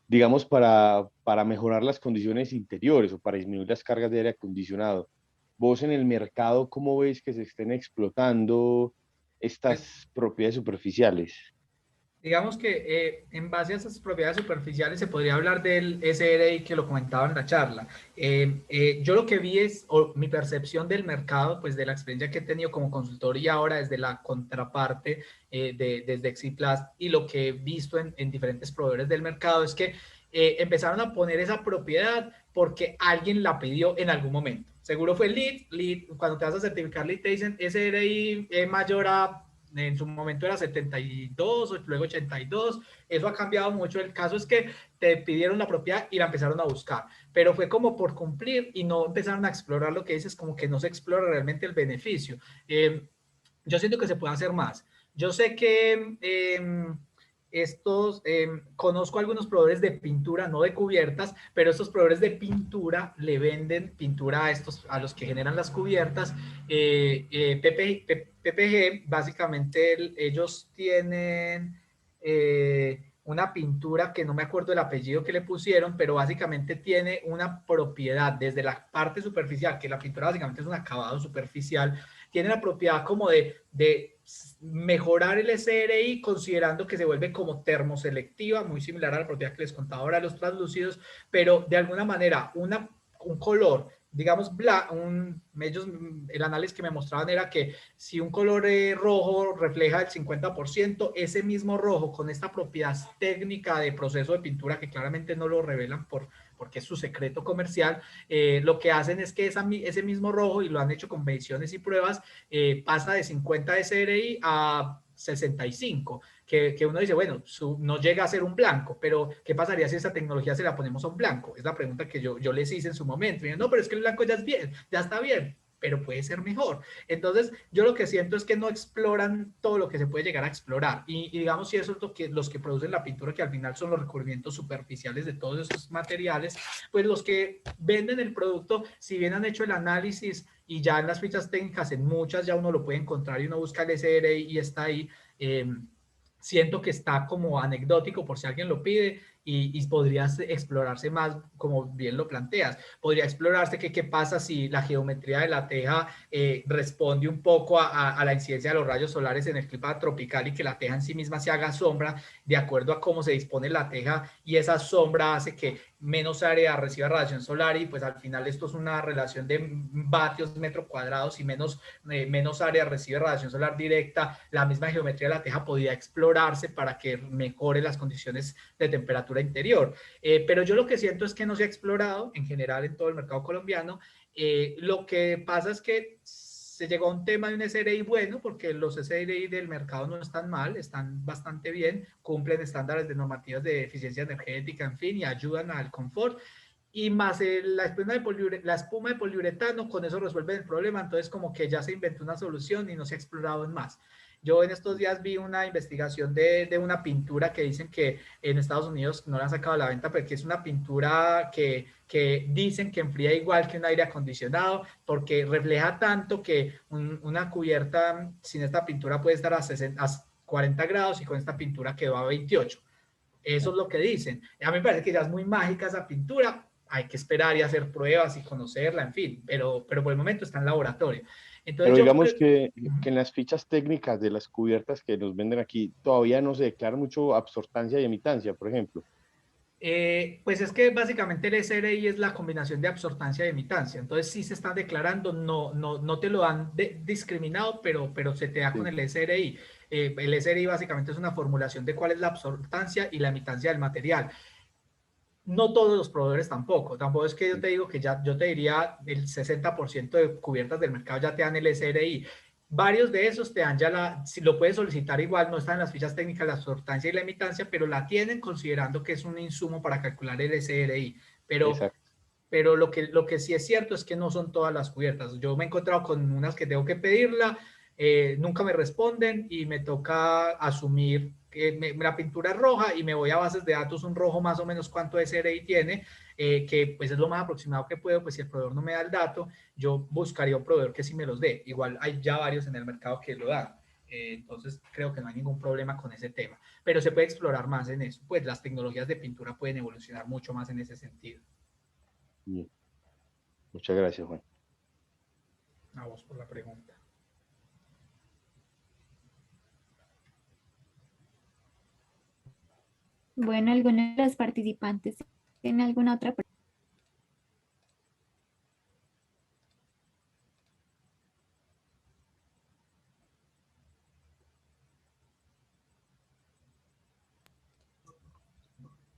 digamos, para mejorar las condiciones interiores o para disminuir las cargas de aire acondicionado. Vos en el mercado, ¿cómo ves que se estén explotando Pues, estas propiedades superficiales? digamos que en base a esas propiedades superficiales se podría hablar del SRI que lo comentaba en la charla. Yo lo que vi es, o mi percepción del mercado, pues de la experiencia que he tenido como consultor y ahora desde la contraparte desde Exiplast y lo que he visto en diferentes proveedores del mercado es que empezaron a poner esa propiedad porque alguien la pidió en algún momento. Seguro fue lead, cuando te vas a certificar lead te dicen SRI mayor a en su momento era 72, luego 82, eso ha cambiado mucho. El caso es que te pidieron la propiedad y la empezaron a buscar, pero fue como por cumplir y no empezaron a explorar lo que dices, como que no se explora realmente el beneficio. Yo siento que se puede hacer más. Yo sé que conozco algunos proveedores de pintura, no de cubiertas, pero estos proveedores de pintura le venden pintura a los que generan las cubiertas. PPG, básicamente ellos tienen una pintura que no me acuerdo el apellido que le pusieron, pero básicamente tiene una propiedad desde la parte superficial, que la pintura básicamente es un acabado superficial, tiene la propiedad como de mejorar el SRI considerando que se vuelve como termoselectiva, muy similar a la propiedad que les contaba ahora de los translúcidos, pero de alguna manera un color, digamos, el análisis que me mostraban era que si un color rojo refleja el 50%, ese mismo rojo con esta propiedad técnica de proceso de pintura que claramente no lo revelan porque es su secreto comercial, lo que hacen es que ese mismo rojo, y lo han hecho con mediciones y pruebas, pasa de 50 SRI a 65, que uno dice, bueno, no llega a ser un blanco, pero ¿qué pasaría si esa tecnología se la ponemos a un blanco? Es la pregunta que yo les hice en su momento. Y no, pero es que el blanco ya es bien, ya está bien, pero puede ser mejor. Entonces, yo lo que siento es que no exploran todo lo que se puede llegar a explorar. Y digamos, si eso es los que producen la pintura, que al final son los recubrimientos superficiales de todos esos materiales, pues los que venden el producto, si bien han hecho el análisis y ya en las fichas técnicas, en muchas ya uno lo puede encontrar y uno busca el SRI y está ahí. siento que está como anecdótico por si alguien lo pide y podría explorarse más, como bien lo planteas. Podría explorarse que qué pasa si la geometría de la teja responde un poco a la incidencia de los rayos solares en el clima tropical y que la teja en sí misma se haga sombra de acuerdo a cómo se dispone la teja, y esa sombra hace que menos área reciba radiación solar, y pues al final esto es una relación de vatios metro cuadrados, y menos área recibe radiación solar directa. La misma geometría de la teja podría explorarse para que mejore las condiciones de temperatura interior. Pero yo lo que siento es que no se ha explorado en general en todo el mercado colombiano. Lo que pasa es que se llegó a un tema de un SRI bueno, porque los SRI del mercado no están mal, están bastante bien, cumplen estándares de normativas de eficiencia energética, en fin, y ayudan al confort. Y más la espuma de poliuretano, con eso resuelven el problema. Entonces como que ya se inventó una solución y no se ha explorado en más. Yo en estos días vi una investigación de una pintura que dicen que en Estados Unidos no la han sacado a la venta, porque es una pintura que dicen que enfría igual que un aire acondicionado, porque refleja tanto que una cubierta sin esta pintura puede estar a 40 grados, y con esta pintura quedó a 28. Eso es lo que dicen. A mí me parece que ya es muy mágica esa pintura. Hay que esperar y hacer pruebas y conocerla, en fin, pero por el momento está en laboratorio. Entonces Pero yo digamos creo... que en las fichas técnicas de las cubiertas que nos venden aquí todavía no se declara mucho absortancia y emitancia, por ejemplo. Pues es que básicamente el SRI es la combinación de absortancia y emitancia. Entonces sí se están declarando, no te lo han discriminado, pero se te da con Sí, el SRI. El SRI básicamente es una formulación de cuál es la absortancia y la emitancia del material. No todos los proveedores tampoco es que yo sí. te digo que ya, yo te diría el 60% de cubiertas del mercado ya te dan el SRI. Varios de esos te dan ya si lo puedes solicitar igual, no están en las fichas técnicas la absortancia y la emitancia, pero la tienen considerando que es un insumo para calcular el SRI. Pero Exacto. pero lo que sí es cierto es que no son todas las cubiertas. Yo me he encontrado con unas que tengo que pedirla, nunca me responden y me toca asumir que la pintura es roja, y me voy a bases de datos un rojo más o menos cuánto SRI tiene, que pues es lo más aproximado que puedo. Pues si el proveedor no me da el dato, yo buscaría un proveedor que sí me los dé. Igual hay ya varios en el mercado que lo dan. Entonces creo que no hay ningún problema con ese tema, pero se puede explorar más en eso. Pues las tecnologías de pintura pueden evolucionar mucho más en ese sentido. Bien. Muchas gracias, Juan. A vos por la pregunta. Bueno, ¿alguno de los participantes tiene alguna otra pregunta?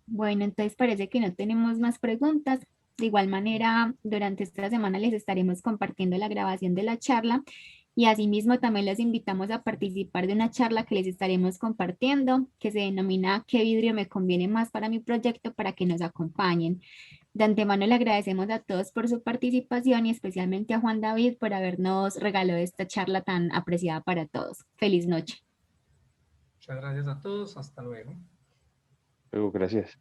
Bueno, entonces parece que no tenemos más preguntas. De igual manera, durante esta semana les estaremos compartiendo la grabación de la charla, y asimismo también les invitamos a participar de una charla que les estaremos compartiendo, que se denomina ¿Qué vidrio me conviene más para mi proyecto?, para que nos acompañen. De antemano le agradecemos a todos por su participación, y especialmente a Juan David por habernos regalado esta charla tan apreciada para todos. Feliz noche. Muchas gracias a todos. Hasta luego. Luego, gracias.